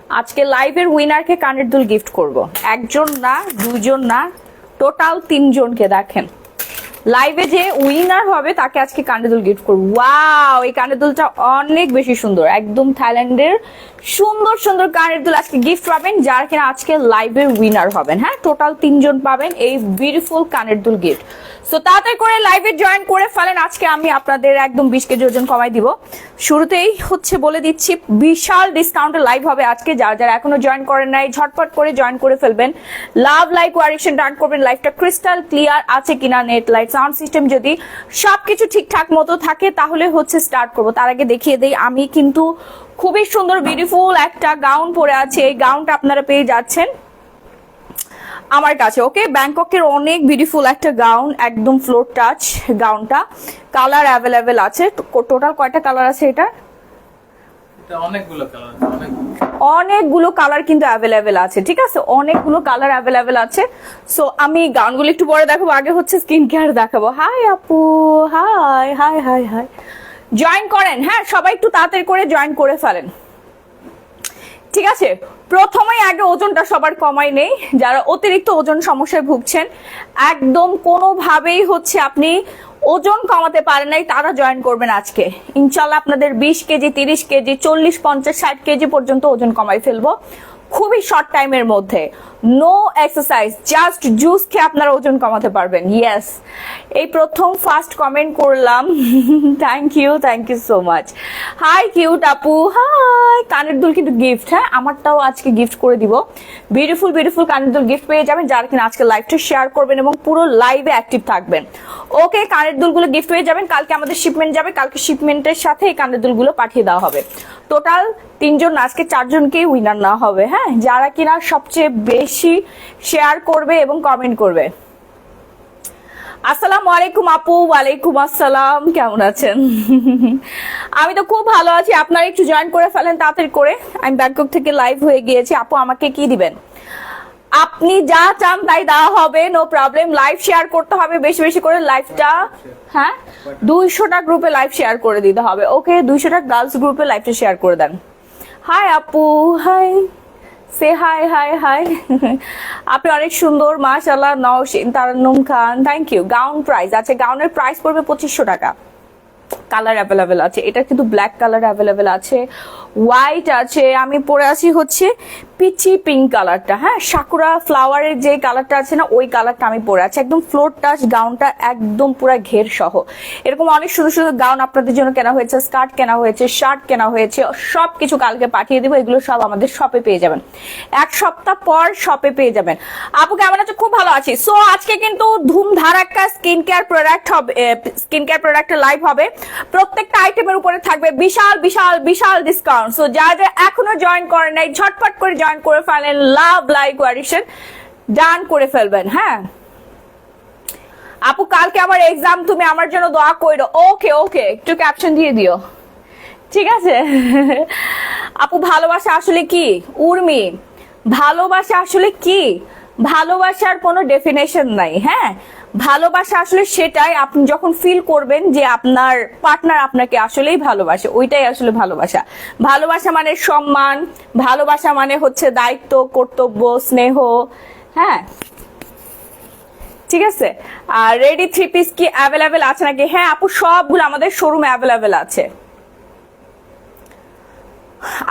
আজকে লাইভের উইনারকে কানের দুল গিফট করব। একজন না, দুইজন না, টোটাল 3 জনকে। দেখেন লাইভে যে উইনার হবে তাকে আজকে কানের দুল গিফট করবো। ওয়াও, এই কানের দুলটা অনেক বেশি সুন্দর, একদম থাইল্যান্ডের সুন্দর সুন্দর কানের দুল আজকে গিফট পাবেন যারা কিনা আজকে লাইভের উইনার হবেন। হ্যাঁ, টোটাল 3 জন পাবেন এই বিউটিফুল কানের দুল গিফট। সো তাড়াতাড়ি করে লাইভে জয়েন করে ফেলেন। আজকে আমি আপনাদের একদম 20 কেজি ওজন কমাই দিব। শুরুতেই হচ্ছে বলে দিচ্ছি বিশাল ডিসকাউন্টের লাইভ হবে আজকে। যারা যারা এখনো জয়েন করেন নাই ঝটপট করে জয়েন করে ফেলবেন। লাভ লাইক কোয়ারেকশন ডান করবেন। লাইভটা ক্রিস্টাল ক্লিয়ার আছে কিনা, নেট লাইট সাউন্ড সিস্টেম যদি সবকিছু ঠিকঠাক মতো থাকে তাহলে হচ্ছে স্টার্ট করব। তার আগে দেখিয়ে দেই আমি কিন্তু খুবই সুন্দর বিউটিফুল একটা গাউন পরে আছে। এই গাউনটা আপনারা পেয়ে যাচ্ছেন আমার কাছে। ওকে, ব্যাংককের অনেক বিউটিফুল একটা গাউন, একদম ফ্লোর টাচ গাউনটা। কালার অ্যাভেলেবেল আছে। টোটাল কয়টা কালার আছে এটা? অনেকগুলো কালার কিন্তু অ্যাভেলেবেল আছে। ঠিক আছে, অনেকগুলো কালার অ্যাভেলেবেল আছে। সো আমি গাউনগুলো একটু পরে দেখাবো, আগে হচ্ছে স্কিন কেয়ার দেখাবো। হাই আপু, high high high high, join করেন। হ্যাঁ, সবাই একটু তাড়াতাড়ি করে জয়েন করে ফেলেন। ঠিক আছে, প্রথমেই আগে ওজনটা সবার কমাই নেই। যারা অতিরিক্ত ওজন সমস্যায় ভুগছেন, একদম কোনোভাবেই হচ্ছে আপনি ওজন কমাতে পারেন নাই, তারা জয়েন করবেন আজকে। ইনশাল্লাহ আপনাদের 20 কেজি, 30 কেজি, 40, 50, 60 কেজি পর্যন্ত ওজন কমাই ফেলবো খুবই শর্ট টাইমের মধ্যে। নো এক্সারসাইজ, জাস্ট জুস খেয়ে আপনারা ওজন কমাতে পারবেন। ইয়েস, এই প্রথম ফার্স্ট কমেন্ট করলাম। Thank you so much. Hi cute আপু, হাই। কানের দুল কিন্তু গিফট, হ্যাঁ আমারটাও আজকে গিফট করে দিব। বিউটিফুল বিউটিফুল কানের দুল গিফট পেয়ে যাবেন যারা কিনা আজকে লাইভটা শেয়ার করবেন এবং পুরো লাইভে অ্যাক্টিভ থাকবেন। ওকে, কানের দুলগুলো গিফট পেয়ে যাবেন। কালকে আমাদের শিপমেন্ট যাবে, কালকে শিপমেন্টের সাথে এই কানের দুলগুলো পাঠিয়ে দেওয়া হবে। টোটাল 3 জন, আজকে 4 জনকেই উইনার না হবে। হ্যাঁ, যারা কিনা সবচেয়ে বেশি শেয়ার করবে এবং কমেন্ট করবে। আসসালামু আলাইকুম আপু। ওয়ালাইকুম আসসালাম, কেমন আছেন? আমি তো খুব ভালো আছি। আপনারা একটু জয়েন করে ফেলেন তাড়াতাড়ি করে। আমি ব্যাংকক থেকে লাইভ হয়ে গিয়েছি। আপু আমাকে কি দিবেন? আপনি যা চান তাই দেওয়া হবে, নো প্রবলেম। লাইভ শেয়ার করতে হবে বেশি বেশি করে লাইভটা। হ্যাঁ, 200টা গ্রুপে লাইভ শেয়ার করে দিতে হবে। ওকে, 200টা গার্লস গ্রুপে লাইভটা শেয়ার করে দেন। হাই আপু, হাই, সে হাই হাই হাই। আপনি অনেক সুন্দর মাশাআল্লাহ। নওশিন তারান্নুম খান, থ্যাংক ইউ। গাউন প্রাইস আছে, গাউনের প্রাইস পড়বে 2500 টাকা। কালার অ্যাভেলেবেল আছে, এটা কিন্তু ব্ল্যাক কালার অ্যাভেলেবেল আছে, হোয়াইট আছে। আমি পরে আছি হচ্ছে পিচি পিঙ্ক কালারটা। হ্যাঁ, সাকুরা ফ্লাওয়ারের যে কালারটা আছে না, ওই কালারটা আমি পরে আছি। একদম ফ্লোর টাচ গাউনটা, একদম পুরো ঘের সহ। এরকম অনেক সুন্দর সুন্দর গাউন আপনাদের জন্য কেনা হয়েছে, স্কার্ট কেনা হয়েছে, শার্ট কেনা হয়েছে, সবকিছু কালকে পাঠিয়ে দেবো। এগুলো সব আমাদের শপে পেয়ে যাবেন, 1 সপ্তাহ পর শপে পেয়ে যাবেন। আপু কেমন আছে? খুব ভালো আছি। সো আজকে কিন্তু ধুমধার একটা স্কিন কেয়ার প্রোডাক্ট হবে, স্কিন কেয়ার প্রোডাক্টের লাইভ হবে। প্রত্যেকটা আইটেমের উপরে থাকবে বিশাল বিশাল বিশাল ডিসকাউন্ট। সো যারা যারা এখনো জয়েন করেন নাই ঝটপট করে জয়েন করে ফেলেন। লাভ লাইক কোয়ারেকশন ডান করে ফেলবেন। হ্যাঁ আপু, কালকে আমার এক্সাম, তুমি আমার জন্য দোয়া কইরো। ওকে ওকে, একটু ক্যাপশন দিয়ে দিও, ঠিক আছে? আপু ভালোবাসা আসলে কি? উর্মি, ভালোবাসা আসলে কি? ভালোবাসার কোনো ডেফিনেশন নাই। হ্যাঁ, ভালোবাসা আসলে সেটাই আপনি যখন ফিল করবেন যে আপনার পার্টনার আপনাকে আসলেই ভালোবাসে, ওইটাই আসলে ভালোবাসা। ভালোবাসা মানে সম্মান, ভালোবাসা মানে হচ্ছে দায়িত্ব, কর্তব্য, স্নেহ। হ্যাঁ, ঠিক আছে। আর রেডি 3 পিস কি অ্যাভেলেবেল আছে নাকি? হ্যাঁ আপু, সবগুলো আমাদের শোরুমে অ্যাভেলেবেল আছে।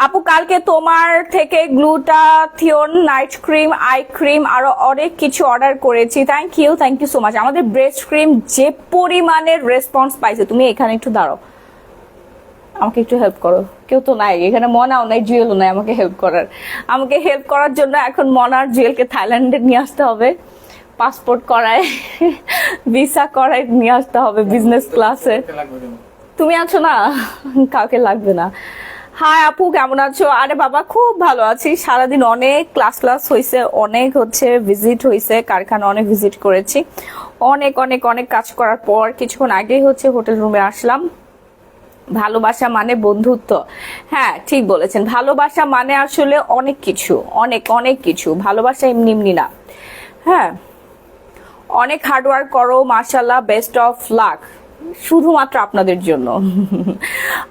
আপু কালকে তোমার থেকে glutathione, night cream, eye cream আরো অনেক কিছু অর্ডার করেছি। Thank you so much. আমাদের ব্রেস্ট ক্রিম যে পরিমাণের রেসপন্স পাইছে, তুমি এখানে একটু দাঁড়াও, আমাকে একটু হেল্প করো। কেউ তো নাই এখানে, মনাও নাই, জুয়েলও নাই আমাকে হেল্প করার। আমাকে হেল্প করার জন্য এখন মনার জুয়েলকে থাইল্যান্ডে নিয়ে আসতে হবে, পাসপোর্ট করায়, ভিসা করায় নিয়ে আসতে হবে বিজনেস ক্লাসে। তুমি আছো না, কাউকে লাগবে না। হাই আপু কেমন আছো? আরে বাবা খুব ভালো আছি। সারাদিন অনেক ক্লাস হয়েছে, অনেক হচ্ছে ভিজিট হয়েছে, কারখানা অনেক ভিজিট করেছি। অনেক অনেক অনেক কাজ করার পর কিছুক্ষণ আগেই হচ্ছে হোটেল রুমে আসলাম। ভালোবাসা মানে বন্ধুত্ব। হ্যাঁ ঠিক বলেছেন, ভালোবাসা মানে আসলে অনেক কিছু, অনেক অনেক কিছু। ভালোবাসা এমনি এমনি না। হ্যাঁ, অনেক হার্ডওয়ার্ক করো, মাশাআল্লাহ, বেস্ট অফ লাক। শুধুমাত্র আপনাদের জন্য।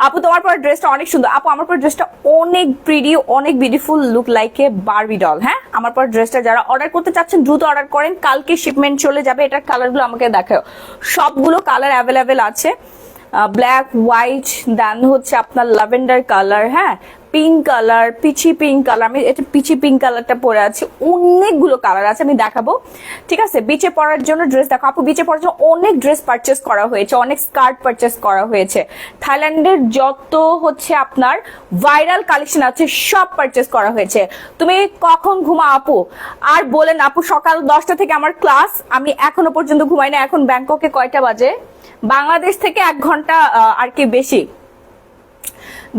আপু তোমার পর ড্রেসটা অনেক সুন্দর। আপু আমার পর ড্রেসটা অনেক প্রিটি, অনেক beautiful, look like a Barbie doll. হ্যাঁ, আমার পর ড্রেসটা যারা অর্ডার করতে চাচ্ছেন দ্রুত অর্ডার করেন, কালকে শিপমেন্ট চলে যাবে। এটার কালারগুলো আমাকে দেখাও, সবগুলো কালার অ্যাভেলেবেল আছে, ব্ল্যাক, হোয়াইট, দেন হচ্ছে আপনার ল্যাভেন্ডার কালার, হ্যাঁ, pink colour, peachy pink colour. আমি এটা পিচি পিঙ্ক কালারটা পরে আছি, অনেকগুলো কালার আছে, আমি দেখাবো। ঠিক আছে, বিচে পরার জন্য ড্রেস দেখো আপু, বিচে পরার জন্য অনেক ড্রেস পারচেস করা হয়েছে, অনেক স্কার্ট পারচেস করা হয়েছে। থাইল্যান্ডের যত হচ্ছে আপনার ভাইরাল কালেকশন আছে সব পারচেস করা হয়েছে। তুমি কখন ঘুমা আপু? আর বলেন আপু, সকাল 10টা থেকে আমার ক্লাস, আমি এখনো পর্যন্ত ঘুমাই না। এখন ব্যাংককে কয়টা বাজে? বাংলাদেশ থেকে 1 ঘন্টা আর কি বেশি।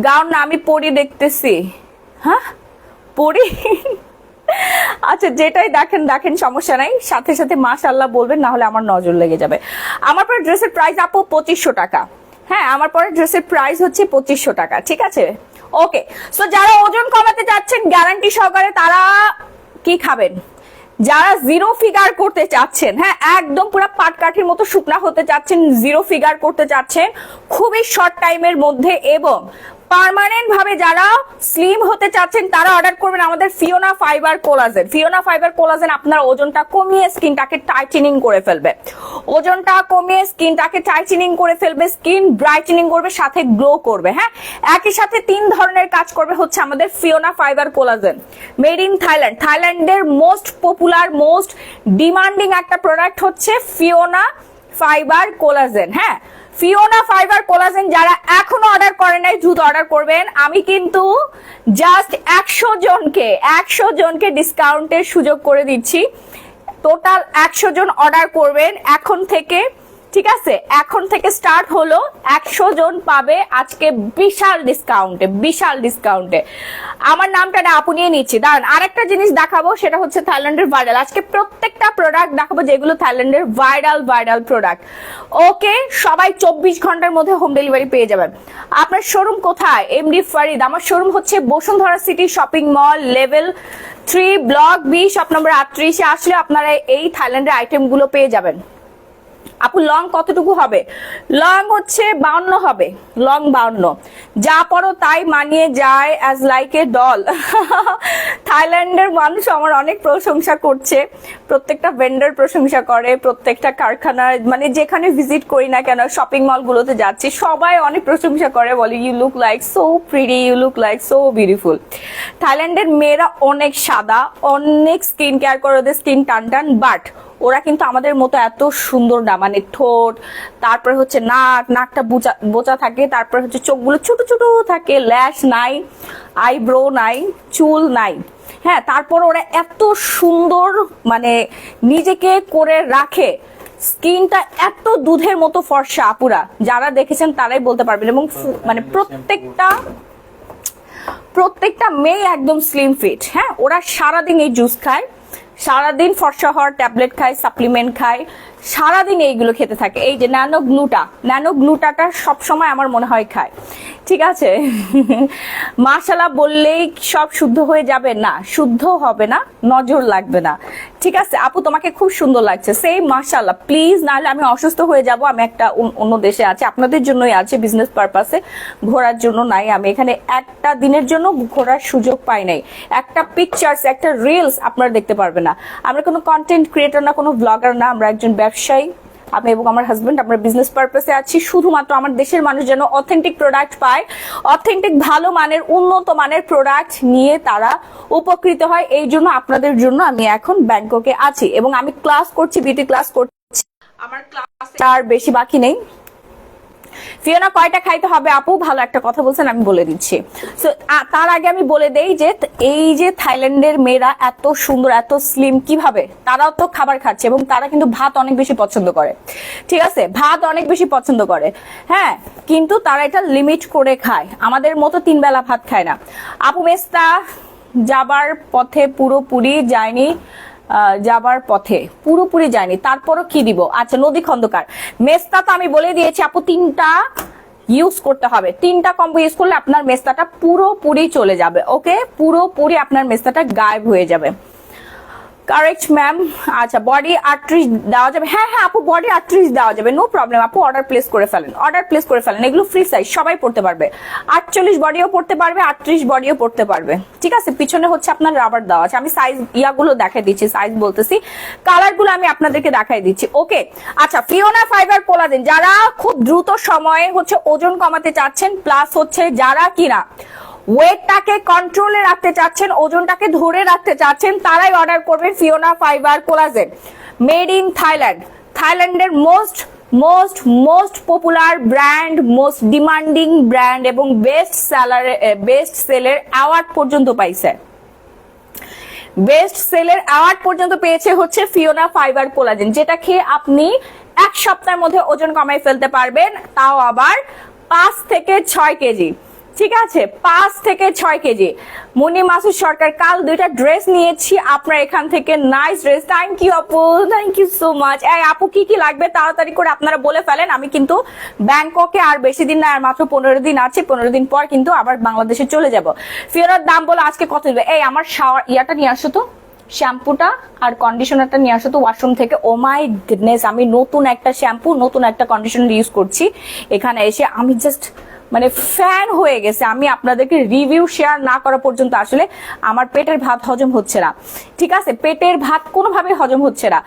গাউন না, আমি পরি দেখতেছি। হ্যাঁ, পরি। আচ্ছা, যেটাই দেখেন দেখেন, সমস্যা নাই, সাথে সাথে মাশাআল্লাহ বলবেন, না হলে আমার নজর লেগে যাবে। আমার পরে ড্রেসের প্রাইস আপু 2500 টাকা। হ্যাঁ, আমার পরে ড্রেসের প্রাইস হচ্ছে 2500 টাকা। ঠিক আছে, ওকে। সো যারা ওজন কমাতে চাচ্ছেন গ্যারান্টি সহকারে, তারা কি খাবেন? যারা জিরো ফিগার করতে চাচ্ছেন, হ্যাঁ, একদম পুরো পাটকাঠির মতো শুকনা হতে চাচ্ছেন, জিরো ফিগার করতে চাচ্ছেন খুবই শর্ট টাইমের মধ্যে, এবং পার্মানেন্ট ভাবে যারা স্লিম হতে চাচ্ছেন, তারা অর্ডার করবেন আমাদের Fiona fibre collagen. Fiona fibre collagen আপনার ওজনটা কমিয়ে স্কিনটাকে টাইটেনিং করে ফেলবে, ওজনটা কমিয়ে স্কিনটাকে টাইটেনিং করে ফেলবে, স্কিন ব্রাইটেনিং করবে, সাথে গ্লো করবে। হ্যাঁ, একই সাথে 3 ধরনের কাজ করবে হচ্ছে আমাদের Fiona fibre collagen, made in Thailand. থাইল্যান্ডের মোস্ট পপুলার, মোস্ট ডিমান্ডিং একটা প্রোডাক্ট হচ্ছে ফিওনা ফাইবার কোলাজেন। হ্যাঁ, ফিওনা ফাইবার কোলাজেন যারা এখনো অর্ডার করে নাই দ্রুত অর্ডার করবেন। আমি কিন্তু জাস্ট 100 জনকে ডিসকাউন্টের সুযোগ করে দিচ্ছি। টোটাল 100 জন অর্ডার করবেন এখন থেকে। ঠিক আছে, এখন থেকে স্টার্ট হলো, 100 জন পাবে আজকে বিশাল ডিসকাউন্টে, বিশাল ডিসকাউন্টে। আমার নামটা না আপু নিয়ে নিচ্ছি। দাঁড়ান, আরেকটা জিনিস দেখাবো, সেটা হচ্ছে থাইল্যান্ডের ভাইরাল। আজকে প্রত্যেকটা প্রোডাক্ট দেখাবো যেগুলো থাইল্যান্ডের ভাইরাল প্রোডাক্ট। ওকে, সবাই 24 ঘন্টার মধ্যে হোম ডেলিভারি পেয়ে যাবেন। আপনার শোরুম কোথায়? এমডি ফারিদ। আমার শোরুম হচ্ছে Bashundhara city shopping mall, level 3, block B, shop number 38-এ আসলে আপনারা এই থাইল্যান্ডের আইটেম গুলো পেয়ে যাবেন। আপু লং কতটুকু হবে? লং হচ্ছে 52 হবে, লং 52। যা পরো তাই মানিয়ে যায়, অ্যাজ লাইক এ ডল। থাইল্যান্ডের মানুষ আমার অনেক প্রশংসা করছে, প্রত্যেকটা ভেন্ডার প্রশংসা করে, প্রত্যেকটা কারখানা, মানে যেখানে ভিজিট করি না কেন, শপিং মল গুলোতে যাচ্ছি, সবাই অনেক প্রশংসা করে, বলে you look like so pretty, you look like so beautiful. থাইল্যান্ডের মেয়েরা অনেক সাদা, অনেক স্কিন কেয়ার করে, ওদের স্কিন টান টান, বাট ওরা কিন্তু আমাদের মতো এত সুন্দর না, মানে ঠোঁট, তারপরে হচ্ছে নাকটা বোচা থাকে, তারপরে হচ্ছে চোখগুলো ছোট ছোট থাকে, ল্যাশ নাই, আইব্রো নাই, চুল নাই। হ্যাঁ, তারপর ওরা এত সুন্দর মানে নিজেকে করে রাখে, স্কিনটা এত দুধের মতো ফর্সা। আপুরা যারা দেখেছেন তারাই বলতে পারবেন, এবং মানে প্রত্যেকটা মেয়ে একদম স্লিম ফিট। হ্যাঁ, ওরা সারাদিন এই জুস খায়, সারাদিন ফর্সা হওয়ার ট্যাবলেট খায়, সাপ্লিমেন্ট খায়, সারাদিন এইগুলো খেতে থাকে। এই যে ন্যানো গ্লুটাটা সবসময় আমার মনে হয় খায়। ঠিক আছে, মাশাআল্লাহ বললেই সব শুদ্ধ হয়ে যাবে না, শুদ্ধ হবে না, নজর লাগবে না। ঠিক আছে আপু, তোমাকে খুব সুন্দর লাগছে, সেই মাশাআল্লাহ। প্লিজ, নাহলে আমি অসুস্থ হয়ে যাব। আমি একটা অন্য দেশে আছি, আপনাদের জন্যই আছে, বিজনেস পারপাসে, ঘোরার জন্য নাই। আমি এখানে একটা দিনের জন্য ঘোরার সুযোগ পাই নাই। একটা পিকচার্স, একটা রিলস আপনারা দেখতে পারবেন না। আমরা কোনো কন্টেন্ট ক্রিয়েটর না, কোনো ব্লগার না, আমরা একজন ব্যবসায়ী। আমি এবং আমার হাজবেন্ড আমরা বিজনেস পারপাসে আছি, শুধুমাত্র আমার দেশের মানুষ যেন অথেন্টিক প্রোডাক্ট পায়, অথেন্টিক ভালো মানের, উন্নত মানের প্রোডাক্ট নিয়ে তারা উপকৃত হয়। এই জন্য আপনাদের জন্য আমি এখন ব্যাংককে আছি, এবং আমি ক্লাস করছি, বিউটি ক্লাস করছি। আমার ক্লাস আর বেশি বাকি নেই। ফিওনা কয়টা খাইতে হবে আপু? ভালো একটা কথা বলছেন, আমি বলে দিচ্ছি। সো তার আগে আমি বলে দেই যে এই যে থাইল্যান্ডের মেয়েরা এত সুন্দর, এত স্লিম কিভাবে, তারাও তো খাবার খাচ্ছে, এবং তারা কিন্তু ভাত অনেক বেশি পছন্দ করে। ঠিক আছে, ভাত অনেক বেশি পছন্দ করে। হ্যাঁ, কিন্তু তারা এটা লিমিট করে খায়, আমাদের মতো 3 বেলা ভাত খায় না। আপু মেস্তা যাবার পথে পুরোপুরি যায়নি, যাবার পথে পুরোপুরি যায়নি, তারপরও কি দিব? আচ্ছা, নদী খন্দকার। মেস্তা তো আমি বলে দিয়েছি আপু, 3টা ইউজ করতে হবে, 3টা কম্বো ইউজ করলে আপনার মেস্তাটা পুরোপুরি চলে যাবে। ওকে, পুরোপুরি আপনার মেস্তাটা গায়েব হয়ে যাবে। Correct ma'am. আচ্ছা বডি 38 দেওয়া যাবে? হ্যাঁ হ্যাঁ আপু বডি 38 দেওয়া যাবে, নো প্রবলেম আপু, অর্ডার প্লেস করে ফেলেন, অর্ডার প্লেস করে ফেলেন, এগুলো ফ্রি সাইজ, সবাই পড়তে পারবে। 48 বডিও পড়তে পারবে, 38 বডিও পড়তে পারবে, ঠিক আছে। পিছনে হচ্ছে আপনার রাবার দেওয়া আছে, আমি সাইজ ইয়াগুলো দেখাই দিচ্ছি, সাইজ বলতেছি, কালার গুলো আমি আপনাদেরকে দেখাই দিচ্ছি, ওকে। আচ্ছা ফিওনা ফাইবার কোলাজেন, যারা খুব দ্রুত সময়ে হচ্ছে ওজন কমাতে চাচ্ছেন, প্লাস হচ্ছে যারা কিনা ওয়েটটাকে কন্ট্রোলে রাখতে চাচ্ছেন, ওজনটাকে ধরে রাখতে চাচ্ছেন, তারাই অর্ডার করবেন Fiona fibre collagen, made in Thailand. থাইল্যান্ডের most most most popular brand, most demanding brand এবং বেস্ট সেলের অ্যাওয়ার্ড পর্যন্ত পাইছে, বেস্ট সেলের অ্যাওয়ার্ড পর্যন্ত পেয়েছে হচ্ছে ফিওনা ফাইবার কোলাজেন, যেটা খেয়ে আপনি এক সপ্তাহের মধ্যে ওজন কমাই ফেলতে পারবেন, তাও আবার 5 থেকে 6 কেজি, ঠিক আছে, 5 থেকে 6 কেজি। মুনি মাসুদ সরকার, কাল 2টা ড্রেস নিয়েছি আপনার এখান থেকে, নাইস ড্রেস, থ্যাংক ইউ আপু, থ্যাংক ইউ সো মাচ। এই আপু কি কি লাগবে তাড়াতাড়ি করে আপনারা বলে ফেলেন, আমি কিন্তু ব্যাংককে আর বেশি দিন না, আর মাত্র 15 দিন আছে, 15 দিন পর কিন্তু আবার বাংলাদেশে চলে যাব। ফিওনার দাম বলো আজকে কত দিবে? এই আমার শাওয়ার ইয়াটা নিয়ে আসো তো, শ্যাম্পুটা আর কন্ডিশনারটা নিয়ে আসো তো ওয়াশরুম থেকে। ও মাই গুডনেস, আমি নতুন একটা শ্যাম্পু নতুন একটা কন্ডিশনার ইউজ করছি, এখানে এসে আমি জাস্ট মানে ফ্যান হয়ে গেছে। আমি আপনাদেরকে রিভিউ শেয়ার না করা পর্যন্ত আসলে আমার পেটের ভাত হজম হচ্ছে না, ঠিক আছে, পেটের ভাত কোনোভাবে হজম হচ্ছে না।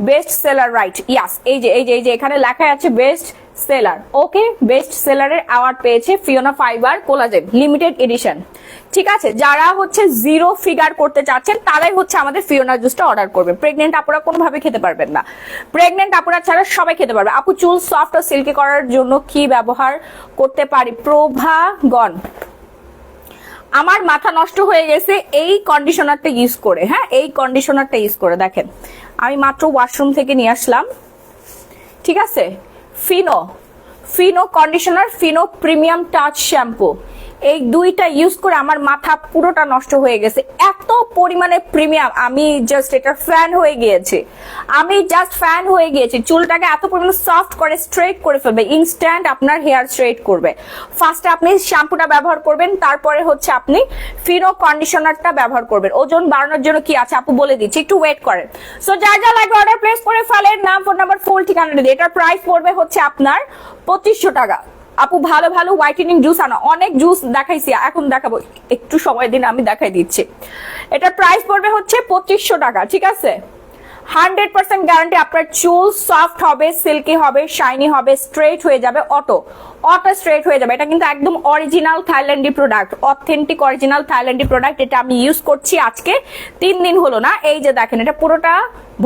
বেস্ট সেলার, রাইট, ইয়াস, এই যে এই যে এই যে এখানে লেখা আছে বেস্ট সেলার, ওকে, বেস্ট সেলারের অ্যাওয়ার্ড পেয়েছে Fiona fibre collagen limited edition, ঠিক আছে। যারা হচ্ছে 0 ফিগার করতে চাচ্ছেন তারাই হচ্ছে আমাদের ফিওনা জুসটা অর্ডার করবেন। প্রেগনেন্ট আপুরা কোনোভাবে খেতে পারবেন না, প্রেগনেন্ট আপুরা ছাড়া সবাই খেতে পারবে। আপু চুল সফট ও সিল্কি করার জন্য কি ব্যবহার করতে পারি? প্রভাগন, আমার মাথা নষ্ট হয়ে গেছে এই কন্ডিশনারটা ইউজ করে, হ্যাঁ এই কন্ডিশনারটা ইউজ করে। দেখেন আমি মাত্র ওয়াশরুম থেকে নিয়ে আসলাম, ঠিক আছে, Fino Fino conditioner, Fino premium touch shampoo, এই দুইটা ইউজ করে আমার মাথা পুরোটা নষ্ট হয়ে গেছে, এত পরিমাণে প্রিমিয়াম, আমি জাস্ট এটা ফ্যান হয়ে গিয়েছি, আমি জাস্ট ফ্যান হয়ে গিয়েছি। চুলটাকে এত পরিমাণে সফট করে স্ট্রেট করে ফেলবে, ইনস্ট্যান্ট আপনার হেয়ার স্ট্রেট করবে। ফার্স্টে আপনি শ্যাম্পুটা ব্যবহার করবেন, তারপরে হচ্ছে আপনি ফিনো কন্ডিশনারটা ব্যবহার করবেন। ওজন বাড়ানোর জন্য কি আছে আপু বলে দিচ্ছি, একটু ওয়েট করেন। সো যার যা লাগবে অর্ডার প্লেস করে ফেলেন, নাম, ফোন নাম্বার, ফুল ঠিকানা দিয়ে। এটার প্রাইস পড়বে হচ্ছে আপনার 2500 টাকা। আপু ভালো ভালো হোয়াইটেনিং জুস আনো, অনেক জুস দেখাইছি, এখন দেখাবো, একটু সময় দিন আমি দেখাই দিচ্ছি। এটা প্রাইস পড়বে হচ্ছে 2500 টাকা, ঠিক আছে। 100% গ্যারান্টি, আপনার চুল সফট হবে, সিল্কি হবে, শাইনি হবে, স্ট্রেট হয়ে যাবে, অটো স্ট্রেট হয়ে যাবে। এটা কিন্তু একদম অরিজিনাল থাইল্যান্ডি প্রোডাক্ট, অথেন্টিক অরিজিনাল থাইল্যান্ডি প্রোডাক্ট। এটা আমি ইউজ করছি আজকে 3 দিন হলো না, এই যে দেখেন এটা পুরোটা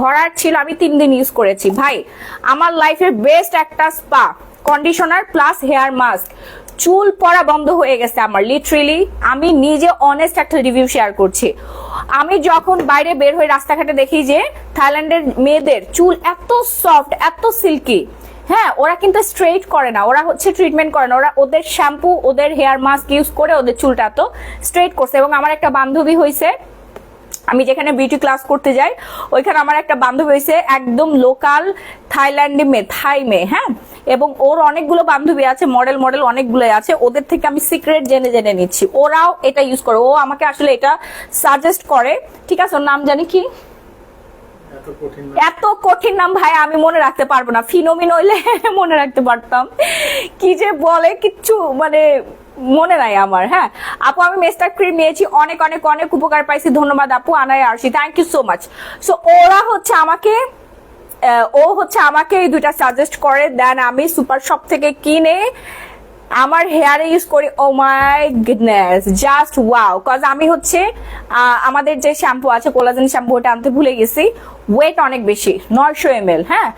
ভরার ছিল, আমি 3 দিন ইউজ করেছি। ভাই আমার লাইফের বেস্ট একটা spa conditioner plus hair mask, চুল পড়া বন্ধ হয়ে গেছে আমার, লিটারেলি আমি নিজে অনেস্ট একটা রিভিউ শেয়ার করছি। আমি যখন বাইরে বের হয়ে রাস্তাঘাটে দেখি যে থাইল্যান্ডের মেয়েদের চুল এত সফট, এত সিল্কি, হ্যাঁ ওরা কিন্তু স্ট্রেট করে না, ওরা হচ্ছে ট্রিটমেন্ট করে না, ওরা ওদের শ্যাম্পু ওদের হেয়ার মাস্ক ইউজ করে ওদের চুলটা এত স্ট্রেট করছে। এবং আমার একটা বান্ধবী হয়েছে, আমি যেখানে বিউটি ক্লাস করতে যাই ওইখানে আমার একটা বান্ধবী হয়েছে একদম লোকাল থাইল্যান্ডে মেয়ে, থাই মেয়ে, হ্যাঁ, এবং ওর অনেকগুলো বান্ধবী আছে, মডেল অনেকগুলো আছে, ওদের থেকে আমি সিক্রেট জেনে নিচ্ছি, ওরাও এটা ইউজ করে। ও আমাকে আসলে এটা সাজেস্ট করে, ঠিক আছে, ওর নাম জানি কি, এত কঠিন নাম ভাই আমি মনে রাখতে পারবো না, ফিনোমিন হইলে মনে রাখতে পারতাম, কি যে বলে কিচ্ছু মানে মনে নাই আমার। হ্যাঁ আপু আমি মেস্টার ক্রিম নিয়েছি, অনেক অনেক অনেক উপকার পাইছি, ধন্যবাদ আপু, Anai Arshi, thank you so much. So ওরা হচ্ছে আমাকে এই দুইটা সাজেস্ট করে, দেন আমি সুপার শপ থেকে কিনে আমার হেয়ারে ইউজ করি। Oh my goodness, just wow, cause আমি হচ্ছে আমাদের যে শ্যাম্পু আছে কোলাজেন শ্যাম্পু, ওটা আনতে ভুলে গেছি, ওয়েট অনেক বেশি, 900 ml, হ্যাঁ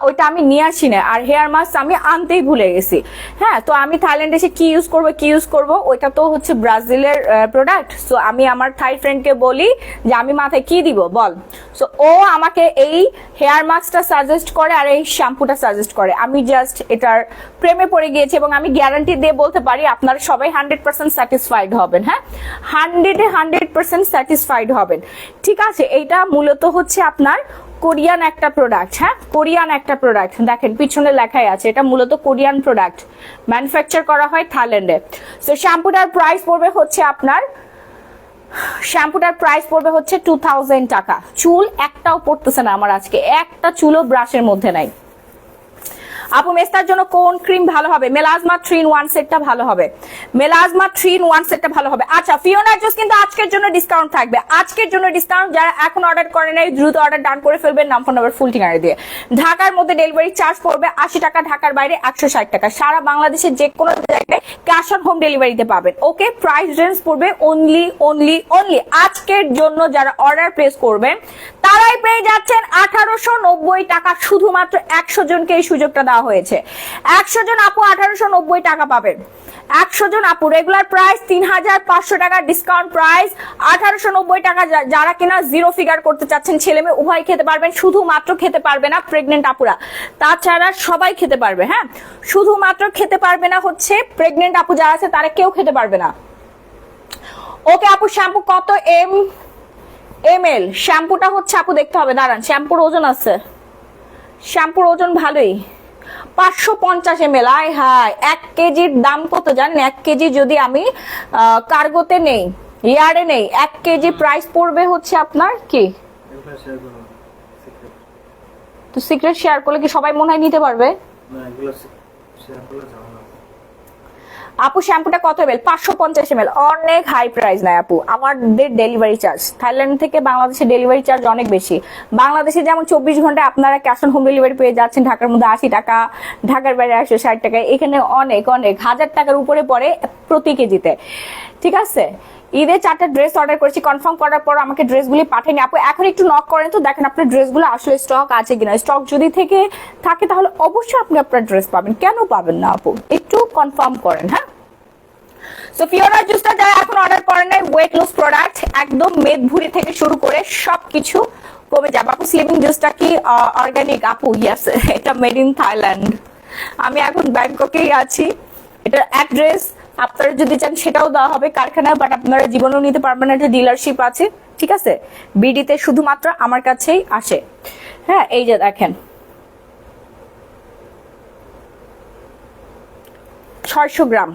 ওইটা আমি নিয়ে আসি না, আর হেয়ার মাস্ক আমি আনতেই ভুলে গেছি। হ্যাঁ তো আমি থাইল্যান্ডে এসে কি ইউজ করবো, ওইটা তো হচ্ছে ব্রাজিলের প্রোডাক্ট। সো আমি আমার থাই ফ্রেন্ডকে বলি যে আমি মাথায় কি দিব বল, সো ও আমাকে এই হেয়ার মাস্কটা সাজেস্ট করে আর এই শ্যাম্পুটা সাজেস্ট করে, আমি জাস্ট এটার প্রেমে পড়ে গিয়েছি এবং আমি গ্যারান্টি দিয়ে বলতে পারি আপনারা সবাই 100% স্যাটিসফাইড হবেন। হ্যাঁ 100% স্যাটিসফাইড হবেন, ঠিক আছে। এইটা মূলত হচ্ছে আপনার কোরিয়ান একটা প্রোডাক্ট, হ্যাঁ কোরিয়ান একটা প্রোডাক্ট, দেখেন পিছনে লেখাই আছে, এটা মূলত কোরিয়ান প্রোডাক্ট, ম্যানুফ্যাকচার করা হয় থাইল্যান্ডে। সো শ্যাম্পুটার প্রাইস পড়বে হচ্ছে আপনার শ্যাম্পুটার প্রাইস পড়বে হচ্ছে 2000 টাকা। চুল একটাও পড়তেছে না আমার আজকে, একটা চুলও ব্রাশের মধ্যে নাই। আপু মেস্তার জন্য কোন ক্রিম ভালো হবে? মেলাজমা 3 in 1 সেটটা ভালো হবে, মেলাজমা 3 in 1 সেটটা ভালো হবে। আচ্ছা ফিওনা জুস কিন্তু আজকের জন্য ডিসকাউন্ট থাকবে, আজকের জন্য ডিসকাউন্ট। যারা এখন অর্ডার করে নাই দ্রুত অর্ডার ডান করে ফেলবেন নাম ফোন নাম্বার ফুল ঠিকানা দিয়ে। ঢাকার মধ্যে ডেলিভারি চার্জ পড়বে 80 টাকা, ঢাকার বাইরে 160 টাকা। সারা বাংলাদেশের যে কোনো জায়গায় ক্যাশ অন হোম ডেলিভারিতে পাবেন। ওকে, প্রাইস রেঞ্জ পড়বে অনলি আজকের জন্য যারা অর্ডার প্লেস করবেন তারাই পেয়ে যাচ্ছেন 1890 টাকা। শুধুমাত্র 100 জনকে এই সুযোগটা দেওয়া হয়েছে। 100 জন আপু 1890 টাকা পাবেন। 100 জন আপু, রেগুলার প্রাইস 3500 টাকা, ডিসকাউন্ট প্রাইস 1890 টাকা। যারা কিনা জিরো ফিগার করতে চাচ্ছেন, ছেলে মেয়ে উভয় খেতে পারবেন, শুধুমাত্র খেতে পারবে না প্রেগনেন্ট আপুরা, তাছাড়া সবাই খেতে পারবে। হ্যাঁ, শুধুমাত্র খেতে পারবে না হচ্ছে প্রেগনেন্ট আপু যারা আছে, তারা কেউ খেতে পারবে না। ওকে আপু, শ্যাম্পু কত ml? শ্যাম্পুটা হচ্ছে আপু দেখতে হবে, দাঁড়ান, শ্যাম্পুর ওজন আছে, শ্যাম্পুর ওজন ভালোই, 550 ml। আয় হায়, 1 কেজির দাম কত জানেন? 1 কেজি যদি আমি কার্গোতে নেই, ইয়ারে নেই, 1 কেজি প্রাইস পড়বে হচ্ছে আপনার কি, তো সিক্রেট শেয়ার করলে কি সবাই মনে হয় নিতে পারবে? আপু শ্যাম্পুটা কত ml? 550 ml, অনেক হাই প্রাইস নাই আপু। আমাদের ডেলিভারি চার্জ, থাইল্যান্ড থেকে বাংলাদেশে ডেলিভারি চার্জ অনেক বেশি। বাংলাদেশে যেমন 24 ঘন্টায় আপনারা ক্যাশ অন হোম ডেলিভারি পেয়ে যাচ্ছেন, ঢাকার মধ্যে 80 টাকা, ঢাকার বাইরে 160 টাকা, এখানে অনেক 1000 টাকার উপরে পড়ে প্রতি কেজিতে। ঠিক আছে, ঈদে 4টা ড্রেস অর্ডার করেছি, কনফার্ম করার পর আমাকে ড্রেসগুলি পাঠায়নি আপু। এখন একটু নক করেন তো, দেখেন আপনার ড্রেসগুলো আসলে স্টক আছে কিনা। স্টক যদি থাকে তাহলে অবশ্যই আপনি আপনার ড্রেস পাবেন, কেন পাবেন না আপু? একটু কনফার্ম করেন। হ্যাঁ, সো ফিওনা জুসটা যারা এখন অর্ডার করেন নাই, ওয়েট লস প্রোডাক্ট, একদম মেদ ভুঁড়ি থেকে শুরু করে সবকিছু কমে যাবে আপু। স্লিমিং জুসটা কি অর্গানিক আপু? ইয়েস, এটা মেড ইন থাইল্যান্ড। আমি এখন ব্যাংককেই আছি, এটার অ্যাড্রেস আপনারা যদি চান সেটাও দেওয়া হবে কারখানা, বাট আপনারা জীবনেও নিতে পারবেন না, একটা ডিলারশিপ আছে। ঠিক আছে, বিডিতে শুধুমাত্র আমার কাছেই আসে। হ্যাঁ, এই যে দেখেন 600 গ্রাম,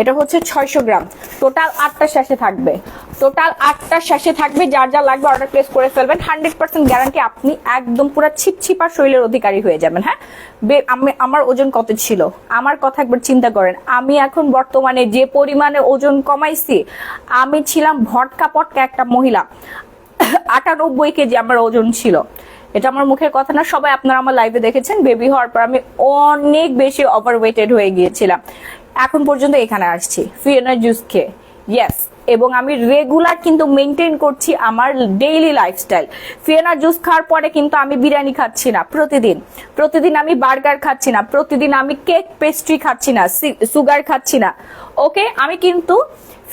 এটা হচ্ছে 600 গ্রাম, টোটাল 8টা শ্যাশে থাকবে, টোটাল 8টা শ্যাশে থাকবে। যার যা লাগবে অর্ডার প্লেস করে ফেলবেন, 100% গ্যারান্টি, আপনি একদম পুরো ছিপছিপা শরীরের অধিকারী হয়ে যাবেন। হ্যাঁ, আমার ওজন কত ছিল, আমার কথা একবার চিন্তা করেন। আমি এখন বর্তমানে যে পরিমাণে ওজন কমাইছি, আমি ছিলাম ভটকা পটকা একটা মহিলা, 98 কেজি আমার ওজন ছিল। এটা আমার মুখের কথা না, সবাই আপনারা আমার লাইভে দেখেছেন। বেবি হওয়ার পর আমি অনেক বেশি ওভারওয়েটেড হয়ে গিয়েছিলাম, এখন পর্যন্ত এখানে আসছি ফিওনা জুস খেয়ে। ইয়েস, এবং আমি রেগুলার কিন্তু মেনটেন করছি আমার ডেইলি লাইফস্টাইল। ফিওনা জুস খাওয়ার পরে কিন্তু আমি বিরিয়ানি খাচ্ছি না প্রতিদিন আমি বার্গার খাচ্ছি না, প্রতিদিন আমি কেক পেস্ট্রি খাচ্ছি না, সুগার খাচ্ছি না। ওকে, আমি কিন্তু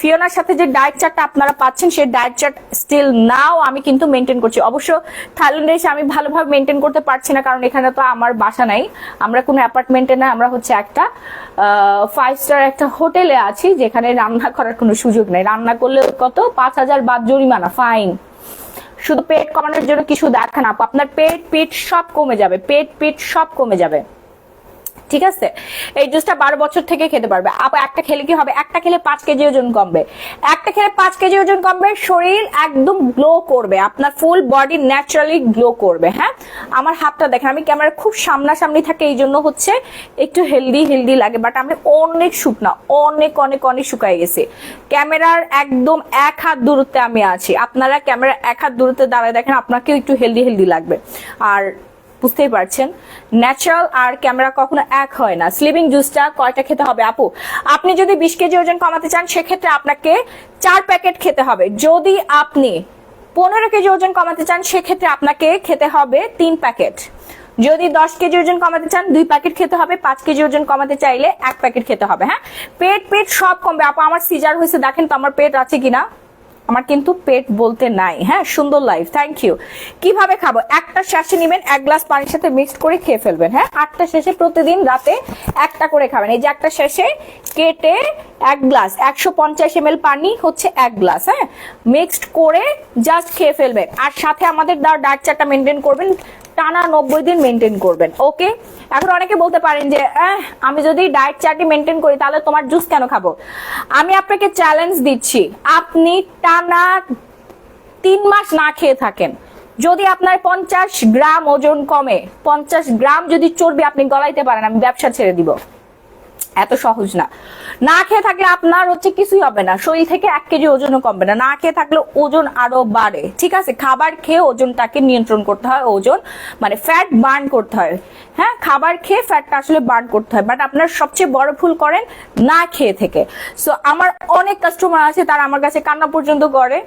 ফিওনার সাথে যে ডায়েট চার্টটা আপনারা পাচ্ছেন, সেই ডায়েট চার্ট স্টিল নাও আমি কিন্তু মেনটেন করছি। অবশ্য থাইল্যান্ডে এসে আমি ভালোভাবে মেনটেন করতে পারছি না, কারণ এখানে তো আমার বাসা নাই, আমরা কোনো অ্যাপার্টমেন্টে না, আমরা হচ্ছে একটা 5 স্টার একটা হোটেলে আছি, যেখানে রান্না করার কোনো সুযোগ নেই। রান্না করলে কত, 5000 বাদ জরিমানা, ফাইন। শুধু পেট কমানোর জন্য কিছু দেখেন আপু, আপনার পেট সব কমে যাবে, পেট সব কমে যাবে। ঠিক আছে, এই জুসটা 12 বছর থেকে খেতে পারবে আপু। একটা খেলে কি হবে? একটা খেলে 5 কেজি ওজন কমবে, একটা খেলে 5 কেজি ওজন কমবে, শরীর একদম গ্লো করবে, আপনার ফুল বডি ন্যাচারালি গ্লো করবে। হ্যাঁ, আমার হাতটা দেখেন, আমি ক্যামেরা খুব সামনাসামনি থাকে, এই জন্য হচ্ছে একটু হেলদি লাগে, বাট আমি অনেক শুকনা, অনেক শুকাই গেছি। ক্যামেরার একদম 1 হাত দূরত্বে আমি আছি, আপনারা ক্যামেরার 1 হাত দূরত্বে দাঁড়ায় দেখেন, আপনাকেও একটু হেলদি লাগবে। আর বুঝতেই পারছেন, ন্যাচারাল আর ক্যামেরা কখনো এক হয় না। স্লিমিং জুসটা কয়টা খেতে হবে আপু? আপনি যদি 20 কেজি ওজন কমাতে চান, সেক্ষেত্রে আপনাকে 4 প্যাকেট খেতে হবে। যদি আপনি 15 কেজি ওজন কমাতে চান, সেক্ষেত্রে আপনাকে খেতে হবে 3 প্যাকেট। যদি 10 কেজি ওজন কমাতে চান, 2 প্যাকেট খেতে হবে। 5 কেজি ওজন কমাতে চাইলে 1 প্যাকেট খেতে হবে। হ্যাঁ, পেট সব কমবে আপু। আমার সিজার হয়েছে, দেখেন তো আমার পেট আছে কিনা। আমার কিন্তু পেট বলতে নাই। হ্যাঁ, সুন্দর লাইফ, থ্যাংক ইউ। কিভাবে খাবো? একটা শ্বাসে নেবেন, 1 গ্লাস পানির সাথে মিক্সড করে খেয়ে ফেলবেন। হ্যাঁ, 8টা শেষে প্রতিদিন রাতে একটা করে খাবেন। এই যে একটা শেষে কেটে 1 গ্লাস, 150 ml পানি হচ্ছে 1 গ্লাস। হ্যাঁ, মিক্সড করে জাস্ট খেয়ে ফেলবেন। আর সাথে আমাদের ডায়েট চার্টটা মেনটেন করবেন, টানা 90 দিন মেনটেন করবেন। ওকে, এখন অনেকে বলতে পারেন যে আমি যদি ডায়েট চার্টই মেনটেন করি তাহলে তোমার জুস কেন খাবো? আমি আপনাকে চ্যালেঞ্জ দিচ্ছি, আপনি টানা 3 মাস না খেয়ে থাকেন, যদি আপনার 50 গ্রাম ওজন কমে, 50 গ্রাম যদি চর্বি আপনি গলাইতে পারেন, আমি ব্যবসা ছেড়ে দিব। এত সহজ না। না খেয়ে থাকলে আপনার হচ্ছে কিছুই হবে না, শরীর থেকে 1 কেজি ওজনও কমবে না। না খেয়ে থাকলে ওজন আরো বাড়ে। ঠিক আছে, খাবার খেয়ে ওজনটাকে নিয়ন্ত্রণ করতে হয়, ওজন মানে ফ্যাট বার্ন করতে হয়। হ্যাঁ, খাবার খেয়ে ফ্যাটটা আসলে বার্ন করতে হয়, বাট আপনার সবচেয়ে বড় ভুল করেন না খেয়ে থেকে। সো আমার অনেক কাস্টমার আছে, তারা আমার কাছে কান্না পর্যন্ত করে,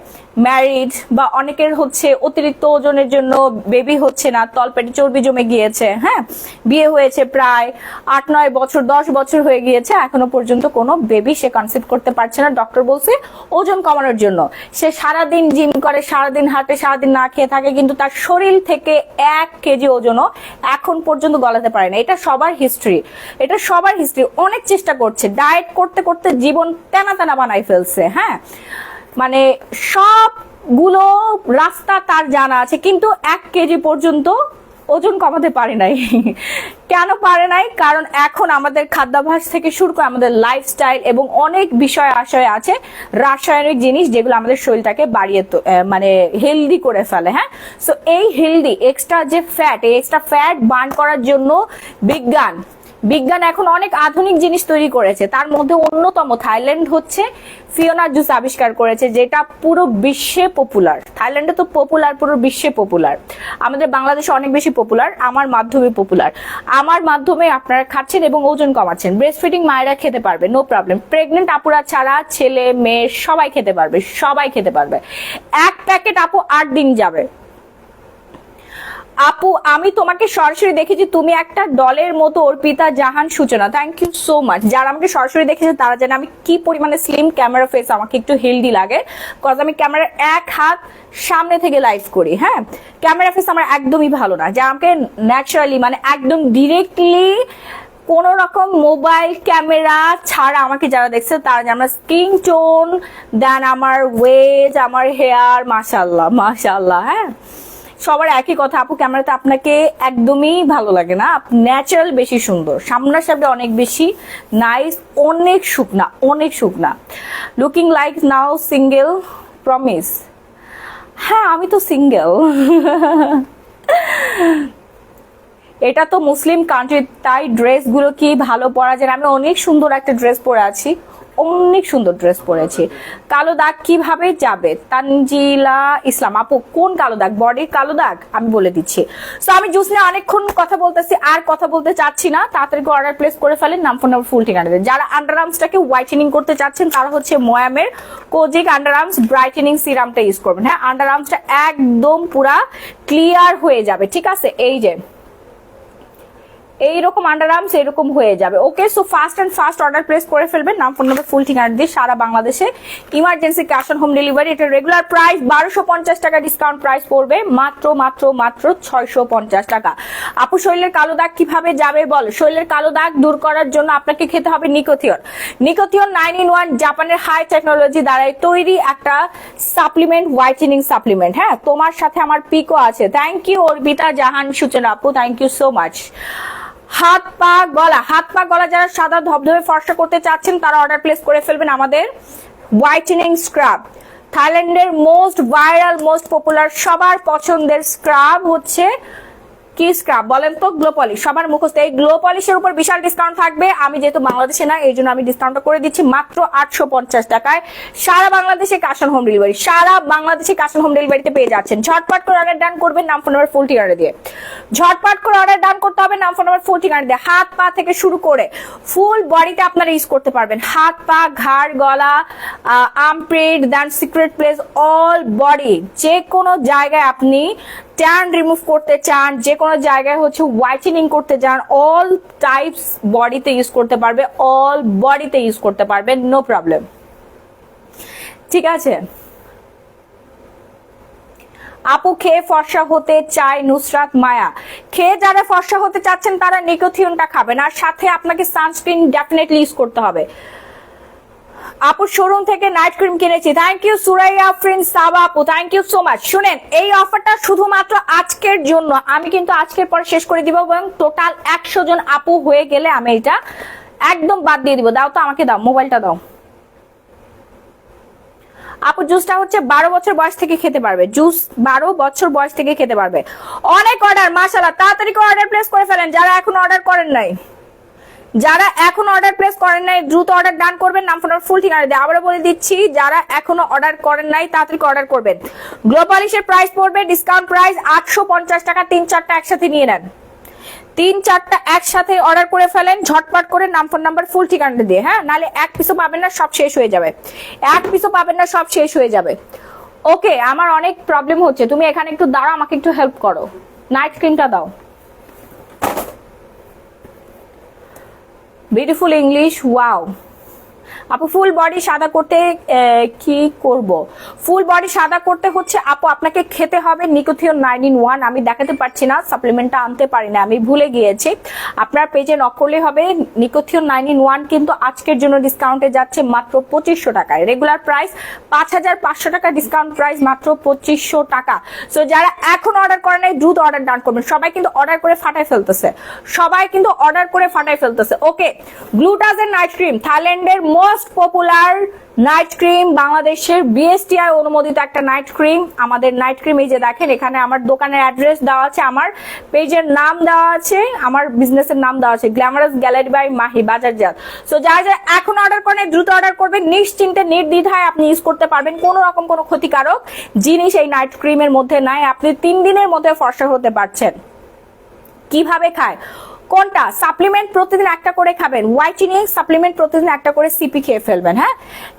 ম্যারিড বা অনেকের হচ্ছে অতিরিক্ত ওজনের জন্য বেবি হচ্ছে না, তলপেটে চর্বি জমে গিয়েছে। হ্যাঁ, বিয়ে হয়েছে প্রায় 8-9 বছর, 10 বছর হয়ে গিয়েছে, এখনো পর্যন্ত কোনো বেবি সে কনসিভ করতে পারছে না। ডক্টর বলছে ওজন কমানোর জন্য। সে সারাদিন জিম করে, সারাদিন হাঁটে, সারাদিন না খেয়ে থাকে, কিন্তু তার শরীর থেকে 1 কেজি ওজনও এখন পর্যন্ত গলাতে পারে না। এটা সবার হিস্ট্রি, এটা সবার হিস্ট্রি। অনেক চেষ্টা করছে, ডায়েট করতে করতে জীবন তেনা তেনা বানাই ফেলছে। হ্যাঁ, মানে সবগুলো রাস্তা তার জানা আছে, কিন্তু 1 কেজি পর্যন্ত ওজন কমাতে পারে নাই। কেন পারে নাই? কারণ এখন আমাদের খাদ্যাভ্যাস থেকে শুরু করে আমাদের লাইফস্টাইল এবং অনেক বিষয় আশয় আছে, রাসায়নিক জিনিস যেগুলো আমাদের শরীরটাকে বাড়িয়ে মানে হেলদি করে ফেলে। হ্যাঁ, সো এই হেলদি এক্সট্রা যে ফ্যাট, এই এক্সট্রা ফ্যাট বার্ন করার জন্য বিজ্ঞান এখন অনেক আধুনিক জিনিস তৈরি করেছে। তার মধ্যে অন্যতম থাইল্যান্ড হচ্ছে ফিওনা জুস আবিষ্কার করেছে, যেটা পুরো বিশ্বে পপুলার। থাইল্যান্ডে তো পপুলার, পুরো বিশ্বে পপুলার। আমাদের বাংলাদেশে অনেক বেশি পপুলার, আমার মাধ্যমে পপুলার। আমার মাধ্যমে আপনারা খাচ্ছেন এবং ওজন কমাচ্ছেন। ব্রেস্ট ফিডিং মায়েরা খেতে পারবে, নো প্রবলেম। প্রেগনেন্ট আপুরা ছাড়া ছেলে মেয়ে সবাই খেতে পারবে, সবাই খেতে পারবে। 1 প্যাকেট আপু 8 দিন যাবে। আপু আমি তোমাকে সরাসরি দেখেছি, তুমি একটা ডলের মতো, অর্পিতা জাহান সূচনা, থ্যাংক ইউ সো মাচ। যারা আমাকে সরাসরি দেখেছে তারা জানে আমি কি পরিমাণে স্লিম, ক্যামেরা ফেস আমাকে একটু হেলদি লাগে, কজ আমি ক্যামেরার 1 হাত সামনে থেকে লাইভ করি। হ্যাঁ, ক্যামেরা ফেস আমার একদমই ভালো না। যা আমাকে ন্যাচারালি মানে একদম ডিরেক্টলি কোন রকম মোবাইল ক্যামেরা ছাড়া আমাকে যারা দেখছে তারা জানে আমার স্কিন টোন, দেন আমার ওয়েট, আমার হেয়ার, মাশাআল্লাহ মাশাআল্লাহ। হ্যাঁ, সবার একই কথা, আপু ক্যামেরাতে আপনাকে একদমই ভালো লাগে না, ন্যাচারাল বেশি সুন্দর, সামনাসামনি অনেক বেশি নাইস, অনেক শুকনা, অনেক শুকনা। লুকিং লাইক নাও সিঙ্গেল, প্রমিস? হ্যাঁ, আমি তো সিঙ্গেল। এটা তো মুসলিম কান্ট্রি, তাই ড্রেসগুলো কি ভালো পরা যায়? আমি অনেক সুন্দর একটা ড্রেস পরে আছি, অনেক সুন্দর ড্রেস পরেছি। কালো দাগ কিভাবে যাবে? তানজিলা ইসলাম আপু, কোন কালো দাগ? বডির কালো দাগ? আমি বলে দিচ্ছি। সো আমি জুস নিয়ে অনেকক্ষণ কথা বলতেছি, আর কথা বলতে চাচ্ছি না, তাড়াতাড়ি অর্ডার প্লেস করে ফেলেন, নাম ফোন নাম্বার ফুল ঠিকানা দেন। যারা আন্ডার আর্মসটাকে হোয়াইটেনিং করতে চাচ্ছেন তারা হচ্ছে মোয়ামের কোজিক আন্ডার আর্মস ব্রাইটেনিং সিরামটা ইউজ করবেন। হ্যাঁ, আন্ডার আর্মসটা একদম পুরা ক্লিয়ার হয়ে যাবে। ঠিক আছে, এই যে এইরকম আন্ডার আর্মস এরকম হয়ে যাবে। Okay, so fast and fast order place করে ফেলবেন, নাম ফোন নাম্বার ফুল ঠিকানা দিয়ে সারা বাংলাদেশে emergency cash on home delivery. এটা রেগুলার প্রাইস 1250 টাকা, ডিসকাউন্ট প্রাইস পড়বে মাত্র মাত্র মাত্র 650 টাকা। আপু শরীরের কালো দাগ কিভাবে যাবে বল? শরীরের কালো দাগ দূর করার জন্য আপনাকে খেতে হবে নিকোথিয়ন। নিকোথিয়ন 9-in-1 জাপানের হাই টেকনোলজি দ্বারাই তৈরি একটা সাপ্লিমেন্ট, হোয়াইটেনিং সাপ্লিমেন্ট। হ্যাঁ, তোমার সাথে আমার পিকও আছে। থ্যাংক ইউ অর্পিতা জাহান সূচনা আপু, থ্যাংক ইউ সো মাচ। হাত পা গলা যারা সাদা ধবধবে ফর্সা করতে চাচ্ছেন তারা অর্ডার প্লেস করে ফেলবেন আমাদের হোয়াইটেনিং স্ক্রাব। থাইল্যান্ডের মোস্ট ভাইরাল, মোস্ট পপুলার, সবার পছন্দের স্ক্রাব হচ্ছে কি স্ক্রাব বলেন তো? গ্লো পলিশ, সবার মুখস্থ। এই গ্লো পলিশের উপর বিশাল ডিসকাউন্ট থাকবে। আমি যেহেতু বাংলাদেশে না, এই জন্য আমি ডিসকাউন্টটা করে দিচ্ছি মাত্র 850 টাকায়। সারা বাংলাদেশে ক্যাশ অন হোম ডেলিভারি, সারা বাংলাদেশে ক্যাশ অন হোম ডেলিভারিতে পেয়ে যাচ্ছেন। ঝটপট করে অর্ডার ডান করবেন, নাম ফোন নাম্বার ফুল ঠিকানা দিয়ে। ঝটপট করে অর্ডার ডান করতে হবে, নাম ফোন নাম্বার ফুল ঠিকানা দিয়ে। হাত পা থেকে শুরু করে ফুল বডিতে আপনারা ইউজ করতে পারবেন। হাত পা, ঘাড়, গলা, আর্মপ্রিট, দেন সিক্রেট প্লেস, অল বডি, যে কোনো জায়গায় আপনি ট্যান রিমুভ করতে চান, যে কোনো জায়গায় হচ্ছে হোয়াইটেনিং করতে চান, অল টাইপস বডিতে ইউজ করতে পারবে, অল বডিতে ইউজ করতে পারবেন, নো প্রবলেম। ঠিক আছে আপু, খেয়ে ফর্সা হতে চায় নুসরাত মায়া। খেয়ে যারা ফর্সা হতে চাচ্ছেন তারা নিকোথিয়নটা খাবেন, আর সাথে আপনাকে সানস্ক্রিন ডেফিনেটলি ইউজ করতে হবে। আপু শোরুম থেকে নাইট ক্রিম কিনেছি। থ্যাংক ইউ সুরাইয়া ফ্রেন্ড সাবা আপু, থ্যাংক ইউ সো মাচ। শুনেন, এই অফারটা শুধুমাত্র আজকের জন্য, আমি কিন্তু আজকের পরে শেষ করে দিব এবং টোটাল 100 জন আপু হয়ে গেলে আমি এটা একদম বাদ দিয়ে দিব। দাও তো, আমাকে দাও, মোবাইলটা দাও। আপু জুসটা হচ্ছে 12 বছর বয়স থেকে খেতে পারবে, জুস 12 বছর বয়স থেকে খেতে পারবে। অনেক অর্ডার, মাশাআল্লাহ, তাড়াতাড়ি করে অর্ডার প্লেস করে ফেলেন যারা এখন অর্ডার করেন নাই। যারা এখন অর্ডার প্লেস করেন নাই দ্রুত অর্ডার ডান করবেন। নাম ফোন ফুল ঠিকানা দিয়ে আবারও বলে দিচ্ছি, যারা এখনো অর্ডার করেন নাই তাড়াতাড়ি অর্ডার করবেন। গ্লোবালিশের প্রাইস পড়বে ডিসকাউন্ট প্রাইস 850 টাকা। 3-4টা একসাথে নিয়ে নেন, 3-4টা একসাথে অর্ডার করে ফেলেন ঝটপট করে, নাম ফোন নাম্বার ফুল ঠিকানা দিয়ে। হ্যাঁ, নালে এক পিসও পাবেন না, সব শেষ হয়ে যাবে। এক পিসও পাবেন না, সব শেষ হয়ে যাবে। ওকে, আমার অনেক প্রবলেম হচ্ছে, তুমি এখানে একটু দাঁড়াও, আমাকে একটু হেল্প করো। নাইট ক্রিমটা দাও। Beautiful English, wow. আপু ফুল বডি সাদা করতে কি করব? ফুল বডি সাদা করতে হচ্ছে আপু আপনাকে খেতে হবে নিকোথিয়ন 9 in 1। আমি দেখাতে পারছি না, সাপ্লিমেন্টটা আনতে পারি না, আমি ভুলে গিয়েছি। আপনার পেজে নক করলে হবে। নিকোথিয়ন 9 in 1 কিন্তু আজকের জন্য ডিসকাউন্টে যাচ্ছে মাত্র 2500 টাকায়। রেগুলার প্রাইস 5500 টাকা, ডিসকাউন্ট প্রাইস মাত্র 2500 টাকা। সো যারা এখন অর্ডার করে নাই দ্রুত অর্ডার ডান করবেন। সবাই কিন্তু অর্ডার করে ফাটাই ফেলতেছে, সবাই কিন্তু অর্ডার করে ফাটাই ফেলতেছে। ওকে, গ্লুটাজের নাইট ক্রিম, থাইল্যান্ডের মোস্ট পপুলার নাইট ক্রিম, বাংলাদেশের বিএসটিআই অনুমোদিত একটা নাইট ক্রিম। আমাদের নাইট ক্রিম এই যে দেখেন, এখানে আমার দোকানের অ্যাড্রেস দেওয়া আছে, আমার পেজের নাম দেওয়া আছে, আমার বিজনেসের নাম দেওয়া আছে, গ্ল্যামারাস গ্যালারি বাই মাহি বাজারজাত। সো যারা যারা এখন অর্ডার করেন দ্রুত অর্ডার করবেন, নিশ্চিন্তে নির্দ্বিধায় আপনি ইউজ করতে পারবেন। কোনো রকম কোনো ক্ষতিকারক জিনিস এই নাইট ক্রিমের মধ্যে নাই। আপনি 3 দিনের মধ্যে ফর্সা হতে পারছেন। কিভাবে খায়? কোনটা? সাপ্লিমেন্ট প্রতিদিন একটা করে খাবেন, হোয়াইটেনিং সাপ্লিমেন্ট প্রতিদিন একটা করে সিপি খেয়ে ফেলবেন। হ্যাঁ,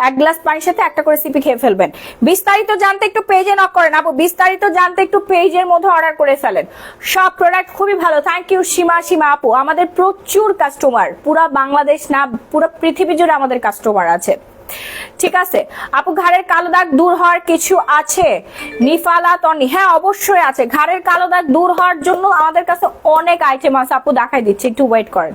1 গ্লাস পানির সাথে একটা করে সিপি খেয়ে ফেলবেন। বিস্তারিত জানতে একটু পেজে নক করেন আপু, বিস্তারিত জানতে একটু পেজের মধ্যে অর্ডার করে ফেলেন। সব প্রোডাক্ট খুবই ভালো। থ্যাংক ইউ সীমা আপু। আমাদের প্রচুর কাস্টমার, পুরা বাংলাদেশ না পুরো পৃথিবী জুড়ে আমাদের কাস্টমার আছে। ঠিক আছে আপু, ঘাড়ের কালো দাগ দূর হওয়ার কিছু আছে? নিফালা তনি, হ্যাঁ অবশ্যই আছে। ঘাড়ের কালো দাগ দূর হওয়ার জন্য আমাদের কাছে অনেক আইটেম আছে আপু, দেখাই দিচ্ছি, একটু ওয়েট করেন।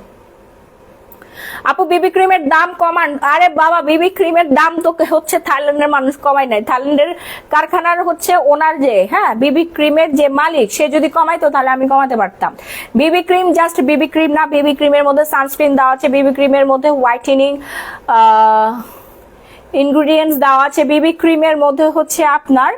আপু বিবি ক্রিমের দাম কমান। আরে বাবা, বিবি ক্রিমের দাম তো হচ্ছে থাইল্যান্ডের মানুষ কমায় নাই, থাইল্যান্ডের কারখানার হচ্ছে ওনার যে, হ্যাঁ বিবি ক্রিমের যে মালিক সে যদি কমাইতো তাহলে আমি কমাতে পারতাম। বিবি ক্রিম জাস্ট বিবি ক্রিম না, বিবি ক্রিমের মধ্যে সানস্ক্রিন দেওয়া আছে, বিবি ক্রিমের মধ্যে হোয়াইটেনিং ইনগ্রিডিয়েন্টস দেওয়া আছে, বিবি ক্রিমের মধ্যে হচ্ছে আপনার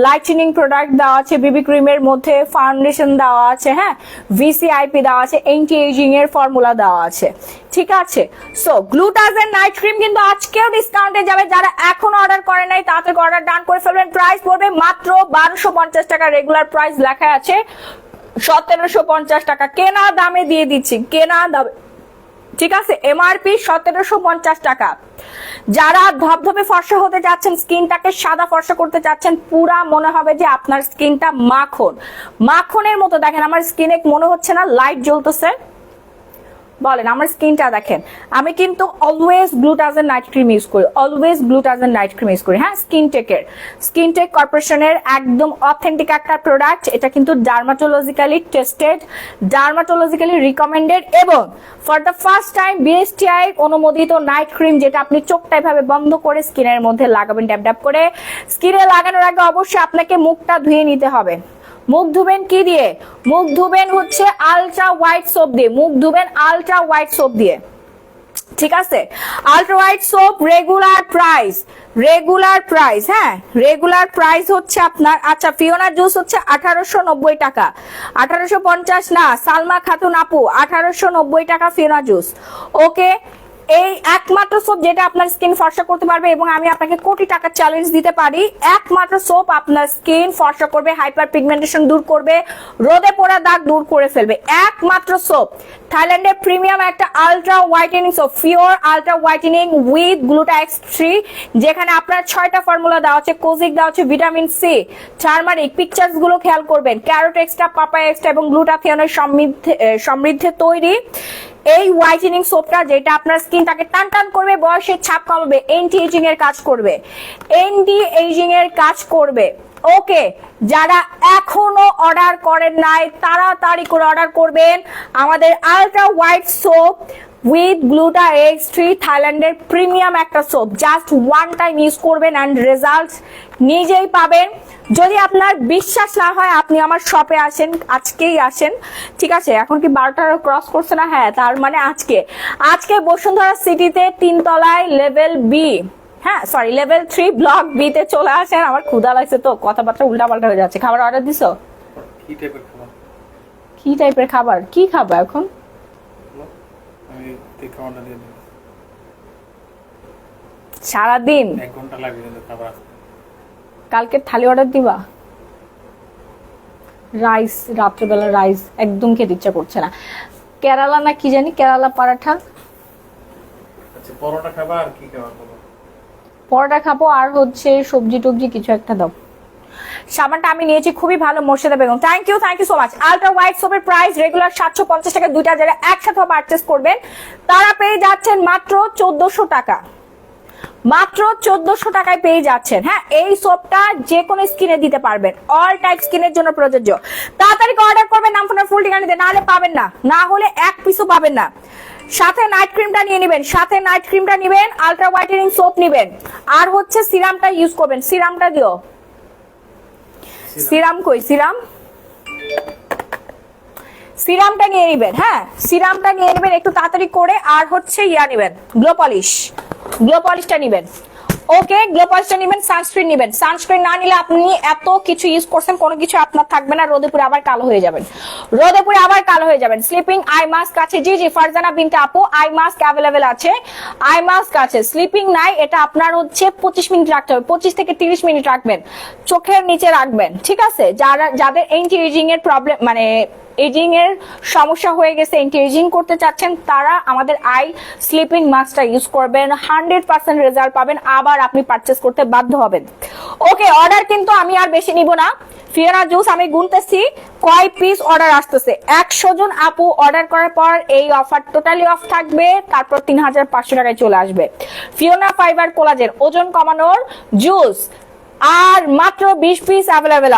লাইটেনিং প্রোডাক্ট দেওয়া আছে, বিবি ক্রিমের মধ্যে ফাউন্ডেশন দেওয়া আছে, হ্যাঁ ভিসিআইপি দেওয়া আছে, এন্টি এজিং এর ফর্মুলা দেওয়া আছে। ঠিক আছে, সো গ্লুটাজের নাইট ক্রিম কিন্তু আজকেও ডিসকাউন্টে যাবে। যারা এখন অর্ডার করে নাই তাড়াতাড়ি অর্ডার ডান করে ফেলবেন। প্রাইস পড়বে মাত্র 1250 টাকা, রেগুলার প্রাইস লেখা আছে 1750 টাকা। কেনা দামে দিয়ে দিচ্ছি, কেনা দামে। ঠিক আছে, এমআরপি 1750 টাকা। যারা ধবধবে ফর্সা হতে যাচ্ছেন, স্কিনটাকে সাদা ফর্সা করতে চাচ্ছেন, পুরা মনে হবে যে আপনার স্কিনটা মাখন, মাখনের মতো। দেখেন আমার স্কিনে মনে হচ্ছে না লাইট জ্বলতেছে? বলেন, আমার স্কিনটা দেখেন। আমি কিন্তু অলওয়েজ গ্লুটাজের নাইট ক্রিম ইউজ করি, অলওয়েজ গ্লুটাজের নাইট ক্রিম ইউজ করি। হ্যাঁ, স্কিন টেক কর্পোরেশনের একদম অথেন্টিক একটা প্রোডাক্ট। এটা কিন্তু ডার্মাটোলজিক্যালি টেস্টেড, ডার্মাটোলজিক্যালি রিকমেন্ডেড এবং for the first time BSTI অনুমোদিত নাইট ক্রিম, যেটা আপনি চোখটা এভাবে বন্ধ করে স্কিনের মধ্যে লাগাবেন, ড্যাব ড্যাব করে। স্কিনে লাগানোর আগে অবশ্যই আপনাকে মুখটা ধুয়ে নিতে হবে। মুখ ধুবেন কি দিয়ে? মুখ ধুবেন হচ্ছে আলট্রা হোয়াইট সোপ দিয়ে, মুখ ধুবেন আলট্রা হোয়াইট সোপ দিয়ে। ঠিক আছে, ultra white soap regular price, হ্যাঁ রেগুলার প্রাইস হচ্ছে আপনার, আচ্ছা ফিওনা জুস হচ্ছে 1890 টাকা, 1850 না, সালমা খাতুন আপু 1890 টাকা ফিওনা জুস। ওকে, এই একমাত্র সোপ যেটা আপনার স্কিন ফর্সা করতে পারবে এবং আমি আপনাকে কোটি টাকা চ্যালেঞ্জ দিতে পারি, একমাত্র সোপ আপনার স্কিন ফর্সা করবে, হাইপার পিগমেন্টেশন দূর করবে, রোদে পোড়া দাগ দূর করে ফেলবে। একমাত্র সোপ, থাইল্যান্ডের প্রিমিয়াম একটা ultra whitening soap, pure ultra whitening with গ্লুটাএক্স3, যেখানে আপনার 6টা ফর্মুলা দেওয়া আছে, কোজিক দেওয়া আছে, ভিটামিন সি, টার্মারিক, পিকচার্স গুলো খেয়াল করবেন, ক্যারোট এক্সট্রা, পাপায়া এক্সট্রা এবং গ্লুটাথিয়নের সমৃদ্ধে তৈরি এই হোয়াইটেনিং সোপটা, যেটা আপনার স্কিনটাকে টান টান করবে, বয়সের ছাপ কমাবে, এন্টি এজিং এর কাজ করবে, এন্টি এজিং এর কাজ করবে। ওকে, যারা এখনো অর্ডার করেন নাই তাড়াতাড়ি করে অর্ডার করবেন। আমাদের ultra white soap with গ্লুটা X3 থাইল্যান্ডের প্রিমিয়াম একটা soap, just one time use করবেন অ্যান্ড রেজাল্ট নিজেই পাবেন। যদি আপনার বিশ্বাস না হয় আপনি আমার শপে আসেন, আজকেই আসেন, ঠিক আছে? এখন কি 12টা ক্রস করছে না? হ্যাঁ, তার মানে আজকে বসুন্ধরা সিটিতে 3 তলায় লেভেল বি, হ্যাঁ সরি লেভেল 3 ব্লক বি তে চলে আসেন। আমার ক্ষুধা লাগছে তো কথাবার্তা উল্টাপাল্টা হয়ে যাচ্ছে। খাবার অর্ডার দিছো? কি টাইপের খাবার? কি টাইপের খাবার? কি খাবা এখন? আমি খাবারটা দিয়ে দিই। সারাদিন 1 ঘন্টা লাগবে কিন্তু খাবার আসতে। কালকে থালি অর্ডার দিবা? রাইস, রাত্রেবেলা রাইস একদম খেতে ইচ্ছা করছে না। কেরালা না কি জানি, কেরালা পরাঠা। আচ্ছা, পরোটা খাবা আর কি খাবার খাবা? পরোটা খাবো আর হচ্ছে সবজি টবজি কিছু একটা দাও। সাবানটা আমি নিয়েছি খুবই ভালো, Morsheda Begum, thank you so much. Ultra white সোপের প্রাইস রেগুলার 750 টাকা, দুইটা যারা একসাথে পারচেস করবেন তারা পেয়ে যাচ্ছেন মাত্র 1400 টাকা, মাত্র 1400 টাকায় পেয়ে যাচ্ছেন। হ্যাঁ, এই সোপটা যে কোনো স্কিনে দিতে পারবেন, অল টাইপ স্কিনের জন্য প্রযোজ্য। তাড়াতাড়ি অর্ডার করবেন, নাম ফোনের ফুল ঠিকানা দিয়ে, নাহলে পাবেন না, না হলে এক পিসও পাবেন না। সাথে নাইট ক্রিমটা নিয়ে নেবেন, সাথে নাইট ক্রিমটা নেবেন, আলট্রা হোয়াইটেনিং সোপ নেবেন, আর হচ্ছে সিরামটা ইউজ করবেন। সিরামটা দিও, সিরাম কই? সিরামটা নিয়ে নেবেন। হ্যাঁ, সিরামটা নিয়ে নেবেন একটু তাড়াতাড়ি করে। আর হচ্ছে ইয়া নেবেন, গ্লো পলিশটা নেবেন। ওকে, গ্লো পলিশটা নেবেন, সানস্ক্রিন নেবেন। সানস্ক্রিন না নিলে আপনি এত কিছু ইউজ করছেন, কোনো কিছু আপনার থাকবে না, রোদে পুরে আবার কালো হয়ে যাবেন। স্লিপিং আই মাস্ক আছে, জি ফারজানা বিনতে আপু, আই মাস্ক অ্যাভেলেবেল আছে, আই মাস্ক আছে। স্লিপিং নাই, এটা আপনার হচ্ছে 25 মিনিট রাখতে হবে, 25 থেকে 30 মিনিট রাখবেন, চোখের নিচে রাখবেন, ঠিক আছে? যাদের এন্টি এজিং এর প্রবলেম, মানে এজিং এর সমস্যা হয়ে গেছে, এন্টি এজিং করতে চাচ্ছেন, তারা আমাদের আই স্লিপিং মাস্কটা ইউজ করবেন, 100% রেজাল্ট পাবেন, আবার আপনি পারচেজ করতে বাধ্য হবেন। ওকে, অর্ডার কিন্তু আমি আর বেশি নিব না। ফিওনা জুস আমি গুনতেছি কয় পিস অর্ডার আসতেছে। 100 জন আপু অর্ডার করার পর এই অফার টোটালি অফ থাকবে, তারপর 3500 টাকায় চলে আসবে। ফিওনা ফাইবার কোলাজেন ওজন কমানোর জুস আর মাত্র 20 পিস অ্যাভেলেবেল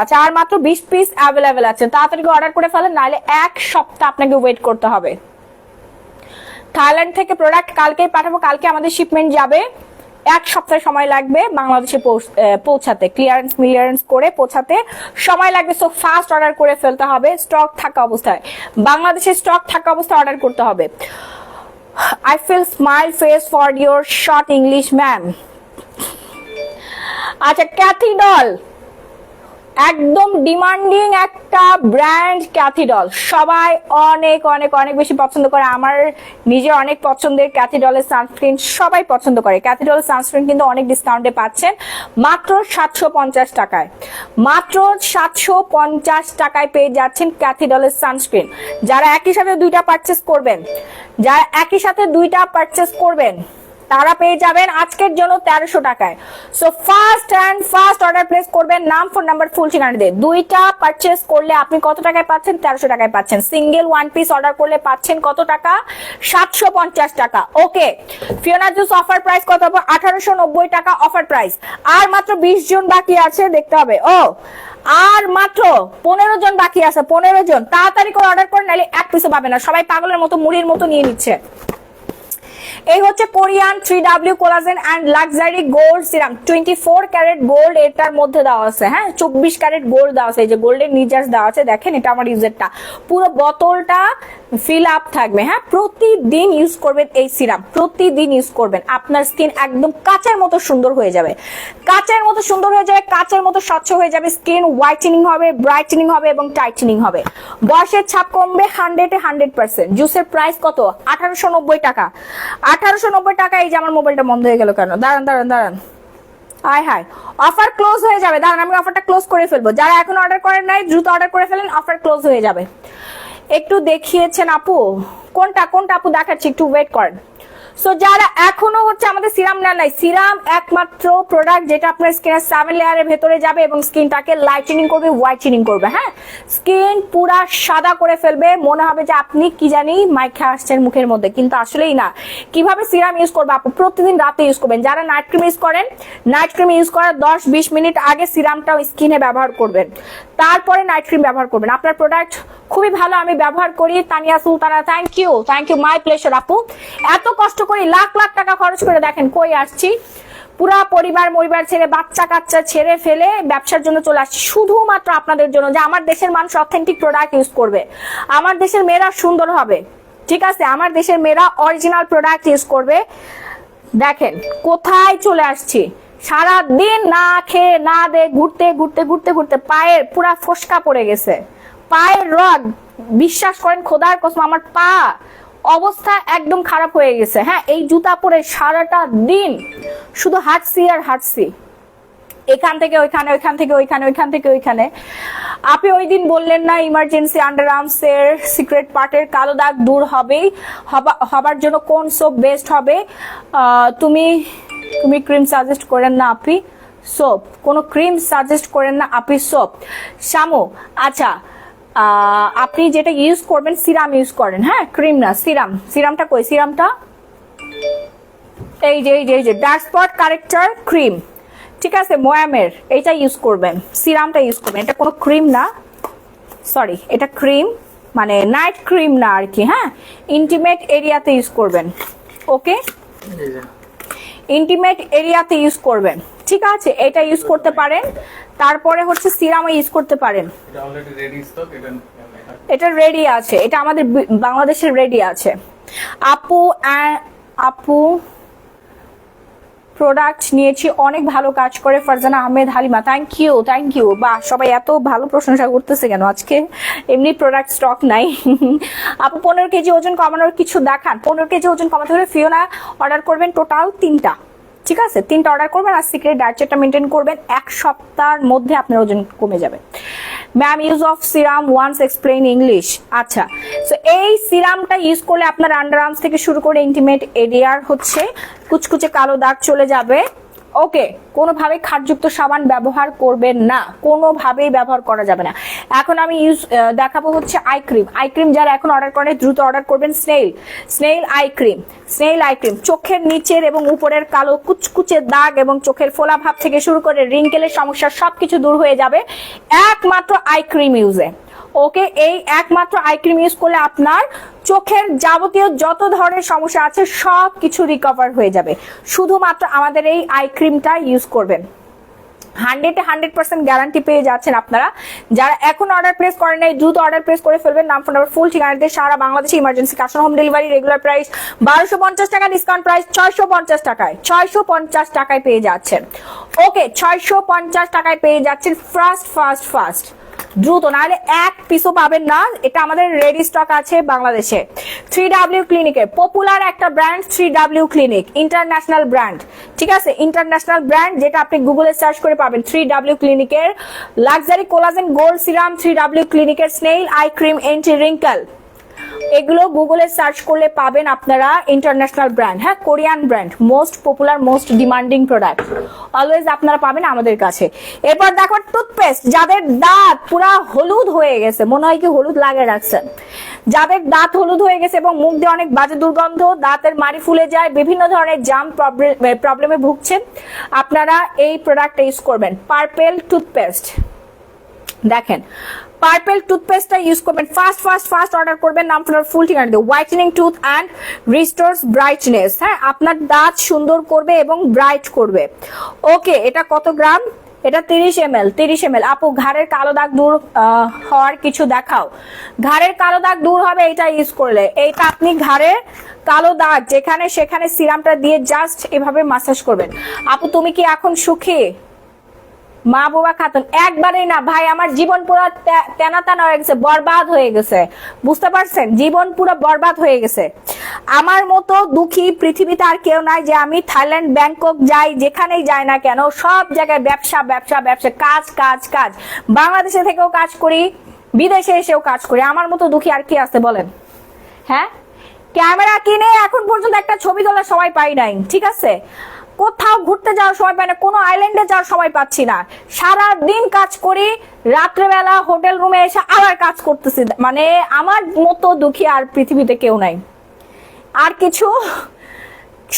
আছে, তাড়াতাড়ি অর্ডার করে ফেলেন, নাহলে 1 সপ্তাহ আপনাকে ওয়েট করতে হবে। থাইল্যান্ড থেকে প্রোডাক্ট কালকেই পাঠাবো, কালকে আমাদের শিপমেন্ট যাবে, 1 সপ্তাহ সময় লাগবে বাংলাদেশে পৌঁছাতে, ক্লিয়ারেন্স করে পৌঁছাতে সময় লাগবে। সো ফাস্ট অর্ডার করে ফেলতে হবে, স্টক থাকা অবস্থায়, বাংলাদেশে স্টক থাকা অবস্থায় অর্ডার করতে হবে। I feel smile face for your short English ma'am। আচ্ছা, ক্যাথিডল একদম ডিমান্ডিং একটা ব্র্যান্ড, ক্যাথিডল সবাই অনেক অনেক অনেক বেশি পছন্দ করে, আমার নিজে অনেক পছন্দের ক্যাথিডলের সানস্ক্রিন সবাই পছন্দ করে। ক্যাথিডলের সানস্ক্রিন কিন্তু অনেক ডিসকাউন্টে পাচ্ছেন, মাত্র 750 টাকায়, মাত্র 750 টাকায় পেয়ে যাচ্ছেন ক্যাথিডলের সানস্ক্রিন। যারা একই সাথে দুইটা পারচেস করবেন তারা পেয়ে যাবেন আজকের জন্য 1300 টাকায়। সো ফাস্ট অর্ডার প্লেস করবেন, নাম ফোন নাম্বার ফুল ঠিকানা দিয়ে। দুইটা পারচেস করলে আপনি কত টাকায় পাচ্ছেন? 1300 টাকায় পাচ্ছেন। সিঙ্গেল 1 পিস অর্ডার করলে পাচ্ছেন কত টাকা? 750 টাকা। ওকে, ফিওনা জুস অফার প্রাইস কত হবে? 1890 টাকা অফার প্রাইস। আর মাত্র 20 জন বাকি আছে, দেখতে হবে। আর মাত্র 15 জন বাকি আছে, 15 জন তাড়াতাড়ি করে অর্ডার করেন, নাহলে 1 পিসও পাবেন না। সবাই পাগলের মতো মুড়ির মতো নিয়ে নিচ্ছে। এই হচ্ছে Korean 3W collagen and luxury gold serum, 24 carat gold এটার মধ্যে দেওয়া আছে। হ্যাঁ, 24 ক্যারেট গোল্ড দেওয়া আছে, এই যে গোল্ডের নিজাস দেওয়া আছে, দেখেন এটা আমার ইউজেরটা, পুরো বোতলটা ফিল আপ থাকবে। হ্যাঁ, প্রতিদিন ইউজ করবেন এই সিরাম, প্রতিদিন ইউজ করবেন, আপনার স্কিন একদম কাচের মতো সুন্দর হয়ে যাবে, কাচের মতো স্বচ্ছ হয়ে যাবে, স্কিন হোয়াইটেনিং হবে, ব্রাইটেনিং হবে এবং টাইটেনিং হবে, বয়সের ছাপ কমবে 100% জুসের প্রাইস কত? 1890 টাকা। 1890 টাকা। এই যে আমার মোবাইলটা বন্ধ হয়ে গেল কেন? দাঁড়ান, হায় অফার ক্লোজ হয়ে যাবে, দাঁড়ান আমি অফারটা ক্লোজ করে ফেলবো। যারা এখন অর্ডার করেন নাই দ্রুত অর্ডার করে ফেলেন, অফার ক্লোজ হয়ে যাবে। একটু দেখিয়েছেন আপু, কোনটা আপু দেখাচ্ছি, একটু ওয়েট করেন। সো যারা এখনো হচ্ছে আমাদের সিরাম না নাই, সিরাম একমাত্র প্রোডাক্ট যেটা আপনার স্কিনের 7 লেয়ারের ভেতরে যাবে এবং স্কিনটাকে লাইটেনিং করবে, হোয়াইটেনিং করবে। হ্যাঁ, স্কিন পুরা সাদা করে ফেলবে, মনে হবে যে আপনি কি জানি মাইখা আসছেন মুখের মধ্যে, কিন্তু আসলেই না। কিভাবে সিরাম ইউজ করবে আপু? প্রতিদিন রাতে ইউজ করবেন। যারা নাইট ক্রিম ইউজ করেন, নাইট ক্রিম ইউজ করার 10-20 মিনিট আগে সিরামটা স্কিনে ব্যবহার করবেন, তারপরে নাইট ক্রিম ব্যবহার করবেন। আপনার প্রোডাক্ট খুবই ভালো, আমি ব্যবহার করি। Tania Sultana, thank you, my pleasure আপু। এত কষ্ট করি, লাখ লাখ টাকা খরচ করে দেখেন কই আসছি, পুরা পরিবার ছেড়ে, বাচ্চা কাচ্চা ছেড়ে ফেলে ব্যবসার জন্য চলে আসছি, শুধুমাত্র আপনাদের জন্য, যে আমার দেশের মানুষ অথেন্টিক প্রোডাক্ট ইউজ করবে, আমার দেশের মেয়েরা সুন্দর হবে। ঠিক আছে, আমার দেশের মেয়েরা অরিজিনাল প্রোডাক্ট ইউজ করবে। দেখেন কোথায় চলে আসছি, সারা দিন না খেয়ে না দে ঘুরতে ঘুরতে ঘুরতে ঘুরতে পায়ের পুরা ফসকা পড়ে গেছে, পায়ের রড, বিশ্বাস করেন খোদার কসম আমার পা অবস্থা একদম খারাপ হয়ে গেছে। হ্যাঁ, এই জুতা পরে সারাটা দিন শুধু হাঁটছি আর হাঁটছি, এখান থেকে ওইখানে, ওইখান থেকে ওইখানে, ওইখান থেকে ওইখানে। আপনি ওই দিন বললেন না ইমার্জেন্সি আন্ডার আর্মসের সিক্রেট পার্টের কালো দাগ দূর হবেই, হবার জন্য কোন সোপ বেস্ট হবে? তুমি ক্রিম সাজেস্ট করেন না আপনি, সোপ কোনো ক্রিম সাজেস্ট করেন না আপনি, সোপ। শামু, আচ্ছা আপনি যেটা ইউজ করবেন সিরাম ইউজ করেন। হ্যাঁ, ক্রিম না, সিরাম। সিরামটা কই? সিরামটা এই যে ডার্ক স্পট কারেক্টর ক্রিম, ঠিক আছে, মোয়ামের, এটা ইউজ করবেন, সিরামটা ইউজ করবেন। এটা কোনো ক্রিম না, সরি, এটা ক্রিম মানে নাইট ক্রিম না আর কি। হ্যাঁ, ইন্টিমেট এরিয়াতে ইউজ করবেন। ওকে, ইন্টিমেট এরিয়াতে ইউজ করবেন, ঠিক আছে, এটা ইউজ করতে পারেন। তারপরে হচ্ছে সিরামও ইউজ করতে পারেন। এটা রেডি আছে, এটা আমাদের বাংলাদেশের রেডি আছে। আপু প্রোডাক্ট নিয়েছি, অনেক ভালো কাজ করে ফারজানা আহমেদ হালিমা, থ্যাংক ইউ। বা সবাই এত ভালো প্রশংসা করতেছে কেন আজকে? এমনি প্রোডাক্ট স্টক নাই। আপু 15 কেজি ওজন কমানোর কিছু দেখান। 15 কেজি ওজন কমাতে হলে ফিওনা অর্ডার করবেন, টোটাল 3টা, ঠিক আছে, 3টা অর্ডার করবেন আর সিক্রেট ডায়েট চার্টটা মেনটেন করবেন, 1 সপ্তাহের মধ্যে আপনার ওজন কমে যাবে। Ma'am, use of serum once explain English. আচ্ছা, সো এই সিরামটা ইউজ করলে আপনার আন্ডার আর্মস থেকে শুরু করে ইন্টিমেট এরিয়ার হচ্ছে কুচকুচে কালো দাগ চলে যাবে। ওকে, কোনোভাবে খারযুক্ত সাবান ব্যবহার করবেন না, কোনোভাবেই ব্যবহার করা যাবে না। এখন আমি দেখাবো হচ্ছে আই ক্রিম। যারা এখন অর্ডার করেন দ্রুত অর্ডার করবেন। Snail eye cream. চোখের নিচের এবং উপরের কালো কুচকুচে দাগ এবং চোখের ফোলা ভাব থেকে শুরু করে রিঙ্কেলের সমস্যা সবকিছু দূর হয়ে যাবে একমাত্র আই ক্রিম ইউজে। ওকে, এই একমাত্র আই ক্রিম ইউজ করলে আপনার চোখের যাবতীয় যত ধরনের সমস্যা আছে সব কিছু রিকভার হয়ে যাবে, শুধুমাত্র আমাদের এই আই ক্রিমটা ইউজ করবেন। 100% গ্যারান্টি পেয়ে যাচ্ছেন আপনারা। যারা এখন অর্ডার প্লেস করেন নাই দ্রুত অর্ডার প্লেস করে ফেলবেন। নাম, ফোন নাম্বার, ফুল ঠিকানা দিয়ে সারা বাংলাদেশে emergency cash on home delivery. Regular price 1250 টাকা, ডিসকাউন্ট প্রাইস 650 টাকায় পেয়ে যাচ্ছেন। ওকে, 650 টাকায় পেয়ে যাচ্ছেন। ফাস্ট দ্রুত, নাহলে এক পিসও পাবেন না। এটা আমাদের রেডি স্টক আছে বাংলাদেশে। 3W ক্লিনিকের পপুলার একটা brand, 3W clinic, international brand, ঠিক আছে, ইন্টারন্যাশনাল ব্র্যান্ড, যেটা আপনি গুগলে সার্চ করে পাবেন। 3W ক্লিনিকের luxury collagen gold serum, 3W ক্লিনিকের snail eye cream anti wrinkle, এগুলো গুগলে সার্চ করলে পাবেন আপনারা। ইন্টারন্যাশনাল ব্র্যান্ড, হ্যাঁ, Korean brand, most popular, most demanding product always আপনারা পাবেন আমাদের কাছে। এরপর দেখো টুথপেস্ট, যাদের দাঁত পুরা হলুদ হয়ে গেছে, মনে হয় কি হলুদ লাগিয়ে রাখছেন, যাদের দাঁত হলুদ হয়ে গেছে এবং মুখ দিয়ে অনেক বাজে দুর্গন্ধ, দাঁতের মাড়ি ফুলে যায়, বিভিন্ন ধরনের জাম প্রবলেমে ভুগছেন, আপনারা এই প্রোডাক্টটা ইউজ করবেন। পার্পেল টুথপেস্ট, দেখেন পার্পেল টুথপেস্টটা ইউজ করবেন। ফাস্ট অর্ডার করবেন। নাম, ফোন, ফুল ঠিকানা দিয়ে। হোয়াইটেনিং টুথ অ্যান্ড রিস্টোরস ব্রাইটনেস, হ্যাঁ, আপনার দাঁত সুন্দর করবে এবং ব্রাইট করবে। ওকে, এটা কত গ্রাম? এটা 30 ml। আপু, ঘাড়ের কালো দাগ দূর হওয়ার কিছু দেখাও। ঘাড়ের কালো দাগ দূর হবে এটা ইউজ করলে। এইটা আপনি ঘাড়ের কালো দাগ যেখানে সেখানে সিরামটা দিয়ে জাস্ট এভাবে মাসাজ করবেন। আপু, তুমি কি এখন সুখী? মা বাবা খাতুন, একবারেই না ভাই, আমার জীবন পুরো তেনা হয়ে গেছে, বরবাদ হয়ে গেছে, বুঝতে পারছেন? জীবন পুরো বরবাদ হয়ে গেছে। আমার মতো দুঃখী পৃথিবীতে আর কেউ নাই। যে আমি থাইল্যান্ড, ব্যাংকক যাই, যেখানেই যাই না কেন সব জায়গায় ব্যবসা, কাজ। বাংলাদেশে থেকেও কাজ করি, বিদেশে এসেও কাজ করি। আমার মতো দুঃখী আর কি আছে বলেন? হ্যাঁ, ক্যামেরা কিনে এখন পর্যন্ত একটা ছবি তোলার সময় পাই নাই, ঠিক আছে? কোথাও ঘুরতে যাওয়ার সময় পাই না, কোনো আইল্যান্ডে যাওয়ার সময় পাচ্ছি না। সারা দিন কাজ করি, রাত্রেবেলা হোটেল রুমে এসে আবার কাজ করতেছি। মানে আমার মতো দুঃখী আর পৃথিবীতে কেউ নাই। আর কিছু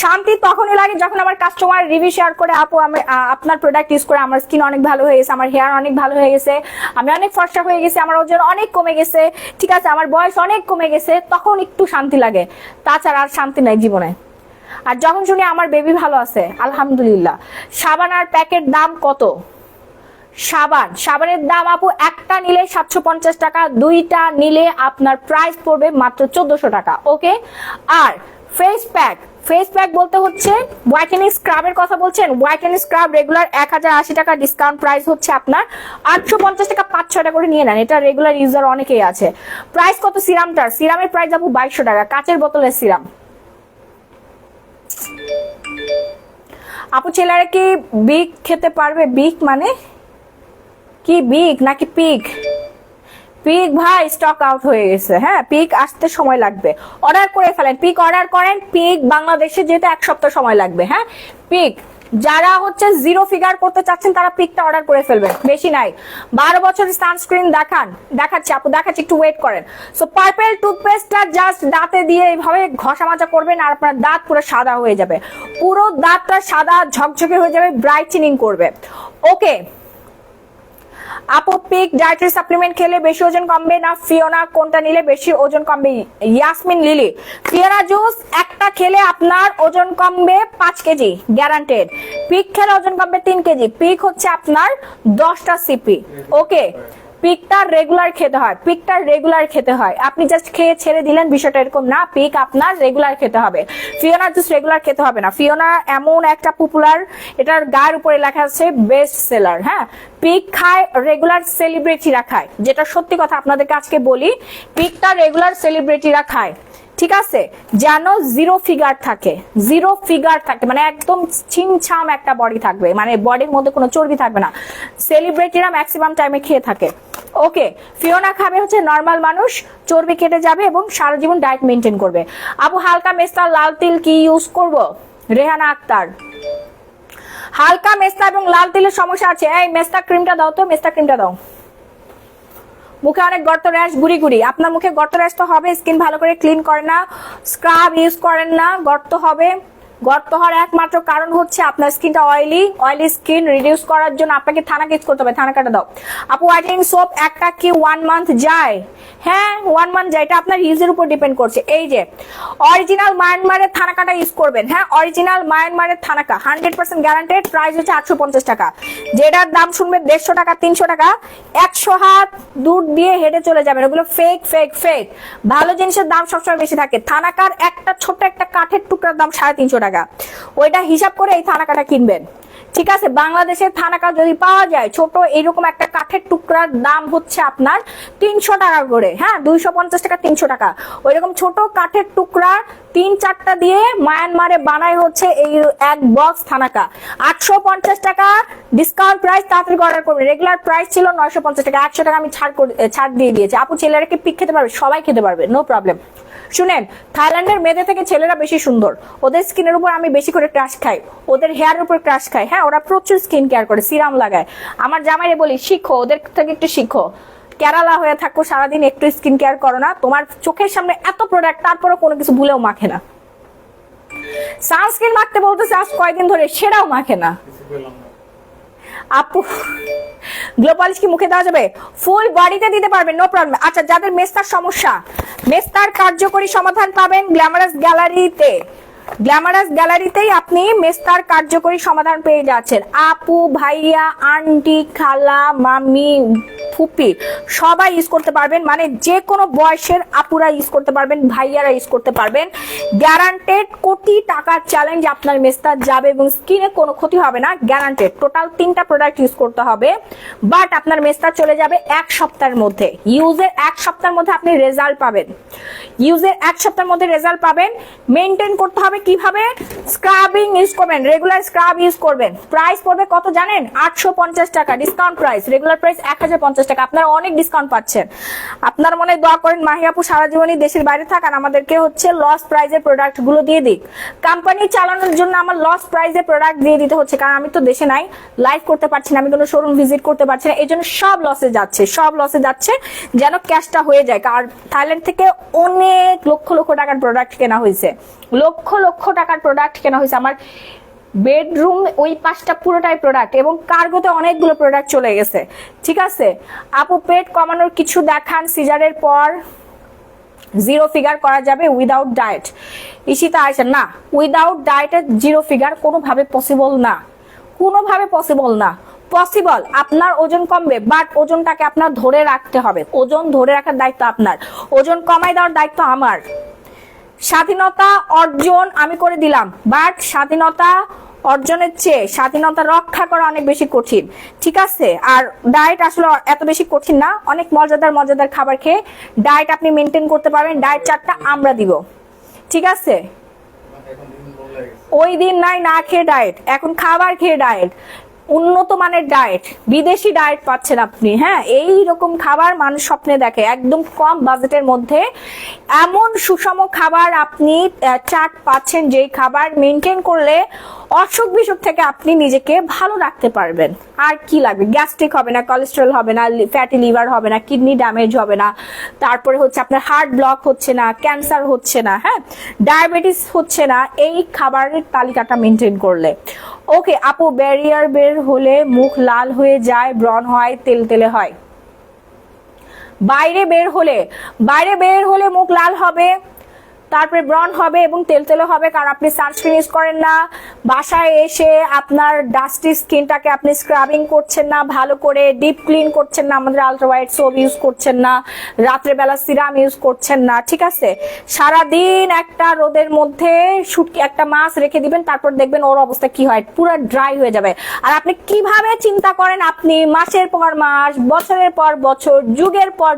শান্তি তখনই লাগে যখন আমার কাস্টমার রিভিউ শেয়ার করে, আপু আমি আপনার প্রোডাক্ট ইউজ করে আমার স্কিন অনেক ভালো হয়ে গেছে, আমার হেয়ার অনেক ভালো হয়ে গেছে, আমি অনেক ফর্সা হয়ে গেছি, আমার ওজন অনেক কমে গেছে, ঠিক আছে, আমার বয়স অনেক কমে গেছে, তখন একটু শান্তি লাগে। তাছাড়া আর শান্তি নাই জীবনে। আর যখন শুনি আমার বেবি ভালো আছে, আলহামদুলিল্লাহ। সাবান আর প্যাকেট দাম কত? সাবানের দাম আপু একটা নিলে 750 টাকা, দুইটা নিলে আপনার প্রাইস পড়বে মাত্র 1400 টাকা। ওকে। আর ফেস প্যাক বলতে হচ্ছে হোয়াইটেনিং স্ক্রাবের কথা বলছেন। হোয়াইটেনিং স্ক্রাব রেগুলার 1080 টাকা, ডিসকাউন্ট প্রাইস হচ্ছে আপনার 850 টাকা, 5-6টা করে নিয়ে নেন। এটা রেগুলার ইউজার অনেকেই আছে। প্রাইস কত সিরামটার? সিরামের প্রাইস আপু 2200 টাকা, কাচের বোতলের সিরাম। আপু ছেলেরা কি বিগ খেতে পারবে? বিগ মানে কি? বিগ নাকি পিগ? পিক ভাই স্টক আউট হয়ে গেছে। হ্যাঁ, পিক আসতে সময় লাগবে, অর্ডার করে ফেলেন। পিক অর্ডার করেন, পিক বাংলাদেশে যেতে 1 সপ্তাহ সময় লাগবে। হ্যাঁ, পিক যারা হচ্ছে 0 ফিগার করতে চাচ্ছেন তারা পিকটা অর্ডার করে ফেলবেন, বেশি নাই। 12 বছরের সানস্ক্রিন দেখাচ্ছি আপু, দেখাচ্ছি, একটু ওয়েট করেন। সো পার্পেল টুথপেস্টটা জাস্ট দাঁতে দিয়ে এইভাবে ঘষা মাজা করবেন আর আপনার দাঁত পুরো সাদা হয়ে যাবে, পুরো দাঁতটা সাদা ঝকঝকে হয়ে যাবে, ব্রাইটেনিং করবে। ওকে আপু, পিক ডায়েটারি সাপ্লিমেন্ট খেলে বেশি ওজন কমবে না ফিওনা? কোনটা নিলে বেশি ওজন কমবে? ইয়াসমিন লিলি। ফিওনা জুস একটা খেলে আপনার ওজন কমবে 5 কেজি গ্যারান্টেড। পিক খেলে ওজন কমবে 3 কেজি। পিক হচ্ছে আপনার 10টা সিপি। ওকে, পিকটা রেগুলার খেতে হয়। আপনি জাস্ট খেয়ে ছেড়ে দিলেন, বিষয়টা এরকম না। পিক আপনার রেগুলার খেতে হবে। ফিওনা জুস রেগুলার খেতে হবে না। ফিওনা এমন একটা পপুলার, এটার গায়ের উপরে লেখা আছে বেস্ট সেলার। হ্যাঁ, পিক খায় রেগুলার সেলিব্রিটিরা খায়, যেটা সত্যি কথা আপনাদেরকে আজকে বলি। পিকটা রেগুলার সেলিব্রিটিরা খায়, ঠিক আছে, যেন 0 ফিগার থাকে, মানে একদম ছিমছাম একটা বডি থাকবে, মানে বডির মধ্যে কোনো চর্বি থাকবে না। সেলিব্রিটিরা ম্যাক্সিমাম টাইমে খেয়ে থাকে। ওকে, ফিওনা খাবে হচ্ছে নর্মাল মানুষ, চর্বি কেটে যাবে এবং সারা জীবন ডায়েট মেনটেন করবে। আপু হালকা মেস্তা লাল তিল কি ইউজ করব? রেহানা আক্তার। হালকা মেস্তা এবং লাল তিলের সমস্যা আছে, এই মেস্তা ক্রিমটা দাও তো, মেস্তা ক্রিমটা দাও। মুখে অনেক গর্ত র্যাশ, গুড়ি, আপনার মুখে গর্ত র্যাশ তো হবে, স্কিন ভালো করে ক্লিন করেন না, স্ক্রাব ইউজ করেন না, গর্ত হবে। গর্ত হওয়ার একমাত্র কারণ হচ্ছে আপনার স্কিনটা অয়েলি স্কিন রিডিউস করার জন্য আপনাকে থানাকা ইউজ করতে হবে। থানাকাটা দাও। আপু হোয়াইটেনিং সোপ একটা কি 1 মান্থ যায়? হ্যাঁ, 1 মান্থ যায়, এটা আপনার ইউজের উপর ডিপেন্ড করছে। এই যে অরিজিনাল মায়ানমারের থানাকাটা ইউজ করবেন। হ্যাঁ, অরিজিনাল মায়ানমারের থানাকা 100% গ্যারান্টেড, প্রাইস হচ্ছে 850 টাকা। যেটার দাম শুনবে 150 টাকা, 300 টাকা, 100 হাত দূর দিয়ে হেঁটে চলে যাবেন। ওগুলো ফেক। ভালো জিনিসের দাম সবসময় বেশি থাকে। থানাকার একটা ছোট একটা কাঠের টুকরার দাম 350 টাকা। ওইটা হিসাব করে এই থানাকাটা কিনবেন, ঠিক আছে? বাংলাদেশের থানাকা যদি পাওয়া যায় ছোট এরকম একটা কাঠের টুকরার দাম হচ্ছে আপনার 300 টাকা করে। হ্যাঁ, 250 টাকা, 300 টাকা। ওইরকম ছোট কাঠের টুকরা 3-4টা দিয়ে মায়ানমারে বানায় হচ্ছে এই এক বক্স থানাকা। 850 টাকা ডিসকাউন্ট প্রাইস, তাড়াতাড়ি অর্ডার করবেন। রেগুলার প্রাইস ছিল 950 টাকা, 100 টাকা আমি ছাড় দিয়ে দিয়েছি। আপু ছেলেরা কি পিক খেতে পারবে? সবাই খেতে পারবে, নো প্রবলেম। শুনেন, থাইল্যান্ডের মেয়েদের থেকে ছেলেরা বেশি সুন্দর, ওদের স্কিনের উপর আমি বেশি করে ক্রাশ খাই, ওদের হেয়ারের উপর ক্রাশ খাই। হ্যাঁ, ওরা প্রচুর স্কিন কেয়ার করে, সিরাম লাগায়। আমার জামাইরে বলি শিখো, ওদের থেকে একটু শিখো। কেরালা হয়ে থাকো সারাদিন, একটু স্কিন কেয়ার করো না? তোমার চোখের সামনে এত প্রোডাক্ট, তারপরে কোনো কিছু ভুলেও মাখে না। সানস্ক্রিন মাখতে বলতেছে আজ কয়েকদিন ধরে, সেটাও মাখে না। আপু গ্লো পলিশ কি মুখে দেওয়া যাবে? ফুল বডিতে দিতে পারবেন, নো প্রবলেম। আচ্ছা, যাদের মেস্তার সমস্যা, মেস্তার কার্যকরী সমাধান পাবেন গ্ল্যামারাস গ্যালারিতেই আপনি মেস্তার কার্যকরী সমাধান পেয়ে যাচ্ছেন। আপু, ভাইয়া, আন্টি, খালা, মামি, ফুপি সবাই ইউজ করতে পারবেন, মানে যে কোনো বয়সের আপুরা ইউজ করতে পারবেন, ভাইয়ারা ইউজ করতে পারবেন। গ্যারান্টেড, কোটি টাকার চ্যালেঞ্জ, আপনার মেস্তা যাবে এবং স্কিনে কোনো ক্ষতি হবে না, গ্যারান্টেড। টোটাল 3টা প্রোডাক্ট ইউজ করতে হবে, বাট আপনার মেস্তা চলে যাবে 1 সপ্তাহের মধ্যে। ইউজের 1 সপ্তাহের মধ্যে আপনি রেজাল্ট পাবেন। মেনটেন করতে হবে কিভাবে? স্ক্রাবিং ইউজ করবেন, রেগুলার স্ক্রাব ইউজ করবেন। প্রাইস পড়বে কত জানেন? 850 টাকা, ডিসকাউন্ট প্রাইস। রেগুলার প্রাইস 1050 টাকা। আপনারা অনেক ডিসকাউন্ট পাচ্ছেন। আপনারা মনে হয় দোয়া করেন মাহি আপু সারা জীবনই দেশের বাইরে থাক আর আমাদেরকে হচ্ছে লস প্রাইজের প্রোডাক্ট গুলো দিয়ে দিক। কোম্পানি চালানোর জন্য আমার লস প্রাইজের প্রোডাক্ট দিয়ে দিতে হচ্ছে, কারণ আমি তো দেশে নাই, লাইভ করতে পারছি না, আমি কোনো শোরুম ভিজিট করতে পারছি না, এই জন্য সব লসে যাচ্ছে যেন ক্যাশটা হয়ে যায়। আর থাইল্যান্ড থেকে অনেক লক্ষ লক্ষ টাকার প্রোডাক্ট কেনা হয়েছে, লক্ষ লক্ষ টাকার প্রোডাক্ট কেনা হয়েছে। আমার বেডরুম ওই পাঁচটা পুরোটাই প্রোডাক্ট, এবং কার্গোতে অনেকগুলো প্রোডাক্ট চলে গেছে। ঠিক আছে আপু, পেট কমানোর কিছু দেখান, সিজারের পর 0 ফিগার করা যাবে উইদাউট ডায়েট? ইশিতা আয়সা, না, উইদাউট ডায়েটে 0 ফিগার কোনোভাবে পসিবল না, কোনোভাবে পসিবল না। পসিবল, আপনার ওজন কমবে, বাট ওজনটাকে আপনার ধরে রাখতে হবে, ওজন ধরে রাখার দায়িত্ব আপনার, ওজন কমাই দেওয়ার দায়িত্ব আমার। স্বাধীনতা অর্জন আমি করে দিলাম, বাট স্বাধীনতা অর্জনের চেয়ে স্বাধীনতা রক্ষা করা অনেক বেশি কঠিন। ঠিক আছে, আর ডায়েট আসলে এত বেশি কঠিন না, অনেক মজাদার খাবার খেয়ে ডায়েট আপনি মেনটেন করতে পারবেন। ডায়েট চার্টটা আমরা দিব, ঠিক আছে? ওই দিন নাই না খেয়ে ডায়েট, এখন খাবার খেয়ে ডায়েট, উন্নত মানের ডায়েট, বিদেশি ডায়েট পাচ্ছেন আপনি। হ্যাঁ, এই রকম খাবার মানুষ স্বপ্নে দেখে, একদম কম বাজেটের মধ্যে এমন সুষম খাবার আপনি চাট পাচ্ছেন, যেই খাবার মেনটেন করলে অসুখ বিসুখ থেকে আপনি নিজেকে ভালো রাখতে পারবেন। আর কি লাগবে? গ্যাস্ট্রিক হবে না, কোলেস্টেরল হবে না, ফ্যাটি লিভার হবে না, কিডনি ড্যামেজ হবে না, তারপরে হচ্ছে আপনার হার্ট ব্লক হচ্ছে না, ক্যান্সার হচ্ছে না, হ্যাঁ, ডায়াবেটিস হচ্ছে না, এই খাবারের তালিকাটা মেনটেন করলে। ওকে আপু, ব্যারিয়ার বের হলে মুখ লাল হয়ে যায়, ব্রণ হয়, তেলতেলে হয়। বাইরে বের হলে মুখ লাল হবে, তারপরে ব্রণ হবে এবং তেলতেলে হবে, কারণ আপনি সানস্ক্রিন ইউজ করেন না, বাসায় এসে আপনার ডাস্টি স্কিনটাকে আপনি স্ক্রাবিং করছেন না, ভালো করে ডিপ ক্লিন করছেন না, আমাদের আলট্রা হোয়াইট সোপ ইউজ করছেন না, রাত্রেবেলা সিরাম ইউজ করছেন না। ঠিক আছে, সারাদিন একটা রোদের মধ্যে শুটকি একটা মাছ রেখে দিবেন, তারপর দেখবেন ওর অবস্থা কি হয়, পুরো ড্রাই হয়ে যাবে। আর আপনি কিভাবে চিন্তা করেন, আপনি মাসের পর মাস, বছরের পর বছর, যুগের পর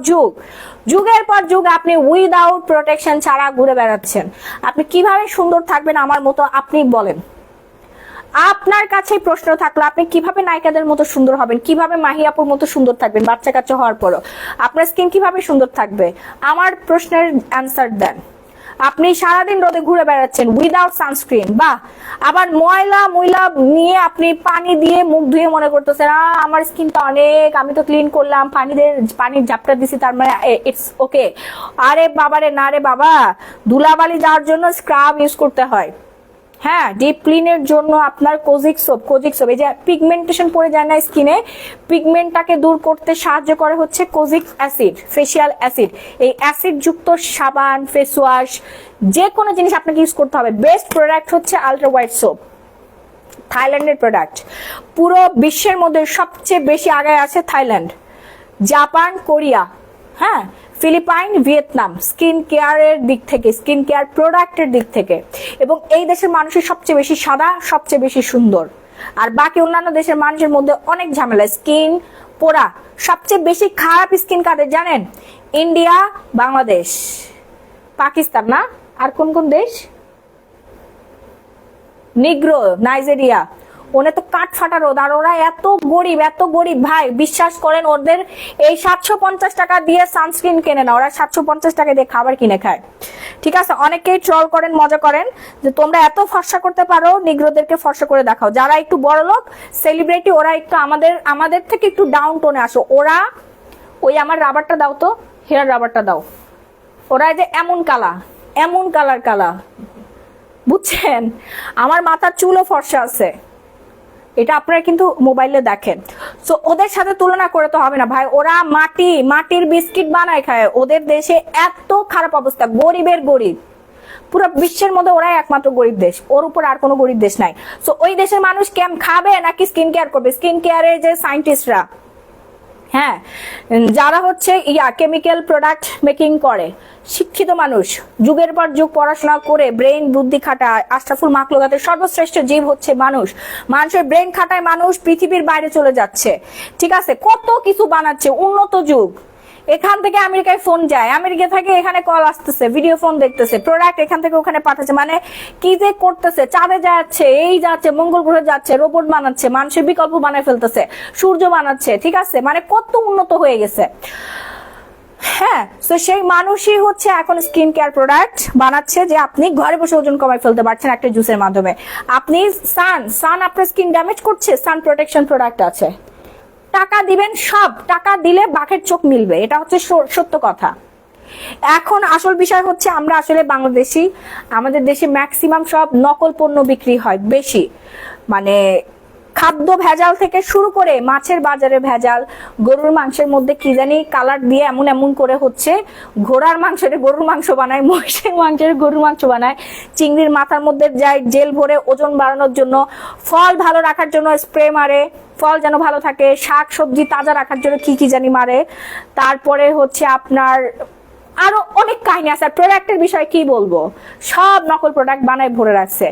যুগ আপনি উইদাউট প্রোটেকশন ছাড়া ঘুরে বেড়াচ্ছেন, আপনি কিভাবে সুন্দর থাকবেন আমার মতো? আপনি বলেন, আপনার কাছে প্রশ্ন থাকলো, আপনি কিভাবে নায়িকাদের মতো সুন্দর হবেন, কিভাবে মাহি আপুর মতো সুন্দর থাকবেন বাচ্চা কাচ্চা হওয়ার পরও? আপনার স্কিন কিভাবে সুন্দর থাকবে? আমার প্রশ্নের অ্যান্সার দেন। আপনি সারাদিন রোদে ঘুরে বেড়াচ্ছেন উইদাউট সানস্ক্রিন, বা আবার ময়লা নিয়ে আপনি পানি দিয়ে মুখ ধুয়ে মনে করতেছেন আমার স্কিনটা অনেক, আমি তো ক্লিন করলাম, পানির ঝাপটা দিছি, তার মানে ইটস ওকে। আরে বাবারে, না রে বাবা, ধুলাবালি যাওয়ার জন্য স্ক্রাব ইউজ করতে হয়। হ্যাঁ, ডিপ ক্লিনের জন্য আপনার কোজিক সোপ, এই যে পিগমেন্টেশন পড়ে যায় না স্কিনে, পিগমেন্টটাকে দূর করতে সাহায্য করে হচ্ছে কোজিক অ্যাসিড, ফেসিয়াল অ্যাসিড। এই অ্যাসিড যুক্ত সাবান, ফেস ওয়াশ, যে কোনো জিনিস আপনাকে ইউজ করতে হবে। বেস্ট প্রোডাক্ট হচ্ছে আলট্রা হোয়াইট সোপ, থাইল্যান্ডের প্রোডাক্ট। পুরো বিশ্বের মধ্যে সবচেয়ে বেশি আগায় আছে থাইল্যান্ড, জাপান, কোরিয়া, হ্যাঁ, ফিলিপাইন, ভিয়েতনাম, স্কিন কেয়ারের দিক থেকে, স্কিন কেয়ার প্রোডাক্টের দিক থেকে। এবং এই দেশের মানুষের সবচেয়ে বেশি সাদা, সবচেয়ে বেশি সুন্দর। আর বাকি অন্যান্য দেশের মানুষের মধ্যে অনেক ঝামেলা, স্কিন পোড়া। সবচেয়ে বেশি খারাপ স্কিন কাদের জানেন? ইন্ডিয়া, বাংলাদেশ, পাকিস্তান, না আর কোন কোন দেশ? নিগ্রো, নাইজেরিয়া, ওনে তো কাঠ ফাটা রোদ, আর ওরা এত গরিব ভাই, বিশ্বাস করেন ওদের এই 750 টাকা দিয়ে সানস্ক্রিন কেনে না, ওরা 750 টাকা দিয়ে খাবার কিনে খায়। ঠিক আছে, অনেকেই ট্রল করেন, মজা করেন যে তোমরা এত ফর্সা করতে পারো, নিগ্রোদেরকে ফর্সা করে দেখাও। যারা একটু বড় লোক, সেলিব্রিটি, ওরা একটু আমাদের থেকে একটু ডাউন টোনে আসো। ওরা ওই আমার রাবারটা দাও তো, হেয়ার রাবারটা দাও, ওরা যে এমন কালার, বুঝছেন? আমার মাথার চুলও ফর্সা আছে, এটা আপনারা কিন্তু মোবাইলে দেখেন। সো ওদের সাথে তুলনা করে তো হবে না ভাই, ওরা মাটির বিস্কিট বানায় খায়। ওদের দেশে এত খারাপ অবস্থা, গরিবের গরিব, পুরো বিশ্বের মধ্যে ওরাই একমাত্র গরিব দেশ, ওর উপর আর কোনো গরিব দেশ নাই। সো ওই দেশের মানুষ কেম খাবে নাকি স্কিন কেয়ার করবে? স্কিন কেয়ারের যে সায়েন্টিস্টরা, হ্যাঁ, যারা হচ্ছে কেমিক্যাল প্রোডাক্ট মেকিং করে, শিক্ষিত মানুষ, যুগের পর যুগ পড়াশোনা করে ব্রেন বুদ্ধি খাটায়, আশরাফুল মাখলুকাতের সর্বশ্রেষ্ঠ জীব হচ্ছে মানুষ। মানুষের ব্রেন খাটায় মানুষ পৃথিবীর বাইরে চলে যাচ্ছে। ঠিক আছে, কত কিছু বানাচ্ছে, উন্নত যুগ, এখান থেকে আমেরিকায় ফোন যায়, আমেরিকা থেকে এখানে কল আসতেছে, ভিডিও ফোন দেখতেছে, প্রোডাক্ট এখান থেকে ওখানে পাঠাচ্ছে, মানে কি যে করতেছে, চাঁদে যাচ্ছে, এই যাচ্ছে, মঙ্গল গ্রহে যাচ্ছে, রোবট বানাচ্ছে, মানুষের বিকল্প বানায় ফেলতেছে, সূর্য বানাচ্ছে, ঠিক আছে, মানে কত উন্নত হয়ে গেছে। হ্যাঁ, তো সেই মানুষই হচ্ছে এখন স্কিন কেয়ার প্রোডাক্ট বানাচ্ছে যে আপনি ঘরে বসে ওজন কমায় ফেলতে পারছেন একটা জুসের মাধ্যমে। আপনি সান আপনার স্কিন ড্যামেজ করছে, সান প্রোটেকশন প্রোডাক্ট আছে, টাকা দিবেন, সব টাকা দিলে বাঘের চোখ মিলবে, এটা হচ্ছে সত্য কথা। এখন আসল বিষয় হচ্ছে আমরা আসলে বাংলাদেশি, আমাদের দেশে ম্যাক্সিমাম সব নকল পণ্য বিক্রি হয় বেশি, মানে খাদ্য ভেজাল থেকে শুরু করে মাছের বাজারে ভেজাল, গরুর মাংসের মধ্যে কি জানি কালার দিয়ে এমন এমন করে হচ্ছে, ঘোড়ার মাংসের গরুর মাংস বানায়, মহিষের মাংসের গরুর মাংস বানায়, চিংড়ির মাথার মধ্যে যায় জেল ভরে ওজন বাড়ানোর জন্য, ফল ভালো রাখার জন্য স্প্রে মারে, ফল যেন ভালো থাকে, শাক সবজি তাজা রাখার জন্য কি কি জানি মারে, তারপরে হচ্ছে আপনার আরো অনেক কাহিনী আছে। প্রোডাক্টের বিষয়ে কি বলবো, সব নকল প্রোডাক্ট বানায় ভরে রাখছে।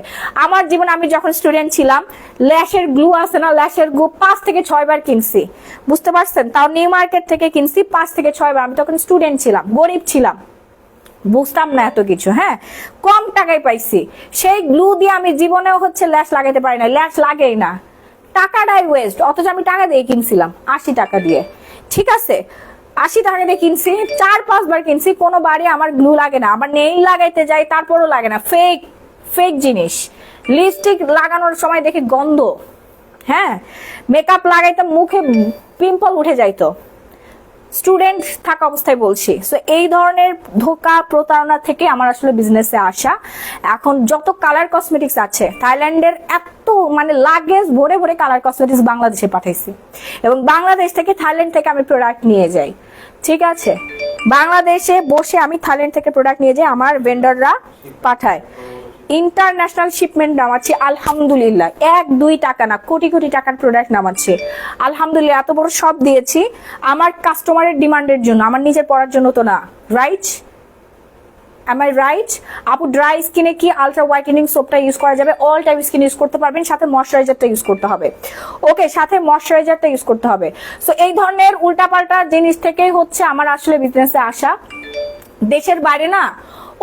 আমার জীবনে আমি যখন স্টুডেন্ট ছিলাম, ল্যাশের গ্লু আছে না, ল্যাশের গ্লু 5 থেকে 6 বার কিনছি, বুঝতে পারছেন, তাও নিউ মার্কেট থেকে কিনছি 5 থেকে 6 বার। আমি তখন স্টুডেন্ট ছিলাম, গরিব ছিলাম, বুঝতাম না এত কিছু, হ্যাঁ, কম টাকায় পাইছি। সেই গ্লু দিয়ে আমি জীবনেও হচ্ছে ল্যাশ লাগাইতে পারি না, ল্যাশ লাগেই না, টাকাটাই ওয়েস্ট। অথচ আমি টাকা দিয়ে কিনছিলাম, 80 টাকা দিয়ে, ঠিক আছে, 80 টাকা দিয়ে কিনছি, 4-5 বার কিনছি, কোনো বাড়ি আমার গ্লু লাগে না। আবার নেইল লাগাইতে যাই, তারপরও লাগে না, ফেক ফেক জিনিস। লিপস্টিক লাগানোর সময় দেখি গন্ধ, হ্যাঁ, মেকআপ লাগাইতে মুখে পিম্পল উঠে যাইতো, স্টুডেন্ট থাকা অবস্থায় বলছি। সো এই ধরনের ধোকা প্রতারণা থেকে আমার আসলে বিজনেসে আসা। এখন যত কালার কসমেটিক্স আছে, থাইল্যান্ডের এত মানে লাগেজ ভরে ভরে কালার কসমেটিক্স বাংলাদেশে পাঠাইছি, এবং বাংলাদেশ থেকে থাইল্যান্ড থেকে আমি প্রোডাক্ট নিয়ে যাই, ঠিক আছে, বাংলাদেশে বসে আমি থাইল্যান্ড থেকে প্রোডাক্ট নিয়ে যাই, আমার ভেন্ডররা পাঠায়, ইন্টারন্যাশনাল শিপমেন্ট নামাচ্ছি আলহামদুলিল্লাহ, 1-2 টাকা না, কোটি কোটি টাকার প্রোডাক্ট নামাচ্ছি আলহামদুলিল্লাহ। এত বড় সব দিয়েছি আমার কাস্টমারের ডিমান্ডের জন্য, আমার নিজের পড়ার জন্য তো না, রাইট? am I right? আপু ড্রাই স্কিনে কি আলট্রা হোয়াইটেনিং সোপটা ইউজ করা যাবে? অল টাইপ স্কিন ইউজ করতে পারবেন, সাথে ময়শ্চারাইজারটা ইউজ করতে হবে। ওকে, সাথে ময়শ্চারাইজারটা ইউজ করতে হবে। সো এই ধরনের উল্টাপাল্টা জিনিস থেকেই হচ্ছে আমার আসলে বিজনেসে আসা। দেশের বাইরে না,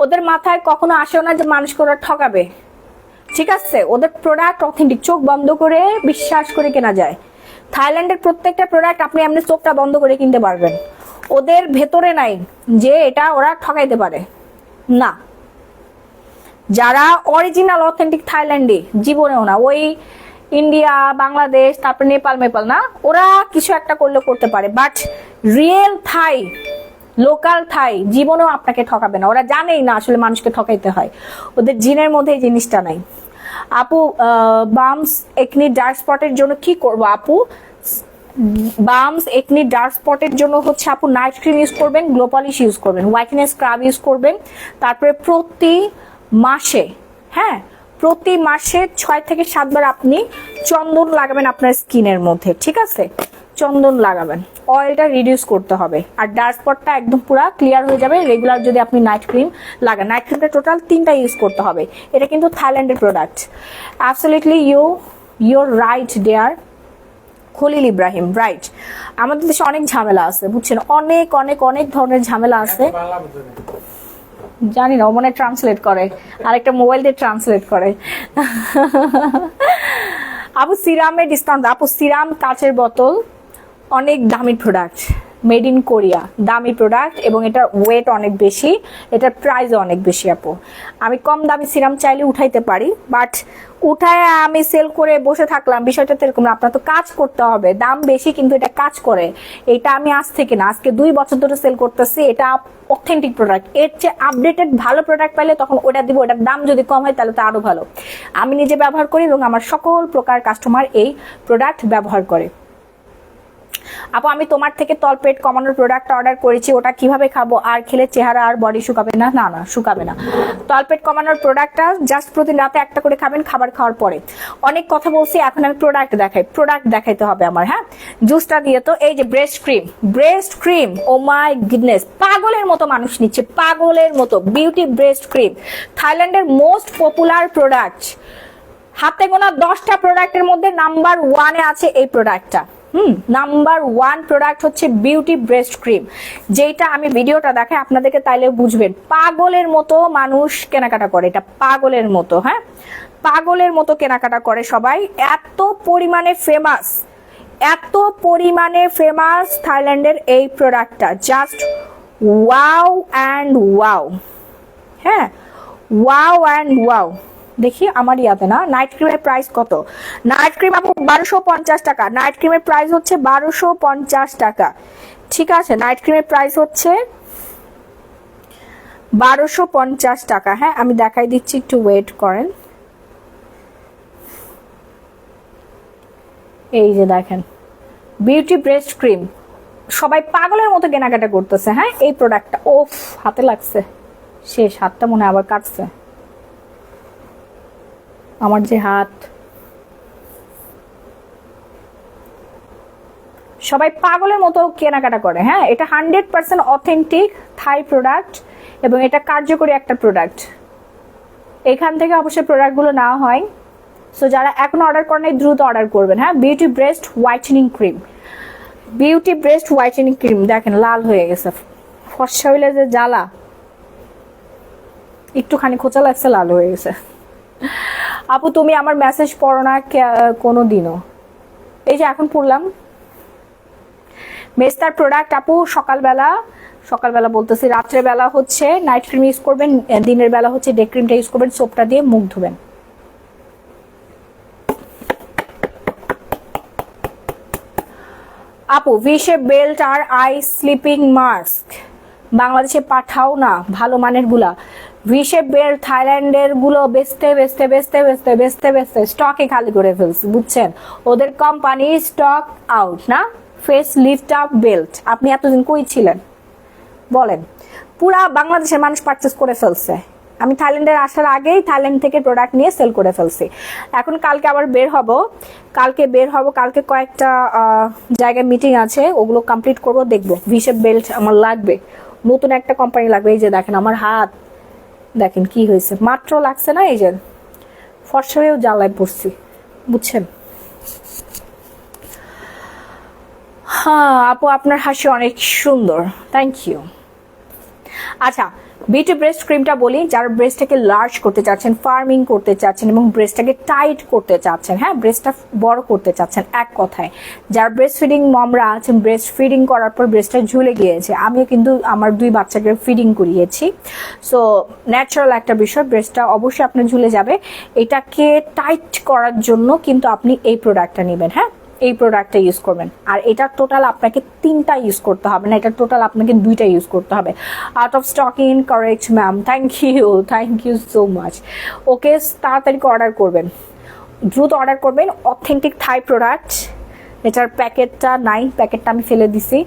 ওদের মাথায় কখনো আসেও না যে মানুষকে ওরা ঠকাবে, ঠিক আছে, ওদের প্রোডাক্ট অথেন্টিক, চোখ বন্ধ করে বিশ্বাস করে কেনা যায়। থাইল্যান্ডের প্রত্যেকটা প্রোডাক্ট আপনি এমনি চোখটা বন্ধ করে কিনতে পারবেন, ওদের ভেতরে নাই যে এটা ওরা ঠকাইতে পারে না। যারা অরিজিনাল অথেন্টিক থাইল্যান্ডে জীবনেও না, ওই ইন্ডিয়া বাংলাদেশ তারপর নেপাল না, ওরা কিছু একটা করলে করতে পারে, বাট রিয়েল থাই, লোকাল থাই জীবনেও আপনাকে ঠকাবে না। ওরা জানেই না আসলে মানুষকে ঠকাইতে হয়, ওদের জিনের মধ্যে এই জিনিসটা নাই। আপু বামস একনি ডার্ক স্পটের জন্য কি করবো? আপু বামস একনি ডার্ক স্পটের জন্য হচ্ছে আপু নাইট ক্রিম ইউজ করবেন, গ্লো পলিশ ইউজ করবেন, হোয়াইটনেস স্ক্রাব ইউজ করবেন, তারপরে প্রতি মাসে, হ্যাঁ, প্রতি মাসে 6 থেকে 7 বার আপনি চন্দন লাগাবেন আপনার স্কিনের মধ্যে, ঠিক আছে, চন্দন লাগাবেন, অয়েলটা রিডিউস করতে হবে, আর ডার্ক স্পটটা একদম পুরো ক্লিয়ার হয়ে যাবে রেগুলার যদি আপনি নাইট ক্রিম লাগান। নাইট ক্রিমটা টোটাল 3টা ইউজ করতে হবে। এটা কিন্তু থাইল্যান্ডের product. Absolutely your right there Khalil Ibrahim, right. আমাদের দেশে অনেক ঝামেলা আছে, বুঝছেন, অনেক অনেক অনেক ধরনের ঝামেলা আছে। জানি না, ও মনে ট্রান্সলেট করে, আরেকটা মোবাইল দিয়ে ট্রান্সলেট করে। আপু সিরামের ডিসকাউন্ট। আপু সিরাম কাচের বোতল, অনেক দামি প্রোডাক্ট, মেড ইন কোরিয়া, দামি প্রোডাক্ট, এবং এটার ওয়েট অনেক বেশি, এটার প্রাইসও অনেক বেশি। আপু আমি কম দামি সিরাম চাইলে উঠাইতে পারি, বাট উঠায় আমি সেল করে বসে থাকলাম, বিষয়টা তো এরকম না। আপনার তো কাজ করতে হবে, দাম বেশি কিন্তু এটা কাজ করে। এটা আমি আজ থেকে না, আজকে 2 বছর ধরে সেল করতেছি। এটা অথেন্টিক প্রোডাক্ট, এর চেয়ে আপডেটেড ভালো প্রোডাক্ট পাইলে তখন ওটা দিব, ওটার দাম যদি কম হয় তাহলে তো আরো ভালো। আমি নিজে ব্যবহার করি এবং আমার সকল প্রকার কাস্টমার এই প্রোডাক্ট ব্যবহার করে। আপু আমি তোমার থেকে তলপেট কমানোর প্রোডাক্ট অর্ডার করেছি, ওটা কিভাবে খাবো? আর খেলে চেহারা আর বডি শুকাবে না? না না, শুকাবে না। তলপেট কমানোর প্রোডাক্টটা জাস্ট প্রতিদিন রাতে একটা করে খাবেন খাবার খাওয়ার পরে। অনেক কথা বলছি, এখন আমি প্রোডাক্ট দেখাই, প্রোডাক্ট দেখাইতে হবে আমার। হ্যাঁ, জুসটা দিয়ে তো এই যে breast cream, oh my goodness, পাগলের মতো মানুষ নিচ্ছে, পাগলের মতো। বিউটি ব্রেস্ট ক্রিম, থাইল্যান্ডের মোস্ট পপুলার প্রোডাক্ট, হাতে গোনা 10টা প্রোডাক্টের মধ্যে নাম্বার 1-এ আছে এই প্রোডাক্টটা। নাম্বার 1 প্রোডাক্ট হচ্ছে বিউটি ব্রেস্ট ক্রিম, যেটা আমি ভিডিওটা দেখাই আপনাদেরকে, তাইলে বুঝবেন। পাগলের মতো মানুষ কেনাকাটা করে, এটা পাগলের মতো, হ্যাঁ পাগলের মতো কেনাকাটা করে সবাই। এত পরিমাণে ফেমাস থাইল্যান্ডের এই প্রোডাক্টটা, জাস্ট ওয়াও অ্যান্ড ওয়াও। হ্যাঁ ওয়াও অ্যান্ড ওয়াও। দেখি আমার ইয়াতে না, নাইট ক্রিমের প্রাইস কত? নাইট ক্রিম আপু 1250 টাকা। নাইট ক্রিমের প্রাইস হচ্ছে 1250 টাকা, ঠিক আছে? নাইট ক্রিমের প্রাইস হচ্ছে 1250 টাকা। হ্যাঁ আমি দেখাই দিচ্ছি, একটু ওয়েট করেন। এই যে দেখেন বিউটি ব্রেস্ট ক্রিম, সবাই পাগলের মতো কেনাকাটা করতেছে। হ্যাঁ এই প্রোডাক্টটা, ওফ হাতে লাগছে, শেষ, হাতটা মনে হয় আবার কাটছে আমার যে হাত। সবাই পাগলের মতো কেনাকাটা করে। হ্যাঁ এটা 100% অথেন্টিক থাই প্রোডাক্ট এবং এটা কার্যকরী একটা প্রোডাক্ট। এখান থেকে অবশ্যই প্রোডাক্টগুলো নেওয়া হয়। সো যারা এখন অর্ডার করেন দ্রুত অর্ডার করবেন। হ্যাঁ beauty breast whitening cream, beauty breast whitening cream দেখেন লাল হয়ে গেছে, ফর্সা হইলে যে জ্বালা, একটুখানি খোঁচা লাগছে লাল হয়ে গেছে। আপু তুমি আমার মেসেজ পড়ো না কোনো দিনও? এই যে এখন পড়লাম। মেস্তার প্রোডাক্ট আপু সকালবেলা বলতেছি, রাত্রেবেলা হচ্ছে নাইট ক্রিম ইউজ করবেন, দিনের বেলা হচ্ছে ডে ক্রিমটা ইউজ করবেন, সোপটা দিয়ে মুখ ধুবেন। আপু ভিশে বেল্ট আর আই স্লিপিং মাস্ক বাংলাদেশে পাঠাও না ভালো মানের গুলা। ভিশে বেল্ট থাইল্যান্ডের গুলো বেচতে স্টকে খালি করে ফেলছে, বুঝছেন? ওদের কোম্পানি স্টক আউট না। ফেস লিফট আপ বেল্ট আপনি এতদিন কই ছিলেন বলেন? পুরা বাংলাদেশের মানুষ পারচেস করে ফেলছে। আমি থাইল্যান্ডের আসার আগেই থাইল্যান্ড থেকে প্রোডাক্ট নিয়ে সেল করে ফেলছি। এখন কালকে আবার বের হব, কালকে কয়েকটা জায়গায় মিটিং আছে, ওগুলো কমপ্লিট করব, দেখবো। ভিশে বেল্ট আমার লাগবে, নতুন একটা কোম্পানি লাগবে। এই যে দেখেন আমার হাত, দেখেন কি হয়েছে, মাত্র লাগছে না, এই যে ফর্সা হয়েও জ্বালায় পড়ছি, বুঝছেন? হ্যাঁ আপু আপনার হাসি অনেক সুন্দর, থ্যাংক ইউ। আচ্ছা বিউটি ব্রেস্ট ক্রিমটা বলি, যারা ব্রেস্টটাকে লার্জ করতে চাচ্ছেন, ফার্মিং করতে চাচ্ছেন এবং ব্রেস্টটাকে টাইট করতে চাচ্ছেন, হ্যাঁ ব্রেস্টটা বড় করতে চাচ্ছেন, এক কথায় যারা ব্রেস্ট ফিডিং মমরা আছেন, ব্রেস্ট ফিডিং করার পর ব্রেস্টটা ঝুলে গিয়েছে, আমিও কিন্তু আমার 2 বাচ্চাকে ফিডিং করিয়েছি। সো ন্যাচারাল একটা বিষয়, ব্রেস্টটা অবশ্যই আপনার ঝুলে যাবে। এটাকে টাইট করার জন্য কিন্তু আপনি এই প্রোডাক্টটা নেবেন। হ্যাঁ এই প্রোডাক্টটা ইউজ করবেন, আর এটা টোটাল আপনাকে 3টা ইউজ করতে হবে না, এটা টোটাল আপনাকে 2টা ইউজ করতে হবে। Out of stock in correct ma'am, thank you so much. Okay তাড়াতাড়ি অর্ডার করবেন, দ্রুত অর্ডার করবেন। অথেন্টিক থাই প্রোডাক্ট, এটার প্যাকেটটা নাই, প্যাকেটটা আমি ফেলে দিছি,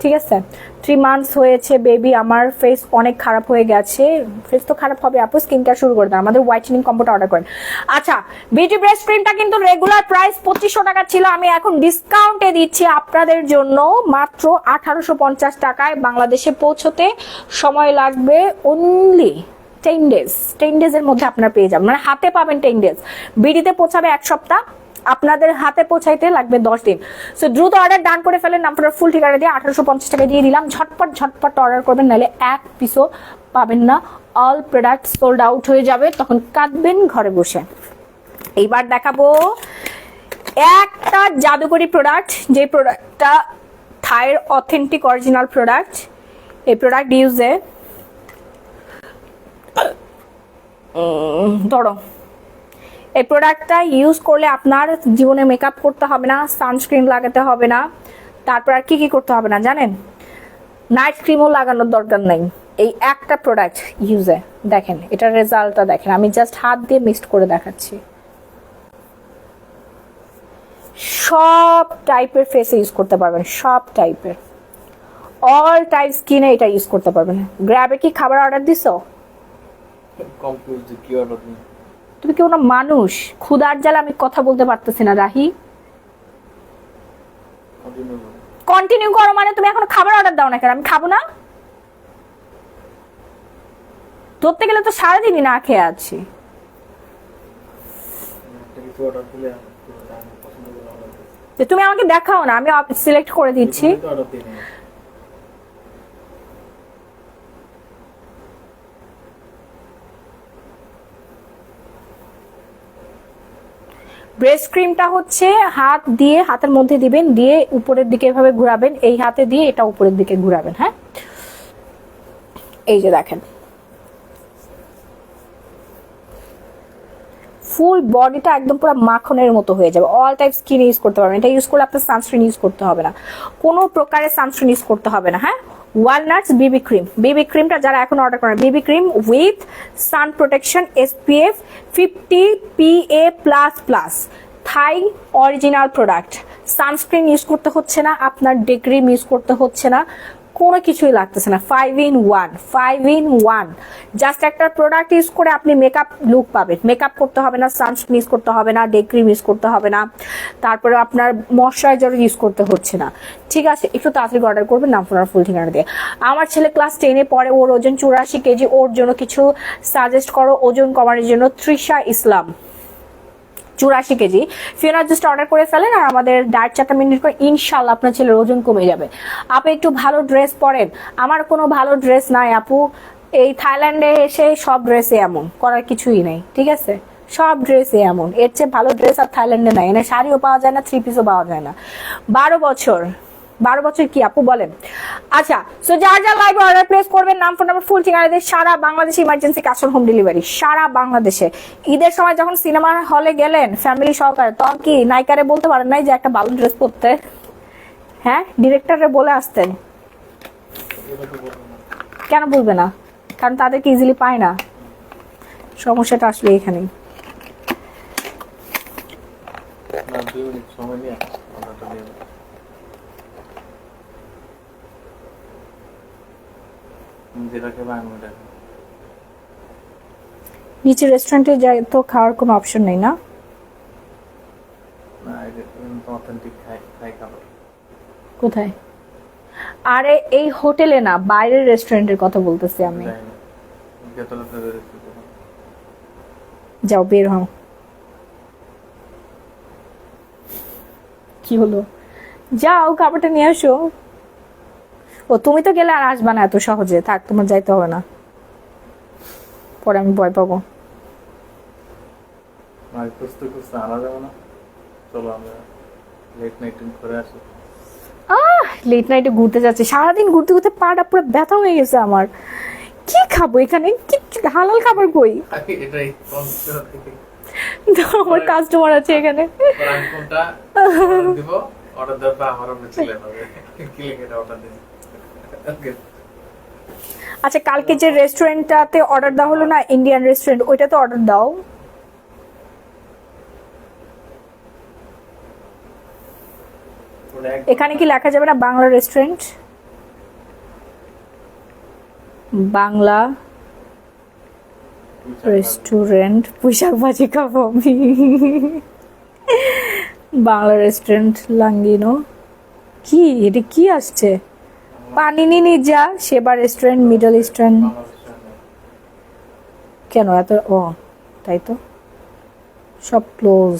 ঠিক আছে? 3 মান্থস হয়েছে বেবি, আমার ফেস অনেক খারাপ হয়ে গেছে। ফেস তো খারাপ হবে আপু, স্কিন কেয়ার শুরু করে দেন, আমাদের হোয়াইটেনিং কম্বোটা অর্ডার করেন। আচ্ছা বিউটি ব্রেস্ট ক্রিমটা কিন্তু রেগুলার প্রাইস 2500 টাকা ছিল, আমি এখন ডিসকাউন্টে দিচ্ছি আপনাদের জন্য মাত্র 1850 টাকায়। বাংলাদেশে পৌঁছতে সময় লাগবে অনলি 10 ডেজের মধ্যে আপনারা পেয়ে যাবেন, মানে হাতে পাবেন 10 ডেজ, বিডিতে পৌঁছাবে 1 সপ্তাহ, আপনাদের হাতে পৌঁছাইতে লাগবে 10 দিন। সো দ্রুত অর্ডার ডান করে ফেলেন, আপনার ফুল ঠিকানা দিয়ে 1850 টাকা দিয়ে দিলাম, ঝটপট অর্ডার করবেন, নাহলে 1 পিসও পাবেন না, অল প্রোডাক্ট সোল্ড আউট হয়ে যাবে, তখন কাঁদবেন ঘরে বসে। এইবার দেখাবো একটা জাদুকরি প্রোডাক্ট, যে প্রোডাক্টটা থাইয়ের অথেন্টিক অরিজিনাল প্রোডাক্ট। এই প্রোডাক্ট ইউজে ধরো এই প্রোডাক্টটা ইউজ করলে আপনার জীবনে মেকআপ করতে হবে না, সানস্ক্রিন লাগাতে হবে না, তারপর আর কি করতে হবে না জানেন? নাইট ক্রিমও লাগানোর দরকার নাই। এই একটা প্রোডাক্ট ইউজে দেখেন এটার রেজাল্টটা দেখেন, আমি জাস্ট হাত দিয়ে মিক্সড করে দেখাচ্ছি। সব টাইপের ফেসে ইউজ করতে পারবেন, সব টাইপের, অল টাইপ স্কিনে এটা ইউজ করতে পারবেন। গ্র্যাবে কি খাবার অর্ডার দিছো? তুমি কি কোনো মানুষ? ক্ষুধার জ্বালা আমি কথা বলতে পারতেছি না রাহি। কন্টিনিউ করো মানে তুমি এখন খাবার অর্ডার দাও না কেন? আমি খাবো না? ধরতে গেলে তো সারাদিনই না খেয়ে আছি। যে তুমি আমাকে দেখাও না, আমি সিলেক্ট করে দিচ্ছি। তুমি তো অর্ডার দিয়ে নিও। ব্রেস্ট ক্রিমটা হচ্ছে হাত দিয়ে, হাতের মধ্যে দিবেন, দিয়ে উপরের দিকে এভাবে ঘোরাবেন, এই হাতে দিয়ে এটা উপরের দিকে ঘোরাবেন। হ্যাঁ, এই যে দেখেন ফুল বডিটা একদম পুরো মাখনের মতো হয়ে যাবে। অল টাইপ স্কিন ইউজ করতে পারবেন। এটা ইউজ করলে আপনার সানস্ক্রিন ইউজ করতে হবে না, কোনো প্রকারের সানস্ক্রিন ইউজ করতে হবে না। হ্যাঁ, ওয়ালনাটস বেবি ক্রিম, বেবি ক্রিমটা যারা এখন অর্ডার করেন, baby cream with San protection SPF 50 PA++, Thai original product. Sunscreen use করতে হচ্ছে না, আপনার ডে ক্রিম ইউজ করতে হচ্ছে না, কোনো কিছুই লাগতেছে না। 5 in 1 জাস্ট একটা প্রোডাক্ট ইউজ করে আপনি মেকআপ লুক পাবেন। মেকআপ করতে হবে না, সানস্ক্রিন ইউজ করতে হবে না, ডে ক্রিম ইউজ করতে হবে না, তারপরে আপনার ময়শ্চারাইজার ইউজ করতে হচ্ছে না। ঠিক আছে, একটু তাড়াতাড়ি অর্ডার করবেন নাম ফোন ফুল ঠিকানা দিয়ে। আমার ছেলে ক্লাস 10-এ পড়ে, ওর ওজন 84 কেজি। ওর জন্য কিছু সাজেস্ট করো ওজন কমানোর জন্য। তৃষা ইসলাম 84 কেজি। ফিওনা জাস্ট অর্ডার করে ফেলেন আর আমাদের ডায়েট চার্টটা মেনটেন করে ইনশাল্লাহ আপনার ছেলের ওজন কমে যাবে। আপু একটু ভালো ড্রেস পরেন। আমার কোনো ভালো ড্রেস নাই আপু, এই থাইল্যান্ডে এসে সব ড্রেসে এমন, করার কিছুই নেই। ঠিক আছে, সব ড্রেসে এমন, এর চেয়ে ভালো ড্রেস আর থাইল্যান্ডে নাই। এনে শাড়িও পাওয়া যায় না, 3 পিসও পাওয়া যায় না। 12 বছর কি আপু বলেন? আচ্ছা, সো যার যা লাইভ অর্ডার প্লেস করবেন নাম ফোন নাম্বার ফুল ঠিকানা দিয়ে সারা বাংলাদেশে emergency cash on home delivery. সারা বাংলাদেশে ঈদের সময় যখন সিনেমা হলে গেলেন ফ্যামিলি সহকারে, তখন কি নায়িকারে বলতে পারেন নাই যে একটা ভালো ড্রেস পরতে? হ্যাঁ, ডিরেক্টরে বলে আসতেন। এটা তো বলবো না। কেন বলবে না? কারণ তাদেরকে ইজিলি পায় না। সমস্যাটা আসলে এখানেই। না, 2 মিনিট সময় নিয়ে অর্ডারটা দিয়ে দাও। তুমি যেটা খেয়ে আমি ওটা খাবো। নিচে রেস্টুরেন্টে যাই তো খাওয়ার কোনো অপশন নেই না? না, এটা কিন্তু অথেন্টিক থাই খাবার। কোথায়? আরে এই হোটেলে না, বাইরের রেস্টুরেন্টের কথা বলতেছি আমি। জানি না। গেতলাতে বেরোচ্ছি তো। যাও বের হও। কি হলো? যাও খাবারটা নিয়ে আসো। ও তুমি তো গেলে আর আসবা না এত সহজে। থাক, তোমার যাইতে হবে না, পরে আমি ভয় পাবো। আর খুঁজতে খুঁজতে আনা যাবে না। চলো আমরা লেট নাইট করে আসি। লেট নাইটে ঘুরতে যাচ্ছে, সারাদিন ঘুরতে ঘুরতে পাটা পুরো ব্যথা হয়ে গেছে আমার। কি খাবো এখানে? কি হালাল খাবার কই? এটাই কনসিডার থেকে আমার কাস্টমার আছে এখানে। আমি কোনটা অর্ডার দিব, অর্ডার দেওয়ার পর আমার উপরে চলে যাবে কি লিখে এটা অর্ডার দিন। ওকে, আচ্ছা, কালকে যে রেস্টুরেন্টটাতে অর্ডার দেওয়া হলো না, ইন্ডিয়ান রেস্টুরেন্ট, ওইটাতে অর্ডার দাও। ওটা এক এখানে কি লেখা যাবে না বাংলা রেস্টুরেন্ট? বাংলা রেস্টুরেন্ট, পুঁইশাক ভাজি খাবো আমি। বাংলা রেস্টুরেন্ট লাঙ্গিনো, কি এটা কি আসছে? পানিনি নিজা, সেবা রেস্টুরেন্ট, মিডল ইস্টার্ন। কেন এত? ও তাই তো, সব ক্লোজ।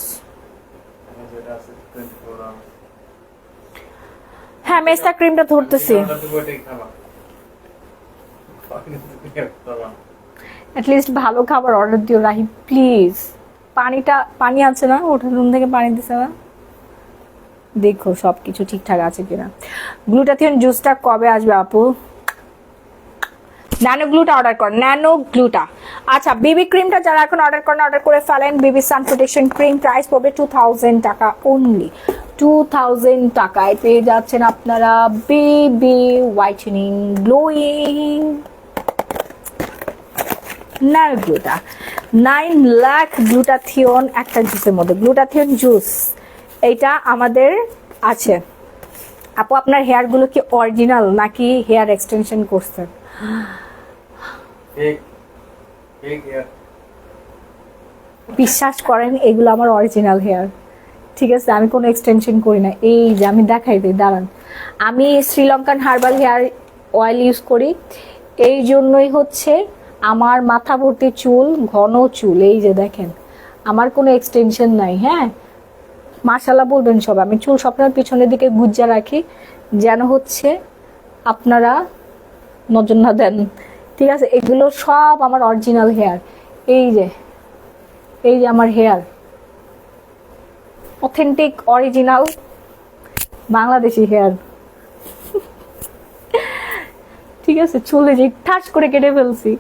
যেটা আছে 24 আওয়ার। হ্যাঁ, মেস্তা ক্রিমটা ধরতেছি। অর্ডার দিব এটাই খাবা। অ্যাটলিস্ট ভালো খাবার অর্ডার দিও রাহি প্লিজ। পানি আছে না? ওটা রুম থেকে পানি দিছে না? দেখো সবকিছু ঠিকঠাক আছে কিনা। গ্লুটাথিয়ন জুসটা কবে আসবে আপু? ন্যানো গ্লুটা অর্ডার কর, ন্যানো গ্লুটা। আচ্ছা, বেবি ক্রিমটা যারা এখন অর্ডার করেন অর্ডার করে ফেলেন। বেবি সান প্রোটেকশন ক্রিম প্রাইস পড়বে 2000 টাকা অনলি। 2000 টাকায় পেয়ে যাচ্ছেন আপনারা baby whitening glowing nano গ্লুটা। 9 lakh glutathione একটা জুসের মধ্যে। গ্লুটাথিয়ন জুস এইটা আমাদের আছে। আপু আপনার হেয়ার গুলো কি অরিজিনাল নাকি হেয়ার এক্সটেনশন করছেন? বিশ্বাস করেন এগুলো আমার অরিজিনাল হেয়ার। ঠিক আছে, আমি কোনো এক্সটেনশন করি না। এই যে আমি দেখাই দিই, দাঁড়ান। আমি Sri Lankan herbal hair oil use করি, এই জন্যই হচ্ছে আমার মাথা ভর্তি চুল, ঘন চুল। এই যে দেখেন, আমার কোনো এক্সটেনশন নাই। হ্যাঁ, মাশাআল্লাহ বলবেন সব। আমি চুল সবসময় পিছনের দিকে গুজ্জা রাখি, যেন হচ্ছে আপনারা নজর না দেন, ঠিক আছে? এগুলো সব আমার অরিজিনাল হেয়ার। এই যে আমার hair, authentic original Bangladeshi hair, ঠিক আছে? চুলে যে ঠাস করে কেটে ফেলছি,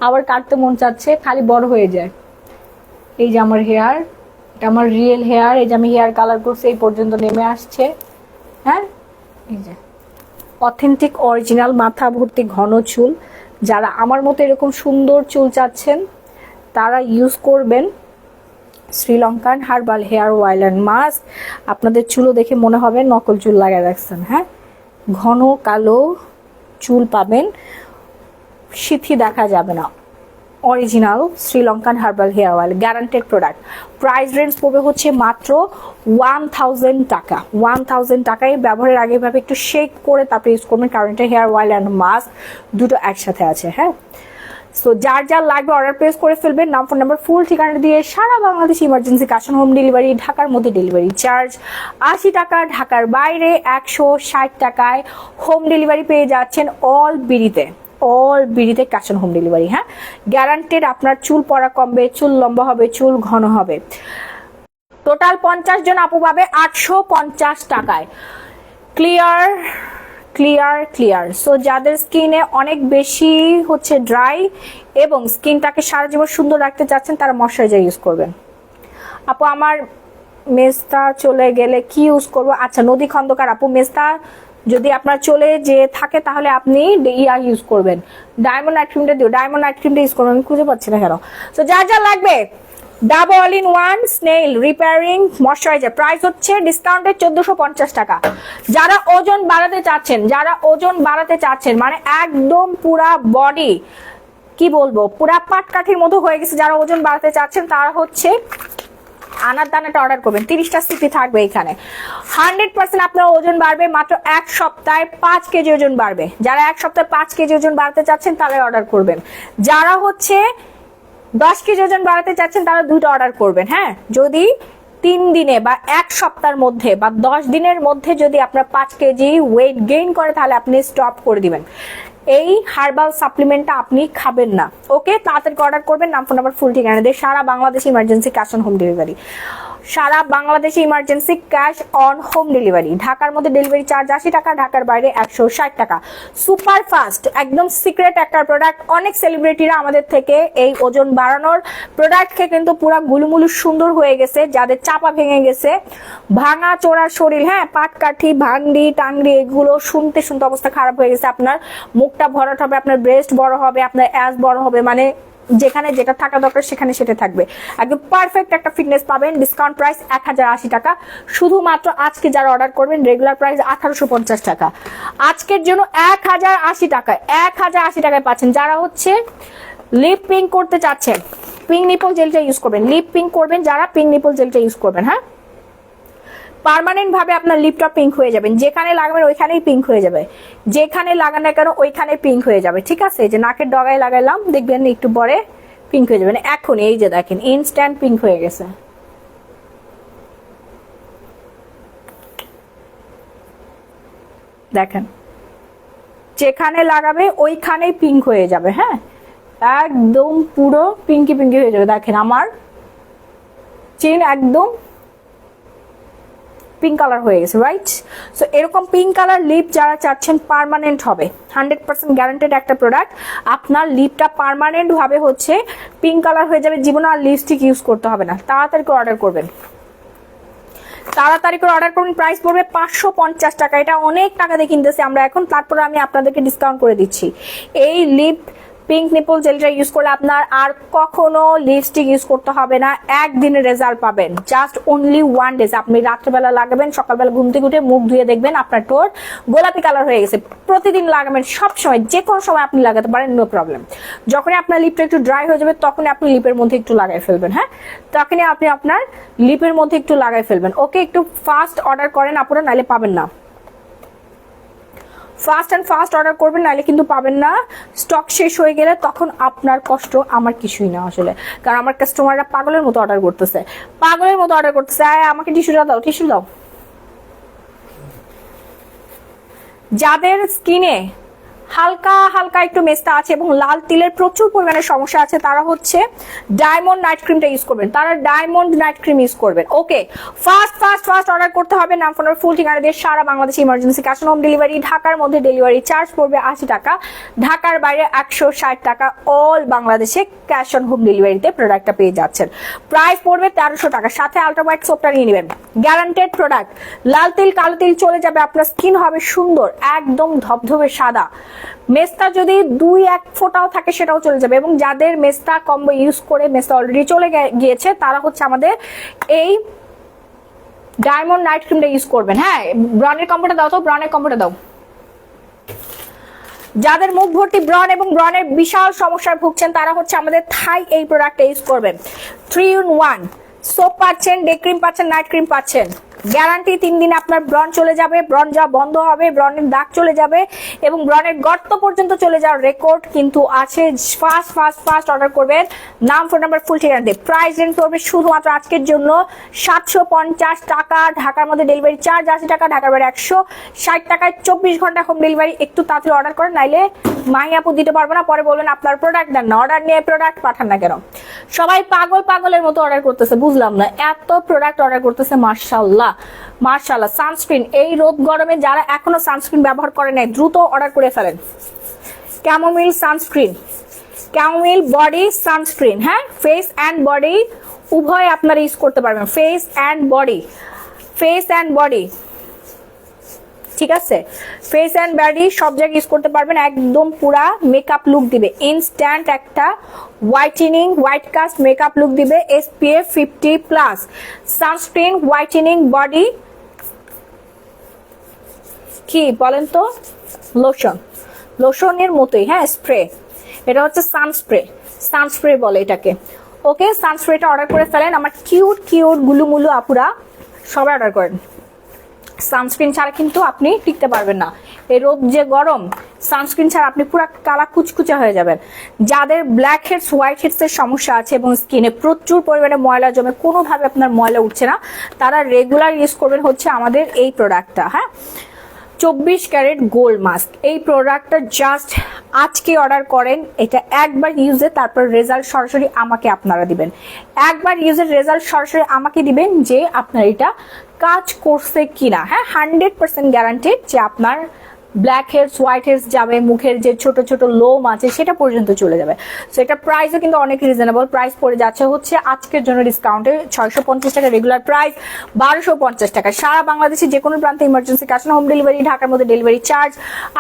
আবার কাটতে মন চাচ্ছে, খালি বড় হয়ে যায়। এই যে আমার হেয়ার, এটা আমার রিয়েল হেয়ার। এই যে আমি হেয়ার কালার করছি, এই পর্যন্ত নেমে আসছে। হ্যাঁ, এই যে অথেন্টিক অরিজিনাল মাথা ভর্তি ঘন চুল। যারা আমার মতো এরকম সুন্দর চুল চাচ্ছেন তারা ইউজ করবেন Sri Lankan herbal hair oil and mask. আপনাদের চুলও দেখে মনে হবে নকল চুল লাগায় রাখছেন। হ্যাঁ, ঘন কালো চুল পাবেন, সিথি দেখা যাবে না। Original Sri Lankan herbal hair oil, guaranteed product. Price range পড়বে হচ্ছে মাত্র 1000 টাকা। 1000 টাকায়। ব্যবহারের আগে ভাবে একটু শেক করে তারপরে ইউজ করবেন, কারণ এটা হেয়ার অয়েল অ্যান্ড মাস্ক দুটো একসাথে আছে। হ্যাঁ, সো যার যার লাগবে অর্ডার প্লেস করে ফেলবেন। নাম, ফোন নাম্বার, ফুল ঠিকানা দিয়ে সারা Bangladesh emergency cash on home delivery. ঢাকার মধ্যে ডেলিভারি চার্জ 80 টাকা, ঢাকার বাইরে 160 টাকায় হোম ডেলিভারি পেয়ে যাচ্ছেন অল বিড়িতে ক্যাশ অন হোম ডেলিভারি। হ্যাঁ, গ্যারান্টেড আপনার চুল পড়া কমবে, চুল লম্বা হবে, চুল ঘন হবে। টোটাল 50 জন আপু পাবে 850 টাকায়। ক্লিয়ার। সো যাদের স্কিনে অনেক বেশি হচ্ছে ড্রাই এবং স্কিনটাকে সারা জীবন সুন্দর রাখতে চাচ্ছেন, তারা ময়শ্চারাইজার ইউজ করবেন। আপু আমার মেস্তা চলে গেলে কি ইউজ করব? আচ্ছা, নদী খন্দকার আপু, মেস্তা যদি আপনার চলে যে থাকে তাহলে আপনি ইউজ করবেন, ডায়মন্ড নাইট ক্রিমটা দিও, ডায়মন্ড নাইট ক্রিমটা ইউজ করবেন। আমি খুঁজে পাচ্ছি না কেন। তো যা লাগবে double all in one snail repairing moisturiser, price হচ্ছে ডিসকাউন্টে 1450 টাকা। যারা ওজন বাড়াতে চাচ্ছেন মানে একদম পুরা বডি, কি বলবো, পুরা পাটকাঠির মতো হয়ে গেছে, যারা ওজন বাড়াতে চাচ্ছেন তারা হচ্ছে আনার দানাটা অর্ডার করবেন। 30টা সিপি থাকবে এখানে। 100% আপনার ওজন বাড়বে। মাত্র 1 সপ্তাহে 5 কেজি ওজন বাড়বে। যারা 1 সপ্তাহে 5 কেজি ওজন বাড়াতে চাচ্ছেন তারা অর্ডার করবেন। যারা হচ্ছে 10 কেজি ওজন বাড়াতে চাচ্ছেন তারা 2টা অর্ডার করবেন। হ্যাঁ, যদি 3 দিনে বা 1 সপ্তাহের মধ্যে বা 10 দিনের মধ্যে যদি আপনার 5 কেজি ওয়েট গেইন করে তাহলে আপনি স্টপ করে দিবেন। এই হার্বাল সাপ্লিমেন্টটা আপনি খাবেন না। ওকে, তাড়াতাড়ি অর্ডার করবেন। নাম, ফোন নাম্বার, ফুল ঠিকানা দিয়ে সারা বাংলাদেশে emergency cash on home delivery. সারা বাংলাদেশে emergency cash on home delivery. ঢাকার মধ্যে ডেলিভারি চার্জ 80 টাকা, ঢাকার বাইরে 160 টাকা। সুপার ফাস্ট, একদম সিক্রেট একটা প্রোডাক্ট। অনেক সেলিব্রিটিরা আমাদের থেকে এই ওজন বাড়ানোর প্রোডাক্ট খেয়ে কিন্তু পুরো গুলুমুলু সুন্দর হয়ে গেছে। যাদের চাপা ভেঙে গেছে, ভাঙা চোরা শরীর, হ্যাঁ, পাটকাঠি, ভান্ডি, টাংরি, এগুলো শুনতে অবস্থা খারাপ হয়ে গেছে। আপনার মুখটা ভরাট হবে, আপনার ব্রেস্ট বড় হবে, আপনার অ্যাস বড় হবে, মানে যেখানে যেটা থাকা দরকার সেখানে সেটা থাকবে। একদম পারফেক্ট একটা ফিটনেস পাবেন। ডিসকাউন্ট প্রাইস 1080 টাকা। শুধুমাত্র আজকে যারা অর্ডার করবেন রেগুলার প্রাইস 1850 টাকা। আজকের জন্য 1080 টাকায় 1080 টাকায় পাচ্ছেন। যারা হচ্ছে লিপ পিঙ্ক করতে চাচ্ছেন, পিঙ্ক নিপল জেলটা ইউজ করবেন। লিপ পিঙ্ক করবেন যারা, পিঙ্ক নিপল জেলটা ইউজ করবেন। হ্যাঁ, পার্মানেন্ট ভাবে আপনার লিপটা পিঙ্ক হয়ে যাবেন। যেখানে লাগাবেন ওইখানেই পিঙ্ক হয়ে যাবে, যেখানে লাগান না কেন ওইখানে পিঙ্ক হয়ে যাবে। ঠিক আছে, যে নাকের ডগায় লাগাইলাম, দেখবেন একটু পরে পিঙ্ক হয়ে যাবে। এখন এই যে দেখেন ইনস্ট্যান্ট পিঙ্ক হয়ে গেছে। দেখেন যেখানে লাগাবে ওইখানেই পিঙ্ক হয়ে যাবে। হ্যাঁ, একদম পুরো পিঙ্কি হয়ে যাবে। দেখেন আমার চিন একদম পিঙ্ক কালার হয়ে গেছে, রাইট? সো এরকম পিঙ্ক কালার লিপ যারা চাচ্ছেন পার্মানেন্ট হবে, 100% গ্যারান্টেড একটা প্রোডাক্ট। আপনার লিপটা পার্মানেন্ট ভাবে হচ্ছে পিঙ্ক কালার হয়ে যাবে, জীবনে আর লিপস্টিক ইউজ করতে হবে না। তাড়াতাড়ি করে অর্ডার করবেন, প্রাইস পড়বে 550 টাকা। এটা অনেক টাকা দিয়ে কিনতেছি আমরা এখন, তারপরে আমি আপনাদেরকে ডিসকাউন্ট করে দিচ্ছি। এই লিপ পিঙ্ক নিপল জেলটা ইউজ করলে আপনার আর কখনো লিপস্টিক ইউজ করতে হবে না। একদিনের রেজাল্ট পাবেন, জাস্ট অনলি 1 ডেজ। আপনি রাত্রেবেলা লাগাবেন, সকালবেলা ঘুম থেকে উঠে মুখ ধুয়ে দেখবেন আপনার ঠোঁট গোলাপি কালার হয়ে গেছে। প্রতিদিন লাগাবেন, সব সময়, যে কোনো সময় আপনি লাগাতে পারেন, নো প্রবলেম। যখনই আপনার লিপটা একটু ড্রাই হয়ে যাবে তখনই আপনি লিপের মধ্যে একটু লাগাই ফেলবেন। হ্যাঁ, তখনই আপনি আপনার লিপের মধ্যে একটু লাগাই ফেলবেন। ওকে, একটু ফাস্ট অর্ডার করেন আপনারা, নাহলে পাবেন না। ফাস্ট অ্যান্ড ফাস্ট অর্ডার করবেন, নাহলে কিন্তু পাবেন না। স্টক শেষ হয়ে গেলে তখন আপনার কষ্ট, আমার কিছুই না আসলে, কারণ আমার কাস্টমাররা পাগলের মতো অর্ডার করতেছে, পাগলের মতো অর্ডার করতেছে। আমাকে টিস্যুটা দাও, টিস্যু দাও। যাদের স্কিনে হালকা হালকা একটু মেস্তা আছে এবং লাল তিলের প্রচুর পরিমাণে সমস্যা আছে, তারা হচ্ছে ডায়মন্ড নাইট ক্রিমটা ইউজ করবেন, তারা ডায়মন্ড নাইট ক্রিম ইউজ করবেন। ওকে, ফাস্ট ফাস্ট ফাস্ট অর্ডার করতে হবে। নাম ফোনের ফুল ঠিকানা দিয়ে সারা বাংলাদেশে emergency cash on home delivery. ঢাকার মধ্যে ডেলিভারি চার্জ পড়বে 80 টাকা, ঢাকার বাইরে 160 টাকা। অল বাংলাদেশে ক্যাশ অন হোম ডেলিভারিতে প্রোডাক্টটা পেয়ে যাচ্ছেন। প্রাইস পড়বে 1300 টাকা, সাথে আলট্রা হোয়াইট সোপটা নিয়ে নেবেন। গ্যারান্টেড প্রোডাক্ট, লাল তিল কালো তিল চলে যাবে, আপনার স্কিন হবে সুন্দর, একদম ধবধবে সাদা। মেস্তা যদি 2-1 ফোঁটাও থাকে সেটাও চলে যাবে। এবং যাদের মেস্তা কম্বো ইউজ করে মেস্তা অলরেডি চলে গিয়েছে, তারা হচ্ছে আমাদের এই ডায়মন্ড নাইট ক্রিমটা ইউজ করবেন। হ্যাঁ, ব্রনের কম্বোটা দাও তো, ব্রনের কম্বোটা দাও। যাদের মুখ ভর্তি ব্রন এবং ব্রনের বিশাল সমস্যায় ভুগছেন, তারা হচ্ছে আমাদের থাই এই প্রোডাক্টটা ইউজ করবেন। 3-in-1 সোপ পাচ্ছেন, ডে ক্রিম পাচ্ছেন, নাইট ক্রিম পাচ্ছেন। গ্যারান্টি 3 দিনে আপনার ব্রন চলে যাবে, ব্রন যা বন্ধ হবে, ব্রনের দাগ চলে যাবে এবং ব্রনের গর্ত পর্যন্ত চলে যাওয়ার রেকর্ড কিন্তু আছে। ফাস্ট ফাস্ট ফাস্ট অর্ডার করবেন। নাম, ফোন নাম্বার, ফুল ঠিকানা দিয়ে। প্রাইস রেঞ্জ করবে শুধুমাত্র আজকের জন্য 750 টাকা, ঢাকার মধ্যে ডেলিভারি চার্জ 80 টাকা, ঢাকার বাইরে 160 টাকায় 24 ঘন্টা হোম ডেলিভারি। একটু তাড়াতাড়ি অর্ডার করেন, নাইলে মাহি আপু দিতে পারবো না, পরে বলবেন আপনার প্রোডাক্ট দেন না, অর্ডার নিয়ে প্রোডাক্ট পাঠান না কেন। সবাই পাগল পাগলের মতো অর্ডার করতেছে, বুঝলাম না, এত প্রোডাক্ট অর্ডার করতেছে। মাশাআল্লাহ মাশাআল্লাহ। সানস্ক্রিন, এই রোদ গরমে যারা এখনো সানস্ক্রিন ব্যবহার করে নাই, দ্রুত অর্ডার করে ফেলেন। Chamomile sunscreen, chamomile body sunscreen. হ্যাঁ, ফেস অ্যান্ড বডি উভয় আপনারা ইউজ করতে পারবেন। Face and body, face and body, ঠিক আছে, ফেস অ্যান্ড বডি সব জায়গায় ইউজ করতে পারবেন। একদম পুরা মেকআপ লুক দিবে, ইনস্ট্যান্ট একটা whitening white caste makeup look দিবে। SPF 50+ সানস্ক্রিন, হোয়াইটেনিং বডি, কি বলেন তো, লোশন, লোশনের মতোই। হ্যাঁ, স্প্রে, এটা হচ্ছে সানস্প্রে, সানস্প্রে বলে এটাকে। ওকে, সানস্প্রেটা অর্ডার করে ফেলেন। আমার কিউট কিউট গুলুমুলু আপুরা সবাই অর্ডার করেন। সানস্ক্রিন ছাড়া কিন্তু আপনি টিকতে পারবেন না, এই রোদ যে গরম, সানস্ক্রিন ছাড়া আপনি পুরো কালা কুচকুচে হয়ে যাবেন। যাদের ব্ল্যাক হেডস হোয়াইট হেডস এর সমস্যা আছে এবং স্কিনে প্রচুর পরিমাণে ময়লা জমে, কোনোভাবে আপনার ময়লা উঠছে না, তারা রেগুলার ইউজ করবেন হচ্ছে আমাদের এই প্রোডাক্টটা। হ্যাঁ, 24 ক্যারেট গোল্ড মাস্ক, এই প্রোডাক্টটা জাস্ট আজকে অর্ডার করেন। এটা একবার ইউজে তারপর রেজাল্ট সরাসরি আমাকে আপনারা দিবেন, একবার ইউজের রেজাল্ট সরাসরি আমাকে দিবেন যে আপনার এটা কাজ করছে কিনা। হ্যাঁ, 100% গ্যারান্টেড যে আপনার ব্ল্যাক হেডস হোয়াইট হেডস যাবে, মুখের যে ছোট ছোট লোম আছে সেটা পর্যন্ত চলে যাবে। সো এটা প্রাইসও কিন্তু অনেক রিজনেবল, প্রাইস পড়ে যাচ্ছে হচ্ছে আজকের জন্য ডিসকাউন্টে 650 টাকা, রেগুলার প্রাইস 1250 টাকা। সারা বাংলাদেশে যে কোনো প্রান্তে emergency cash on home delivery, ঢাকার মধ্যে ডেলিভারি চার্জ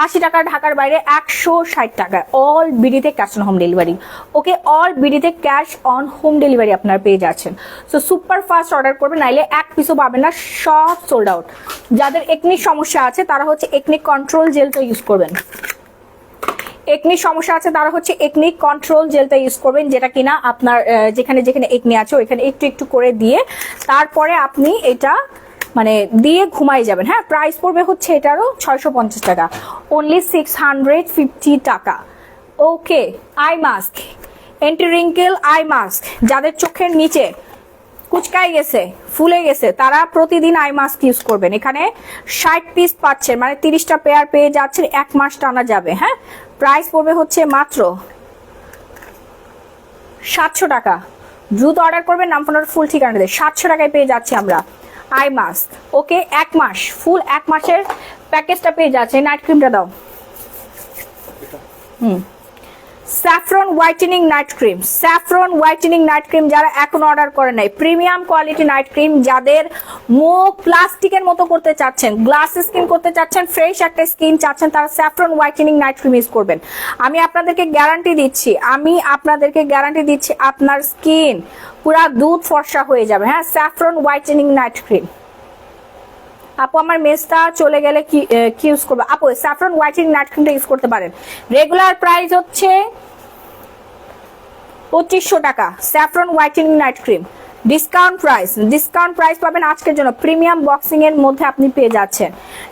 80 টাকা, ঢাকার বাইরে 160 টাকা। অল বিডিতে cash on home delivery. Okay, all বিডিতে ক্যাশ অন হোম ডেলিভারি আপনারা পেয়ে যাচ্ছেন। সো সুপার ফাস্ট অর্ডার করবেন, নাইলে এক পিসও পাবেন না, সব সোল্ড আউট। যাদের একনিক সমস্যা আছে তারা হচ্ছে একনিক কন্ট্রোল জেলটা ইউজ করবেন। একনি সমস্যা আছে তারা হচ্ছে একনি কন্ট্রোল জেলটা ইউজ করবেন, যেটা কিনা আপনার যেখানে যেখানে একনি আছে ওইখানে একটু একটু করে দিয়ে তারপরে আপনি এটা মানে দিয়ে ঘুমাই যাবেন। হ্যাঁ, প্রাইস পড়বে হচ্ছে এটারও 650 টাকা, অনলি 650 টাকা। Okay, eye mask, anti wrinkle eye mask, যাদের চোখের নিচে কুচকাই গেছে, ফুলে গেছে, তারা প্রতিদিন আই মাস্ক ইউজ করবেন। এখানে 60 পিস পাচ্ছেন, মানে 30টা পেয়ার পেয়ে যাচ্ছেন, 1 মাস টানা যাবে। হ্যাঁ, প্রাইস পড়বে হচ্ছে মাত্র 700 টাকা। দ্রুত অর্ডার করবেন, নাম ফোন ফুল ঠিকানা দিয়ে। 700 টাকায় পেয়ে যাচ্ছি আমরা আই মাস্ক। ওকে, 1 মাস, ফুল 1 মাসের প্যাকেজটা পেয়ে যাচ্ছে। নাইট ক্রিমটা দাও। Saffron whitening night cream, saffron whitening night cream যারা এখন অর্ডার করে নাই, প্রিমিয়াম কোয়ালিটি নাইট ক্রিম। যাদের মুখ প্লাস্টিকের মতো করতে চাচ্ছেন, গ্লাস স্কিন করতে চাচ্ছেন, ফ্রেশ একটা স্কিন চাচ্ছেন, তারা saffron whitening night cream use করবেন। আমি আপনাদেরকে গ্যারান্টি দিচ্ছি, আপনার স্কিন পুরা দুধ ফর্সা হয়ে যাবে। হ্যাঁ, স্যাফরন হোয়াইটেনিং নাইট ক্রিম। আপু আমার মেজটা চলে গেলে কি ইউজ করবে? আপু স্যাফরন হোয়াইটেনিং নাইট ক্রিমটা ইউজ করতে পারেন। রেগুলার প্রাইস হচ্ছে 2500 টাকা saffron whitening night cream. Discount price পাবেন আজকের জন্য, প্রিমিয়াম বক্সিং এর মধ্যে আপনি পেয়ে যাচ্ছেন।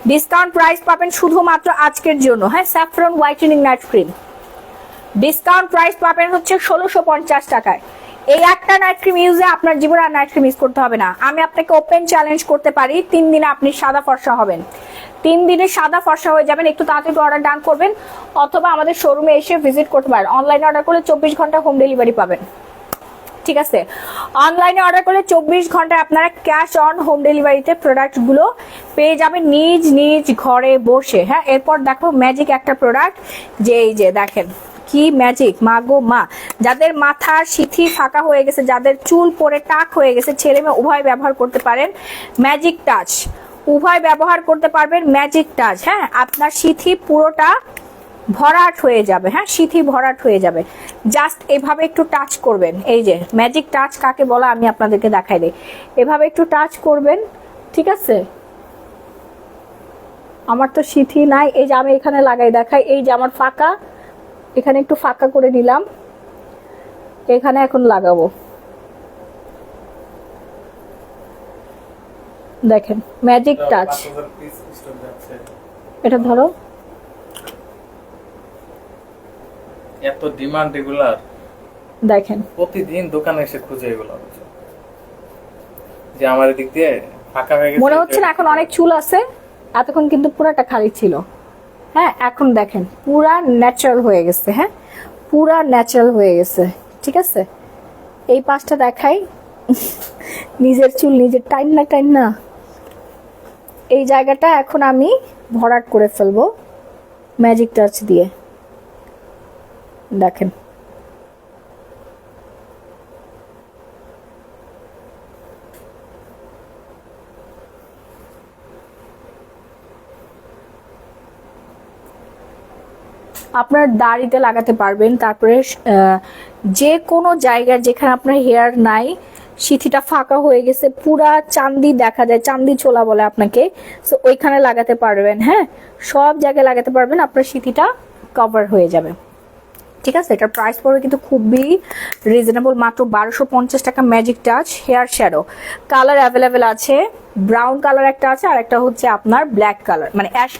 ডিসকাউন্ট প্রাইস পাবেন শুধুমাত্র আজকের জন্য। হ্যাঁ, saffron whitening night cream discount price পাবেন হচ্ছে 1650 টাকায়। এই একটা নাইট ক্রিম ইউজে আপনার জীবনে আর নাইট ক্রিম ইউজ করতে হবে না। আমি আপনাকে ওপেন চ্যালেঞ্জ করতে পারি 3 দিনে আপনি সাদা ফর্সা হবেন, 3 দিনে সাদা ফর্সা হয়ে যাবেন। একটু তাড়াতাড়ি অর্ডার ডান করবেন, অথবা আমাদের শোরুমে এসে ভিজিট করতে পারেন। অনলাইনে অর্ডার করলে 24 ঘন্টা হোম ডেলিভারি পাবেন, ঠিক আছে? অনলাইনে অর্ডার করলে 24 ঘন্টায় আপনারা ক্যাশ অন হোম ডেলিভারিতে প্রোডাক্টগুলো পেয়ে যাবেন নিজ নিজ ঘরে বসে। হ্যাঁ, এরপর দেখো ম্যাজিক একটা প্রোডাক্ট, যে এই যে দেখেন কি ম্যাজিক, মা গো মা। যাদের মাথার সিথি ফাঁকা হয়ে গেছে, যাদের চুল পরে টাক হয়ে গেছে, ছেলে মেয়ে উভয় ব্যবহার করতে পারেন ম্যাজিক টাচ, উভয় ব্যবহার করতে পারবেন ম্যাজিক টাচ। হ্যাঁ, আপনার সিথি পুরোটা ভরাট হয়ে যাবে। হ্যাঁ, সিথি ভরাট হয়ে যাবে। জাস্ট এভাবে একটু টাচ করবেন। এই যে ম্যাজিক টাচ কাকে বলা আমি আপনাদেরকে দেখাই দিই। এভাবে একটু টাচ করবেন, ঠিক আছে? আমার তো সিথি নাই, এই যে আমি এখানে লাগাই দেখাই। এই যে আমার ফাঁকা, এখানে একটু ফাঁকা করে নিলাম, এখানে এখন লাগাবো। দেখেন ম্যাজিক টাচ। 5000 পিস স্টক যাচ্ছে। এটা ধরো, এত ডিমান্ড এগুলার, দেখেন প্রতিদিন দোকানে এসে খুঁজে এগুলো হচ্ছে। যে আমার দিক দিয়ে ফাঁকা হয়ে গেছে, মনে হচ্ছে না এখন অনেক চুল আছে, এতক্ষণ কিন্তু পুরাটা খালি ছিল। হ্যাঁ, এখন দেখেন পুরা ন্যাচারাল হয়ে গেছে। হ্যাঁ, পুরা ন্যাচারাল হয়ে গেছে, ঠিক আছে? এই পাশটা দেখাই, নিজের চুল নিজের টাইন না, এই জায়গাটা এখন আমি ভরাট করে ফেলবো ম্যাজিক টাচ দিয়ে। দেখেন আপনার দাড়িতে লাগাতে পারবেন, তারপরে যে কোনো জায়গায় যেখানে আপনার হেয়ার নাই, সিথিটা ফাঁকা হয়ে গেছে, পুরা চান্দি দেখা যায়, চান্দি ছোলা বলে আপনাকে, সো ওইখানে লাগাতে পারবেন। হ্যাঁ, সব জায়গায় লাগাতে পারবেন, আপনার সিথিটা কভার হয়ে যাবে, ঠিক আছে? এটার প্রাইস পড়বে কিন্তু খুবই রিজনেবল, মাত্র 1250 টাকা। Magic touch hair shadow colour available আছে, ব্রাউন কালার একটা আছে, আর একটা হচ্ছে আপনার ব্ল্যাক কালার, মানে ash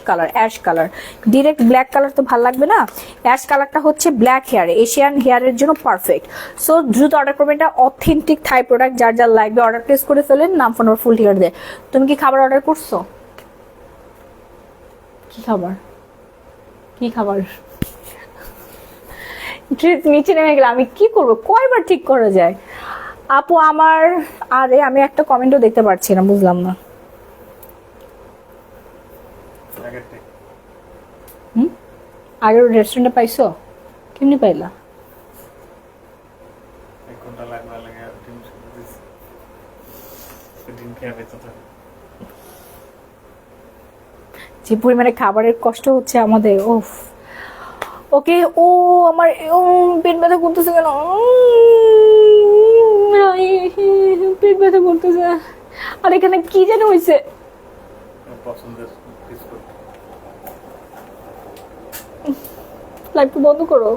colour. Direct black colour তো ভালো লাগবে না, অ্যাশ কালারটা হচ্ছে ব্ল্যাক হেয়ারে, এশিয়ান হেয়ারের জন্য পারফেক্ট। সো দ্রুত অর্ডার করবেন, এটা অথেন্টিক থাই প্রোডাক্ট। যার যার লাগবে অর্ডার প্লেস করে ফেলেন, নাম ফোন ফুল ঠিকানা দিয়ে। তুমি কি খাবার অর্ডার করছো? কি খাবার ট্রিপ নিচে নেমে গেলে আমি কি করবো? কয়বার ঠিক করা যায় আপু আমার? আরে আমি একটা কমেন্টও দেখতে পাচ্ছি না, বুঝলাম না। আগের রেস্টুরেন্টে পাইছো? কেমনি পাইলা? যে পরিমাণে খাবারের কষ্ট হচ্ছে আমাদের, ওফ। ওকে, ও আমার পেট ব্যথা করতেছে কেন? পেট ব্যথা করতেছে। আর এখানে কি যেন হয়েছে, লাইট বন্ধ করো।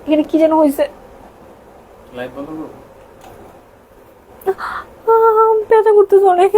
এখানে কি যেন হয়েছে, ব্যথা করতেছে অনেক।